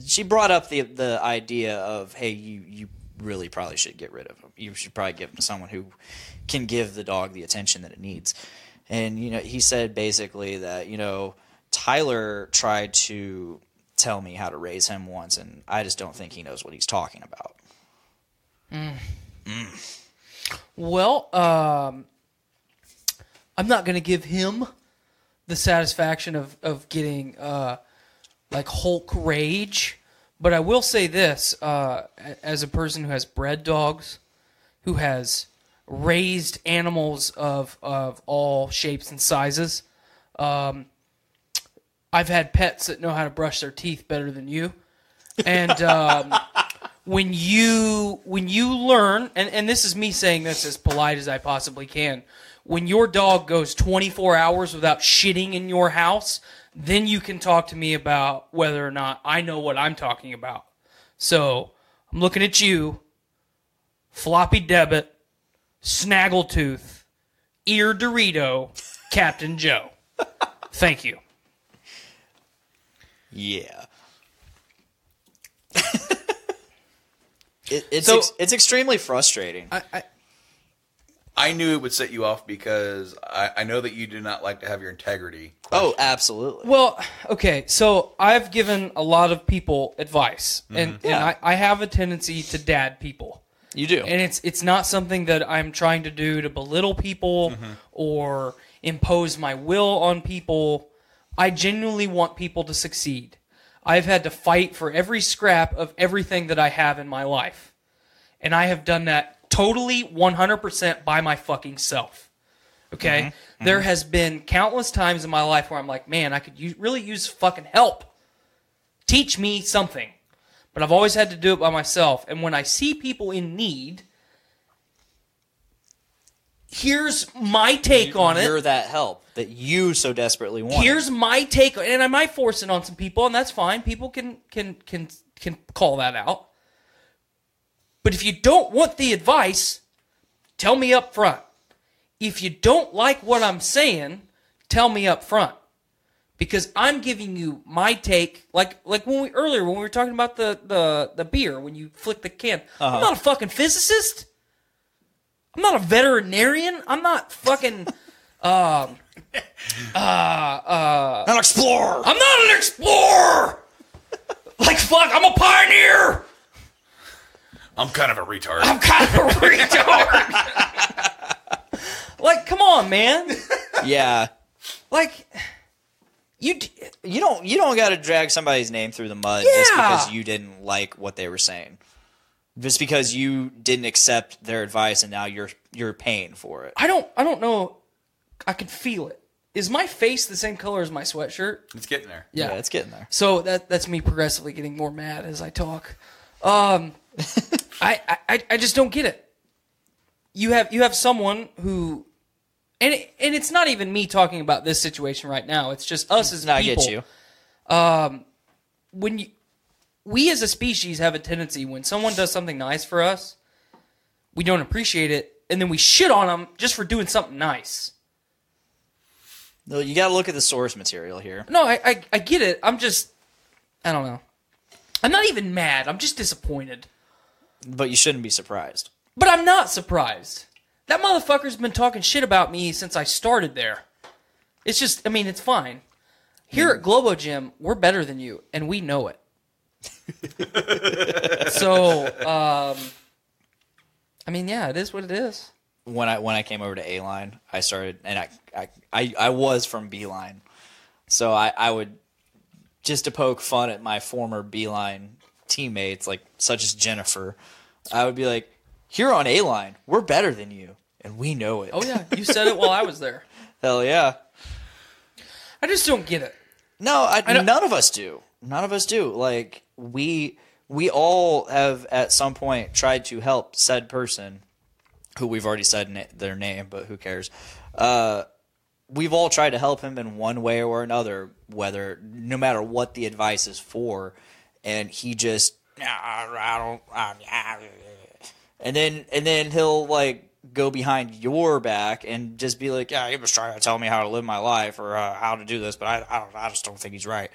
[SPEAKER 6] she brought up the idea of, "Hey, you really probably should get rid of him. You should probably give him to someone who can give the dog the attention that it needs." And he said basically that Tyler tried to tell me how to raise him once, and I just don't think he knows what he's talking about.
[SPEAKER 7] Well, I'm not going to give him the satisfaction of getting Hulk rage, but I will say this: as a person who has bred dogs, who has raised animals of all shapes and sizes, I've had pets that know how to brush their teeth better than you, and when you learn, and this is me saying this as polite as I possibly can, when your dog goes 24 hours without shitting in your house, then you can talk to me about whether or not I know what I'm talking about. So I'm looking at you, Floppy Debit, Snaggletooth, Ear Dorito, Captain Joe. Thank you.
[SPEAKER 6] Yeah. It's extremely frustrating.
[SPEAKER 11] I knew it would set you off because I know that you do not like to have your integrity questioned.
[SPEAKER 6] Oh, absolutely.
[SPEAKER 7] Well, okay, so I've given a lot of people advice, and I have a tendency to dad people.
[SPEAKER 6] You do.
[SPEAKER 7] And it's not something that I'm trying to do to belittle people or impose my will on people. I genuinely want people to succeed. I've had to fight for every scrap of everything that I have in my life. And I have done that totally 100% by my fucking self. Okay? There has been countless times in my life where I'm like, man, I could really use fucking help. Teach me something. But I've always had to do it by myself. And when I see people in need, here's my take on it.
[SPEAKER 6] You're that help that you so desperately want.
[SPEAKER 7] Here's my take, and I might force it on some people, and that's fine. People can call that out. But if you don't want the advice, tell me up front. If you don't like what I'm saying, tell me up front. Because I'm giving you my take, like when we were talking about the beer, when you flick the can. I'm not a fucking physicist. I'm not a veterinarian. I'm not fucking an
[SPEAKER 6] explorer.
[SPEAKER 7] I'm not an explorer. I'm a pioneer.
[SPEAKER 11] I'm kind of a retard.
[SPEAKER 7] Come on, man.
[SPEAKER 6] Yeah. You don't got to drag somebody's name through the mud just because you didn't like what they were saying. Just because you didn't accept their advice and now you're paying for it.
[SPEAKER 7] I don't know. I can feel it. Is my face the same color as my sweatshirt?
[SPEAKER 11] It's getting there.
[SPEAKER 6] Yeah, it's getting there.
[SPEAKER 7] So that's me progressively getting more mad as I talk. I just don't get it. You have someone who, and it's not even me talking about this situation right now. It's just us as people.
[SPEAKER 6] I get you.
[SPEAKER 7] We as a species have a tendency when someone does something nice for us, we don't appreciate it, and then we shit on them just for doing something nice.
[SPEAKER 6] No, you got to look at the source material here.
[SPEAKER 7] No, I get it. I don't know. I'm not even mad. I'm just disappointed.
[SPEAKER 6] But you shouldn't be surprised.
[SPEAKER 7] But I'm not surprised. That motherfucker's been talking shit about me since I started there. It's just, it's fine. Here at Globo Gym, we're better than you, and we know it. So, yeah, it is what it is.
[SPEAKER 6] When I came over to A-Line, I started, and I was from B-Line. So I would, just to poke fun at my former B-Line teammates, like such as Jennifer, I would be like, here on A-Line, we're better than you, and we know it.
[SPEAKER 7] Oh, yeah, you said it while I was there.
[SPEAKER 6] Hell yeah.
[SPEAKER 7] I just don't get it.
[SPEAKER 6] No, none of us do. None of us do. Like, we all have at some point tried to help said person, who we've already said their name, but who cares? We've all tried to help him in one way or another, no matter what the advice is for, and he just, and then he'll like go behind your back and just be like, yeah, he was trying to tell me how to live my life or how to do this, but I just don't think he's right.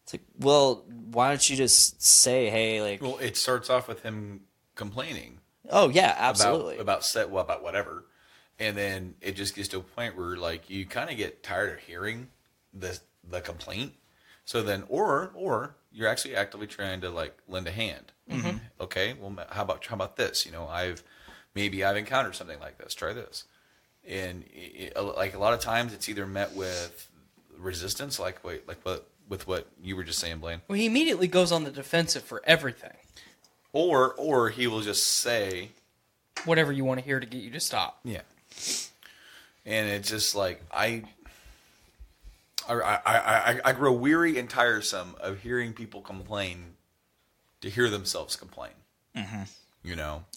[SPEAKER 6] It's like, well, why don't you just say, hey, like...
[SPEAKER 11] Well, it starts off with him complaining.
[SPEAKER 6] Oh, yeah, absolutely.
[SPEAKER 11] About whatever. And then it just gets to a point where, like, you kind of get tired of hearing the complaint. So then, or you're actually actively trying to, like, lend a hand.
[SPEAKER 7] Mm-hmm.
[SPEAKER 11] Okay, well, how about this? I've encountered something like this. Try this. And, like, a lot of times it's either met with resistance, with what you were just saying, Blaine.
[SPEAKER 7] Well, he immediately goes on the defensive for everything.
[SPEAKER 11] Or he will just say
[SPEAKER 7] whatever you want to hear to get you to stop.
[SPEAKER 11] Yeah. And it's just like I grow weary and tiresome of hearing people complain to hear themselves complain.
[SPEAKER 6] Mm-hmm.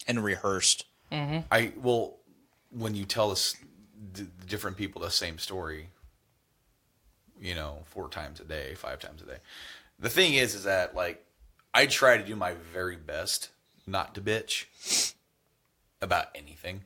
[SPEAKER 6] And rehearsed.
[SPEAKER 7] Mm-hmm.
[SPEAKER 11] When you tell us different people the same story, 4 times a day, 5 times a day. The thing is that, like, I try to do my very best not to bitch about anything.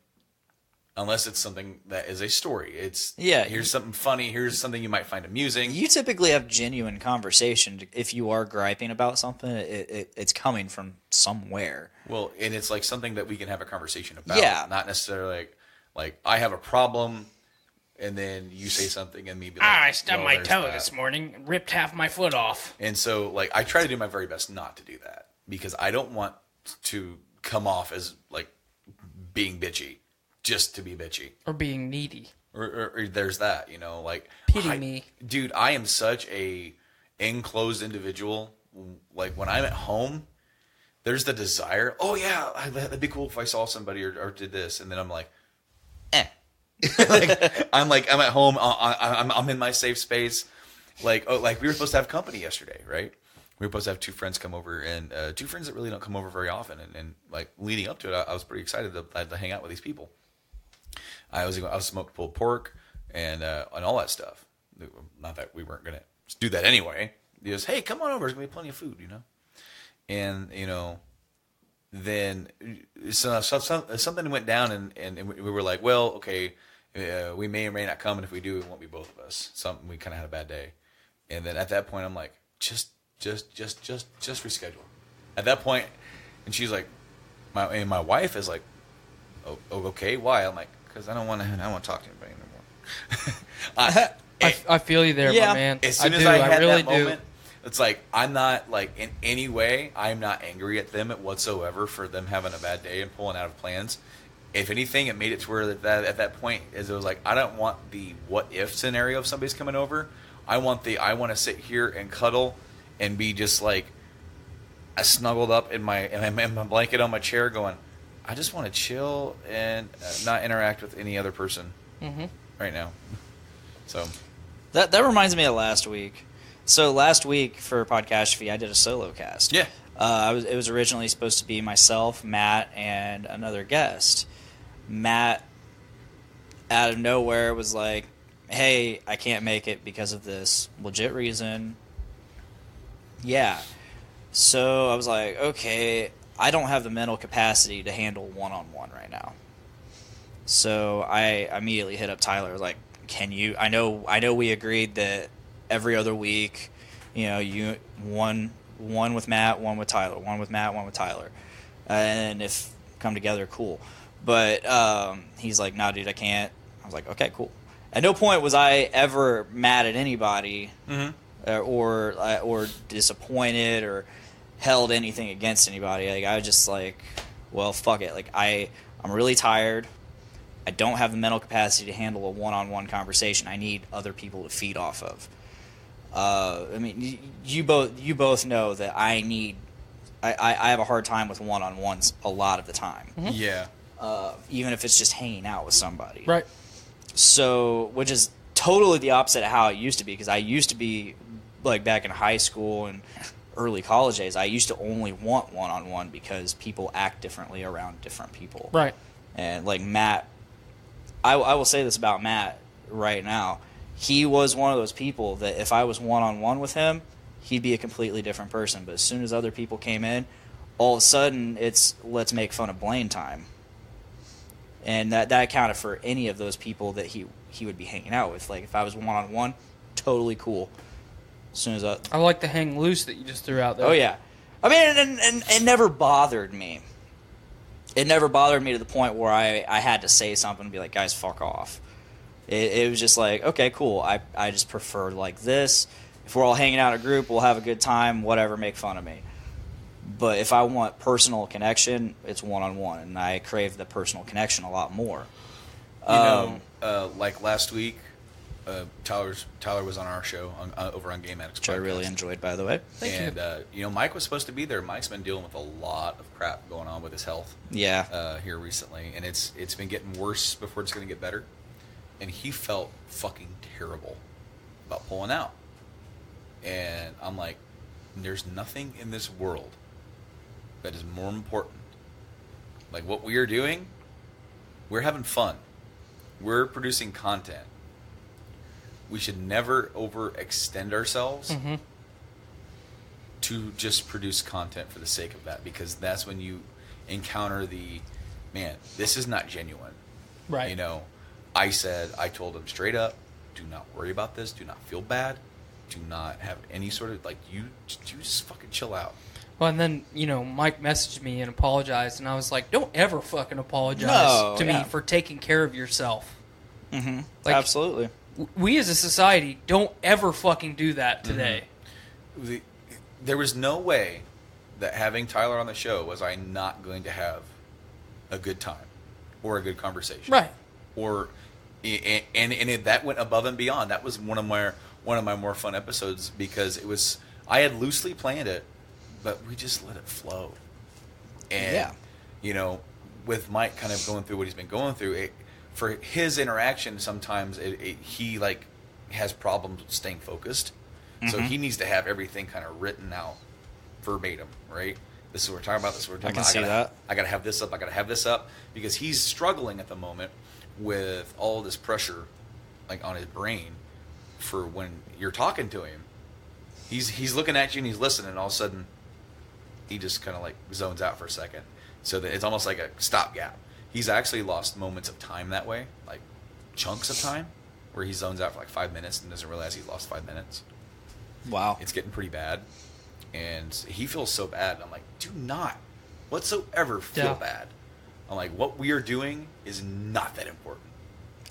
[SPEAKER 11] Unless it's something that is a story. Here's something funny. Here's something you might find amusing.
[SPEAKER 6] You typically have genuine conversation. If you are griping about something, it's coming from somewhere.
[SPEAKER 11] Well, and it's like something that we can have a conversation about.
[SPEAKER 6] Yeah.
[SPEAKER 11] Not necessarily like I have a problem, and then you say something, and me be like,
[SPEAKER 4] I stubbed my toe this morning and ripped half my foot off.
[SPEAKER 11] And so, like, I try to do my very best not to do that because I don't want to come off as like being bitchy. Just to be bitchy.
[SPEAKER 7] Or being needy.
[SPEAKER 11] Or there's that, like...
[SPEAKER 7] Pity me.
[SPEAKER 11] Dude, I am such a enclosed individual. Like, when I'm at home, there's the desire, oh, yeah, that'd be cool if I saw somebody or did this. And then I'm like, I'm at home, I'm in my safe space. Like we were supposed to have company yesterday, right? We were supposed to have 2 friends come over, and 2 friends that really don't come over very often. And like, leading up to it, I was pretty excited to hang out with these people. I was smoking pulled pork and all that stuff. Not that we weren't gonna do that anyway. He goes, "Hey, come on over. There's gonna be plenty of food, And then something went down, and we were like, well, okay, we may or may not come, and if we do, it won't be both of us. We kind of had a bad day, and then at that point, I'm like, just reschedule. At that point, and she's like, my wife is like, oh, okay, why? I'm like, because I don't want to talk to anybody anymore.
[SPEAKER 7] I feel you there, my man.
[SPEAKER 11] As soon as I had that moment, it's like I'm not like in any way. I'm not angry at them whatsoever for them having a bad day and pulling out of plans. If anything, it made it to where that at that point is it was like I don't want the what if scenario of somebody's coming over. I want to sit here and cuddle and be just like snuggled up in my blanket on my chair, going, I just want to chill and not interact with any other person right now. So
[SPEAKER 6] that reminds me of last week. So last week for Podcastrophe, I did a solo cast.
[SPEAKER 11] Yeah.
[SPEAKER 6] It was originally supposed to be myself, Matt, and another guest. Matt, out of nowhere, was like, hey, I can't make it because of this legit reason. Yeah. So I was like, okay, I don't have the mental capacity to handle one-on-one right now. So I immediately hit up Tyler. I was like, can you? I know we agreed that every other week, you one with Matt, one with Tyler, one with Matt, one with Tyler, and if come together, cool. But he's like, nah, dude, I can't. I was like, okay, cool. At no point was I ever mad at anybody, or disappointed or held anything against anybody. Like, I was just like, well, fuck it. Like, I'm really tired. I don't have the mental capacity to handle a one-on-one conversation. I need other people to feed off of. I mean, you both know that I have a hard time with one-on-ones a lot of the time.
[SPEAKER 11] Mm-hmm. Yeah.
[SPEAKER 6] Even if it's just hanging out with somebody.
[SPEAKER 7] Right.
[SPEAKER 6] So, which is totally the opposite of how it used to be, because I used to be, like, back in high school and early college days, I used to only want one-on-one because people act differently around different people.
[SPEAKER 7] Right.
[SPEAKER 6] And, like, Matt, I will say this about Matt right now. He was one of those people that if I was one-on-one with him, he'd be a completely different person. But as soon as other people came in, all of a sudden it's let's make fun of Blaine time. And that accounted for any of those people that he would be hanging out with. Like, if I was one-on-one, totally cool. As soon as
[SPEAKER 7] I like the hang loose that you just threw out there.
[SPEAKER 6] Oh, yeah. I mean, and it never bothered me. It never bothered me to the point where I had to say something and be like, guys, fuck off. It was just like, okay, cool. I just prefer like this. If we're all hanging out in a group, we'll have a good time, whatever, make fun of me. But if I want personal connection, it's one-on-one, and I crave the personal connection a lot more.
[SPEAKER 11] Like last week, Tyler was on our show over on Game Addicts Podcast.
[SPEAKER 6] Which I really enjoyed, by the way.
[SPEAKER 11] Thank you. Mike was supposed to be there. Mike's been dealing with a lot of crap going on with his health.
[SPEAKER 6] Yeah.
[SPEAKER 11] Here recently, and it's been getting worse before it's going to get better. And he felt fucking terrible about pulling out. And I'm like, there's nothing in this world that is more important. Like, what we are doing, we're having fun. We're producing content. We should never overextend ourselves to just produce content for the sake of that, because that's when you encounter man, this is not genuine.
[SPEAKER 7] Right.
[SPEAKER 11] I told him straight up, do not worry about this. Do not feel bad. Do not have any sort of, you just fucking chill out.
[SPEAKER 7] Well, and then, Mike messaged me and apologized, and I was like, don't ever fucking apologize to me for taking care of yourself.
[SPEAKER 6] Mm-hmm. Absolutely.
[SPEAKER 7] We as a society don't ever fucking do that today.
[SPEAKER 11] Mm-hmm. There was no way that having Tyler on the show was I not going to have a good time or a good conversation.
[SPEAKER 7] Right.
[SPEAKER 11] And that went above and beyond. That was one of my more fun episodes, because I had loosely planned it, but we just let it flow. And with Mike kind of going through what he's been going through, for his interaction, sometimes he has problems staying focused. Mm-hmm. So he needs to have everything kind of written out verbatim, right? This is what we're talking about. This is what we're talking about.
[SPEAKER 6] I can see that.
[SPEAKER 11] I got to have this up. I got to have this up, because he's struggling at the moment with all this pressure, on his brain, for when you're talking to him. He's looking at you and he's listening, and all of a sudden, he just kind of zones out for a second. So that it's almost like a stopgap. He's actually lost moments of time that way, chunks of time, where he zones out for 5 minutes and doesn't realize he's lost 5 minutes.
[SPEAKER 6] Wow.
[SPEAKER 11] It's getting pretty bad. And he feels so bad. I'm like, do not whatsoever feel bad. I'm like, what we are doing is not that important.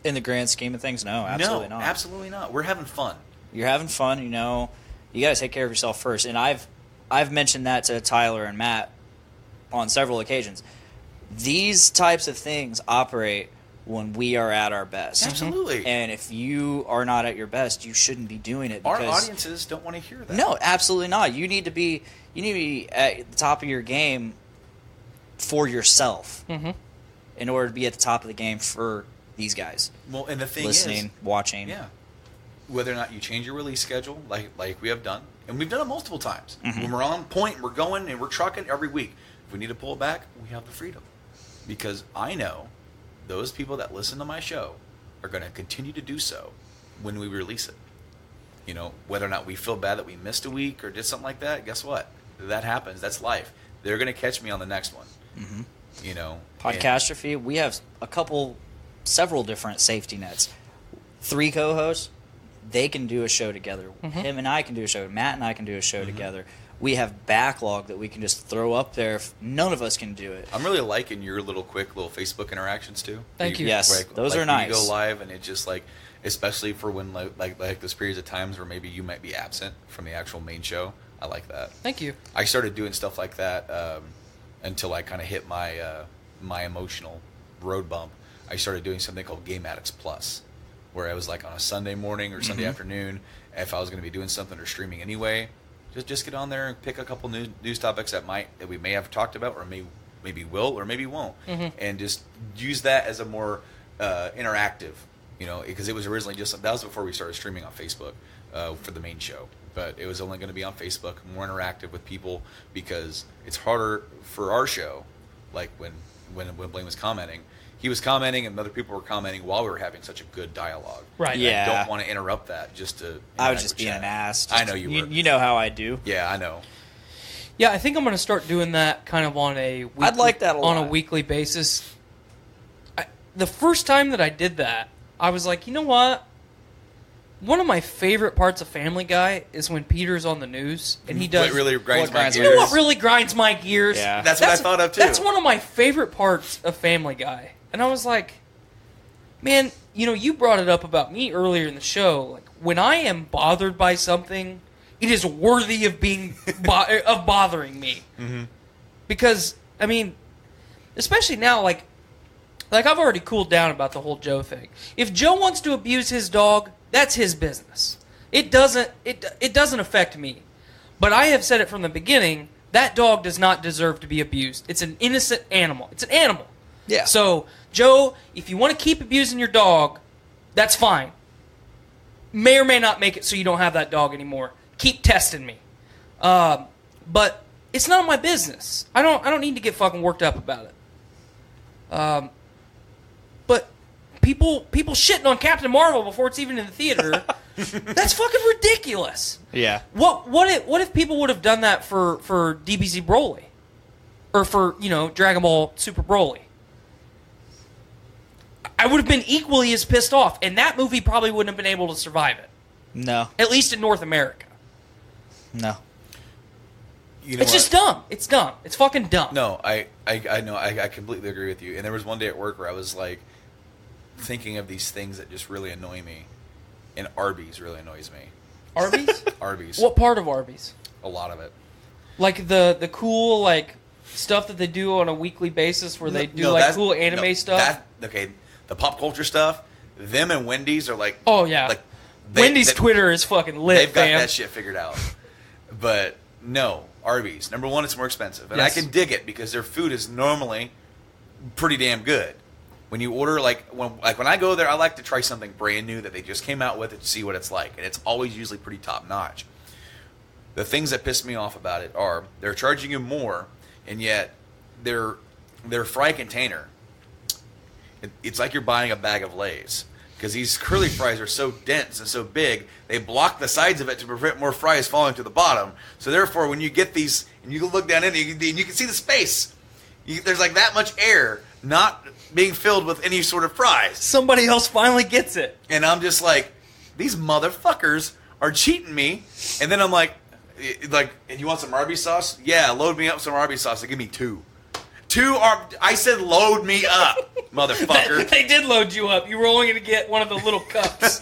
[SPEAKER 6] In the grand scheme of things, no, absolutely not.
[SPEAKER 11] Absolutely not. We're having fun.
[SPEAKER 6] You're having fun, you got to take care of yourself first. And I've mentioned that to Tyler and Matt on several occasions. These types of things operate when we are at our best.
[SPEAKER 11] Absolutely.
[SPEAKER 6] And if you are not at your best, you shouldn't be doing it. Because
[SPEAKER 11] our audiences don't want to hear that.
[SPEAKER 6] No, absolutely not. You need to be at the top of your game for yourself in order to be at the top of the game for these guys.
[SPEAKER 11] Well, and the thing
[SPEAKER 6] listening, watching.
[SPEAKER 11] Yeah. whether or not you change your release schedule, like we have done, and we've done it multiple times.
[SPEAKER 6] Mm-hmm.
[SPEAKER 11] When we're on point, we're going and we're trucking every week. If we need to pull back, we have the freedom. Because I know those people that listen to my show are going to continue to do so when we release it. You know, whether or not we feel bad that we missed a week or did something like that, guess what? That happens. That's life. They're going to catch me on the next one.
[SPEAKER 6] Mm-hmm.
[SPEAKER 11] You know,
[SPEAKER 6] Podcastrophe, we have several different safety nets. 3 co-hosts, they can do a show together.
[SPEAKER 7] Mm-hmm.
[SPEAKER 6] Him and I can do a show. Matt and I can do a show
[SPEAKER 11] Mm-hmm.
[SPEAKER 6] together. We have backlog that we can just throw up there if none of us can do it.
[SPEAKER 11] I'm really liking your quick little Facebook interactions too.
[SPEAKER 7] Thank you.
[SPEAKER 6] Yes, those are nice.
[SPEAKER 11] You go live and it's just like, especially for when like those periods of times where maybe you might be absent from the actual main show. I like that.
[SPEAKER 7] Thank you.
[SPEAKER 11] I started doing stuff like that until I kind of hit my my emotional road bump. I started doing something called Game Addicts Plus, where I was like on a Sunday morning or Sunday afternoon, if I was going to be doing something or streaming anyway, just get on there and pick a couple news topics that we may have talked about, or maybe will or maybe won't, and just use that as a more interactive, you know, because it was originally that was before we started streaming on Facebook for the main show. But it was only going to be on Facebook, more interactive with people, because it's harder for our show. Like when Blaine was commenting, he was commenting and other people were commenting while we were having such a good dialogue.
[SPEAKER 7] Right.
[SPEAKER 6] Yeah.
[SPEAKER 11] I don't want to interrupt that just to...
[SPEAKER 6] I was just being an ass.
[SPEAKER 11] I know you were.
[SPEAKER 6] You know how I do.
[SPEAKER 11] Yeah, I know.
[SPEAKER 7] Yeah, I think I'm going to start doing that kind of on a weekly,
[SPEAKER 6] I'd like that a lot.
[SPEAKER 7] on a weekly basis. The first time that I did that, I was like, you know what? One of my favorite parts of Family Guy is when Peter's on the news and he does.
[SPEAKER 11] What really grinds my gears.
[SPEAKER 7] You know what really grinds my gears?
[SPEAKER 6] Yeah.
[SPEAKER 11] That's what I thought of too.
[SPEAKER 7] That's one of my favorite parts of Family Guy. And I was like, man, you know, you brought it up about me earlier in the show. Like, when I am bothered by something, it is worthy of being of bothering me. Mm-hmm. Because, I mean, especially now, like I've already cooled down about the whole Joe thing. If Joe wants to abuse his dog, that's his business. It doesn't affect me. But I have said it from the beginning, that dog does not deserve to be abused. It's an innocent animal. It's an animal.
[SPEAKER 6] Yeah.
[SPEAKER 7] So, Joe, if you want to keep abusing your dog, that's fine. May or may not make it so you don't have that dog anymore. Keep testing me. But it's none of my business. I don't need to get fucking worked up about it. But people shitting on Captain Marvel before it's even in the theater, that's fucking ridiculous.
[SPEAKER 6] Yeah.
[SPEAKER 7] What if people would have done that for DBZ Broly? Or for, you know, Dragon Ball Super Broly? I would have been equally as pissed off, and that movie probably wouldn't have been able to survive it.
[SPEAKER 6] No.
[SPEAKER 7] At least in North America.
[SPEAKER 6] No.
[SPEAKER 11] You know
[SPEAKER 7] It's just dumb. It's dumb. It's fucking dumb.
[SPEAKER 11] No, I know. I completely agree with you. And there was one day at work where I was like thinking of these things that just really annoy me, and Arby's really annoys me.
[SPEAKER 7] Arby's?
[SPEAKER 11] Arby's.
[SPEAKER 7] What part of Arby's?
[SPEAKER 11] A lot of it.
[SPEAKER 7] Like the cool like stuff that they do on a weekly basis, where they do like cool anime stuff.
[SPEAKER 11] Okay, the pop culture stuff. Them and Wendy's are like.
[SPEAKER 7] Oh yeah.
[SPEAKER 11] Like
[SPEAKER 7] Wendy's Twitter is fucking lit.
[SPEAKER 11] They've got
[SPEAKER 7] fam.
[SPEAKER 11] that shit figured out. But no, Arby's. Number one, it's more expensive, and
[SPEAKER 7] Yes.
[SPEAKER 11] I can dig it because their food is normally pretty damn good. When you order, when I go there, I like to try something brand new that they just came out with and see what it's like, and it's always usually pretty top notch. The things that piss me off about it are they're charging you more, and yet their fry container, it's like you're buying a bag of Lay's. Because these curly fries are so dense and so big, they block the sides of it to prevent more fries falling to the bottom. So therefore, when you get these, and you look down in it, you can see the space. There's like that much air not being filled with any sort of fries.
[SPEAKER 7] Somebody else finally gets it.
[SPEAKER 11] And I'm just like, these motherfuckers are cheating me. And then I'm like, and you want some Arby's sauce? Yeah, load me up some Arby's sauce and give me two. I said load me up, motherfucker.
[SPEAKER 7] They did load you up. You were only going to get one of the little cups.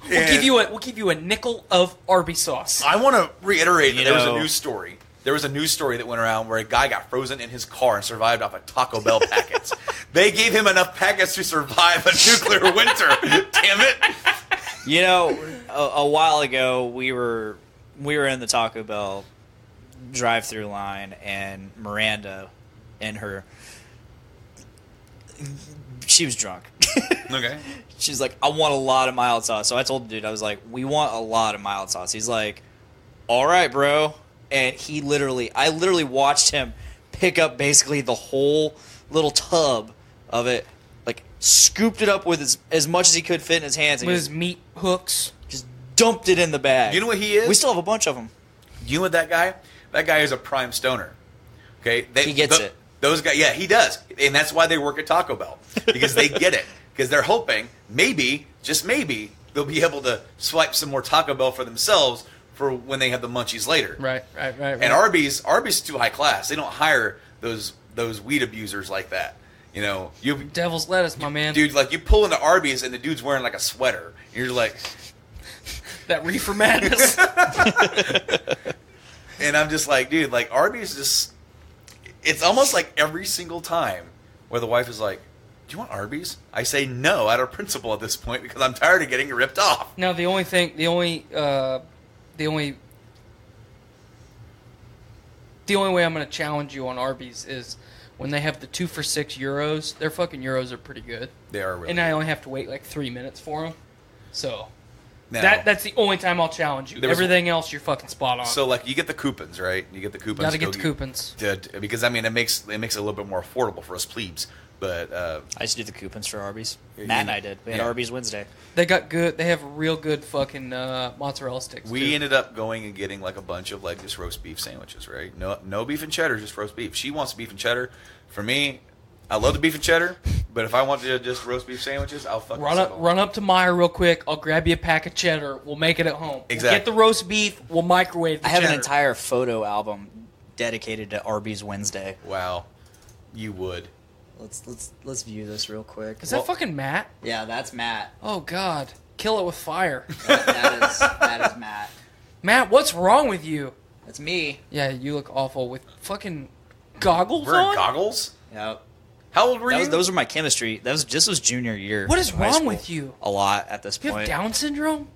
[SPEAKER 7] We'll give you a nickel of Arby's sauce.
[SPEAKER 11] I want to reiterate that there was a news story. There was a news story that went around where a guy got frozen in his car and survived off of Taco Bell packets. They gave him enough packets to survive a nuclear winter. Damn it!
[SPEAKER 6] You know, a while ago we were in the Taco Bell drive-through line, and Miranda, in her She was drunk.
[SPEAKER 11] Okay.
[SPEAKER 6] She's like, I want a lot of mild sauce. So I told the dude, I was like, we want a lot of mild sauce. He's like, all right, bro. And I literally watched him pick up basically the whole little tub of it, like scooped it up with as much as he could fit in his hands. And
[SPEAKER 7] with his meat hooks.
[SPEAKER 6] Just dumped it in the bag.
[SPEAKER 11] You know what he is?
[SPEAKER 6] We still have a bunch of them.
[SPEAKER 11] You know what that guy? That guy is a prime stoner. Okay?
[SPEAKER 6] He gets it.
[SPEAKER 11] Those guys, yeah, he does. And that's why they work at Taco Bell. Because they get it. Because they're hoping, maybe, just maybe, they'll be able to swipe some more Taco Bell for themselves for when they have the munchies later.
[SPEAKER 7] Right.
[SPEAKER 11] And Arby's is too high class. They don't hire those weed abusers like that. You know,
[SPEAKER 7] devil's lettuce, my man.
[SPEAKER 11] Dude, like you pull into Arby's and the dude's wearing like a sweater. And you're like,
[SPEAKER 7] that reefer madness.
[SPEAKER 11] And I'm just like, dude, like Arby's just, it's almost like every single time where the wife is like, do you want Arby's? I say no out of principle at this point because I'm tired of getting ripped off.
[SPEAKER 7] Now the only way I'm going to challenge you on Arby's is when they have the 2 for €6. Their fucking euros are pretty good.
[SPEAKER 11] They are really
[SPEAKER 7] and
[SPEAKER 11] good.
[SPEAKER 7] I only have to wait like 3 minutes for them. So
[SPEAKER 11] Now,
[SPEAKER 7] that's the only time I'll challenge you. Everything else, you're fucking spot on.
[SPEAKER 11] So like you get the coupons, right? You get the coupons.
[SPEAKER 7] Gotta get the coupons.
[SPEAKER 11] Because I mean it makes it a little bit more affordable for us plebes. But
[SPEAKER 6] I used to do the coupons for Arby's. Matt and I did. We had Arby's Wednesday.
[SPEAKER 7] They got good. They have real good fucking mozzarella sticks.
[SPEAKER 11] We ended up going and getting like a bunch of like just roast beef sandwiches, right? No beef and cheddar, just roast beef. She wants beef and cheddar. For me, I love the beef and cheddar, but if I want to just roast beef sandwiches, I'll fucking
[SPEAKER 7] run up to Meijer real quick. I'll grab you a pack of cheddar. We'll make it at home.
[SPEAKER 11] Exactly.
[SPEAKER 7] We'll get the roast beef. We'll microwave the
[SPEAKER 6] I have
[SPEAKER 7] cheddar.
[SPEAKER 6] an entire photo album dedicated to Arby's Wednesday.
[SPEAKER 11] Wow, you would.
[SPEAKER 6] Let's view this real quick.
[SPEAKER 7] Is that fucking Matt?
[SPEAKER 6] Yeah, that's Matt.
[SPEAKER 7] Oh God, kill it with fire.
[SPEAKER 6] that is Matt.
[SPEAKER 7] Matt, what's wrong with you?
[SPEAKER 6] That's me.
[SPEAKER 7] Yeah, you look awful with fucking goggles
[SPEAKER 11] Wearing
[SPEAKER 7] on.
[SPEAKER 11] goggles?
[SPEAKER 6] Yep.
[SPEAKER 11] How old were you?
[SPEAKER 6] Those were my chemistry. This was junior year.
[SPEAKER 7] What is
[SPEAKER 6] of high
[SPEAKER 7] wrong
[SPEAKER 6] school.
[SPEAKER 7] with you?
[SPEAKER 6] A lot at this
[SPEAKER 7] You
[SPEAKER 6] point.
[SPEAKER 7] have Down syndrome?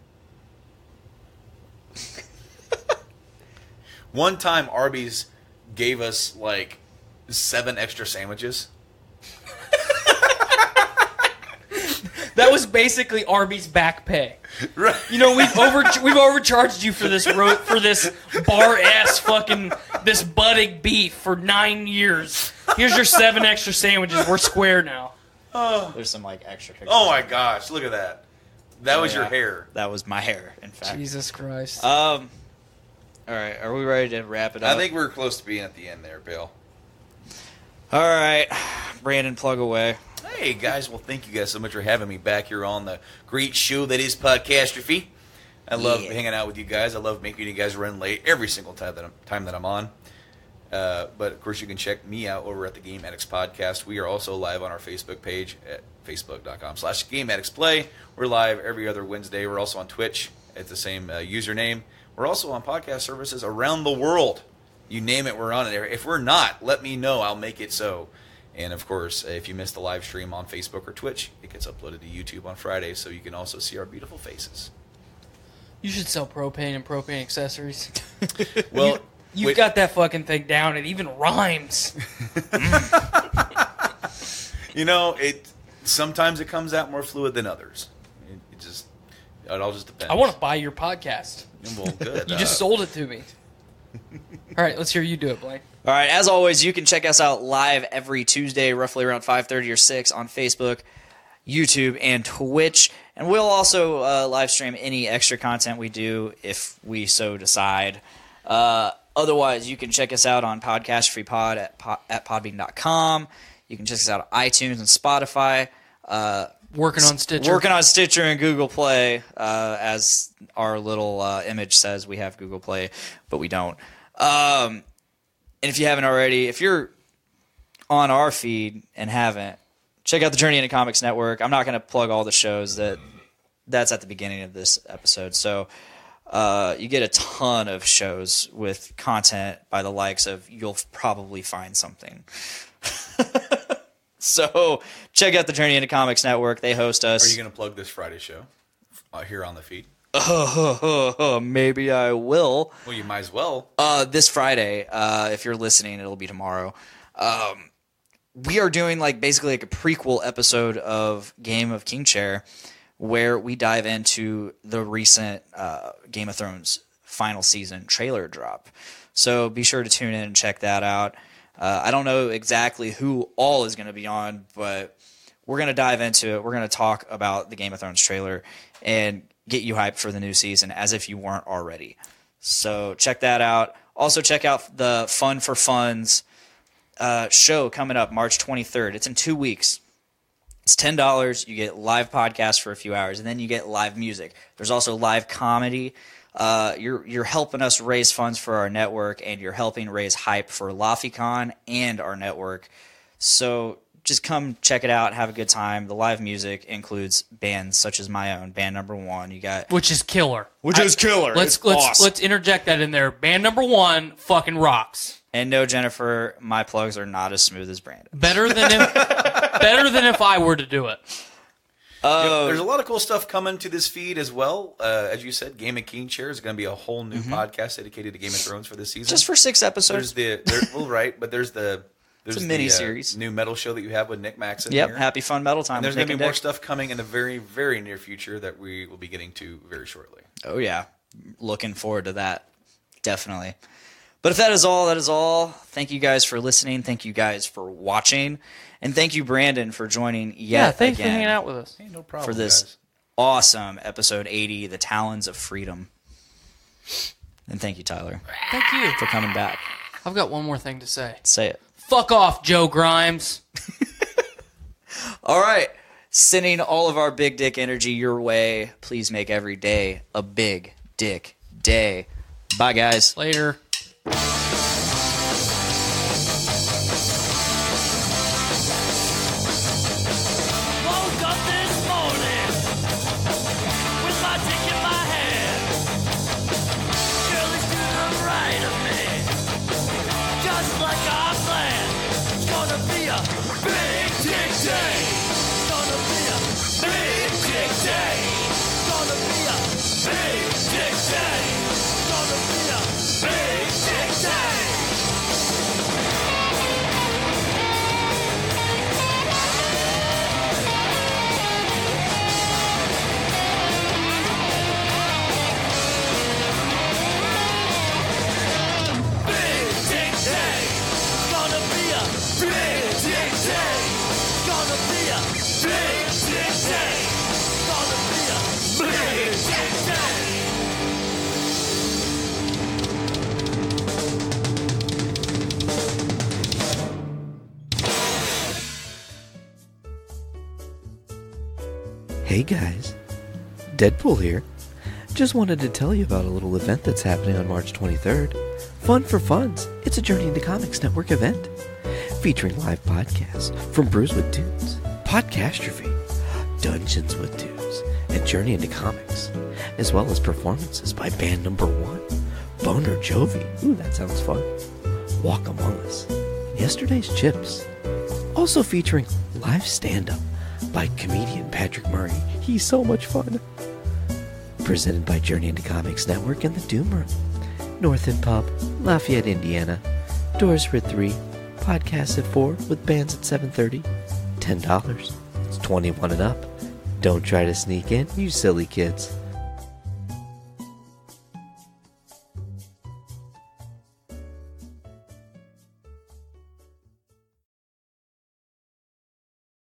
[SPEAKER 11] One time, Arby's gave us like 7 extra sandwiches.
[SPEAKER 7] That was basically Arby's back pay.
[SPEAKER 11] Right.
[SPEAKER 7] You know, we've overcharged you for this bar ass fucking this budding beef for 9 years. Here's your 7 extra sandwiches. We're square now.
[SPEAKER 6] There's some like extra pictures.
[SPEAKER 11] Oh my gosh, look at that. That was your hair.
[SPEAKER 6] That was my hair, in fact.
[SPEAKER 7] Jesus Christ.
[SPEAKER 6] All right, are we ready to wrap it up?
[SPEAKER 11] I think we're close to being at the end there, Bill.
[SPEAKER 6] All right, Brandon, plug away.
[SPEAKER 11] Hey guys, well thank you guys so much for having me back here on the great show that is Podcastrophe. I love hanging out with you guys. I love making you guys run late every single time that I'm on. But of course you can check me out over at the Game Addicts Podcast. We are also live on our Facebook page at facebook.com/GameAddictsPlay. We're live every other Wednesday. We're also on Twitch at the same username. We're also on podcast services around the world. You name it, we're on it. If we're not, let me know. I'll make it so. And, of course, if you missed the live stream on Facebook or Twitch, it gets uploaded to YouTube on Friday, so you can also see our beautiful faces.
[SPEAKER 7] You should sell propane and propane accessories.
[SPEAKER 11] Well,
[SPEAKER 7] you've got that fucking thing down. It even rhymes.
[SPEAKER 11] You know, sometimes it comes out more fluid than others. It all just depends.
[SPEAKER 7] I want to buy your podcast.
[SPEAKER 11] Well, good.
[SPEAKER 7] You just sold it to me. All right, let's hear you do it, Blaine.
[SPEAKER 6] All right, as always, you can check us out live every Tuesday, roughly around 5:30 or 6 on Facebook, YouTube, and Twitch. And we'll also live stream any extra content we do if we so decide. Otherwise, you can check us out on Podcastrophe Pod at podbean.com. You can check us out on iTunes and Spotify.
[SPEAKER 7] Working on Stitcher.
[SPEAKER 6] Working on Stitcher and Google Play. As our little image says, we have Google Play, but we don't. And if you haven't already, if you're on our feed and haven't, check out the Journey into Comics Network. I'm not going to plug all the shows. That's at the beginning of this episode. So you get a ton of shows with content by the likes of You'll Probably Find Something. So check out the Journey into Comics Network. They host us.
[SPEAKER 11] Are you going to plug this Friday show here on the feed?
[SPEAKER 6] Maybe I will.
[SPEAKER 11] Well, you might as well.
[SPEAKER 6] This Friday, if you're listening, it'll be tomorrow. we are doing basically a prequel episode of Game of King Chair, where we dive into the recent Game of Thrones final season trailer drop. So be sure to tune in and check that out. I don't know exactly who all is going to be on, but we're going to dive into it. We're going to talk about the Game of Thrones trailer and get you hyped for the new season as if you weren't already. So check that out. Also check out the Fun for Funds show coming up March 23rd. It's in 2 weeks. It's $10. You get live podcasts for a few hours, and then you get live music. There's also live comedy. You're helping us raise funds for our network, and you're helping raise hype for LaFiCon and our network. So just come check it out, have a good time. The live music includes bands such as my own, band number 1. You got
[SPEAKER 7] which is killer.
[SPEAKER 6] Let's
[SPEAKER 7] interject that in there. Band number 1 fucking rocks.
[SPEAKER 6] And no, Jennifer, my plugs are not as smooth as Branden.
[SPEAKER 7] Better than if I were to do it.
[SPEAKER 11] There's a lot of cool stuff coming to this feed as well. As you said, Game of King Chair is going to be a whole new podcast dedicated to Game of Thrones for this season.
[SPEAKER 6] Just for 6 episodes.
[SPEAKER 11] There's
[SPEAKER 6] a mini series,
[SPEAKER 11] new metal show that you have with Nick Maxon.
[SPEAKER 6] Yep,
[SPEAKER 11] here.
[SPEAKER 6] happy fun metal time.
[SPEAKER 11] And there's going to be more stuff coming in the very, very near future that we will be getting to very shortly.
[SPEAKER 6] Oh yeah, looking forward to that. Definitely. But if that is all, that is all. Thank you guys for listening. Thank you guys for watching. And thank you, Branden, for joining
[SPEAKER 7] thanks for hanging out with us.
[SPEAKER 11] Hey, no problem,
[SPEAKER 6] for this awesome episode 80, The Talons of Freedom. And thank you, Tyler.
[SPEAKER 7] Thank you.
[SPEAKER 6] For coming back.
[SPEAKER 7] I've got one more thing to say.
[SPEAKER 6] Say it.
[SPEAKER 7] Fuck off, Joe Grimes.
[SPEAKER 6] All right. Sending all of our big dick energy your way. Please make every day a big dick day. Bye, guys.
[SPEAKER 7] Later.
[SPEAKER 3] Woke up this morning with my dick in my hand. Girl is to the right of me, just like our plan. It's gonna be a big dick day. It's gonna be a big dick day. It's gonna be a big dick day. It's gonna be a big dick day. Big dick day. It's gonna be a big dick day. It's gonna be a big dick day. It's gonna be a big dick day.
[SPEAKER 1] Hey guys, Deadpool here. Just wanted to tell you about a little event that's happening on March 23rd. Fun for Funds. It's a Journey into Comics Network event featuring live podcasts from Brews with Dudes, Podcastrophe, Dungeons with Dudes, and Journey into Comics, as well as performances by band number 1, Boner Jovi. Ooh, that sounds fun. Walk Among Us, Yesterday's Chips. Also featuring live stand-up by comedian Patrick Murray. He's so much fun. Presented by Journey into Comics Network and the Doom Room. North End Pub, Lafayette, Indiana. Doors for 3, podcasts at 4 with bands at 7:30. $10. It's 21 and up. Don't try to sneak in, you silly kids.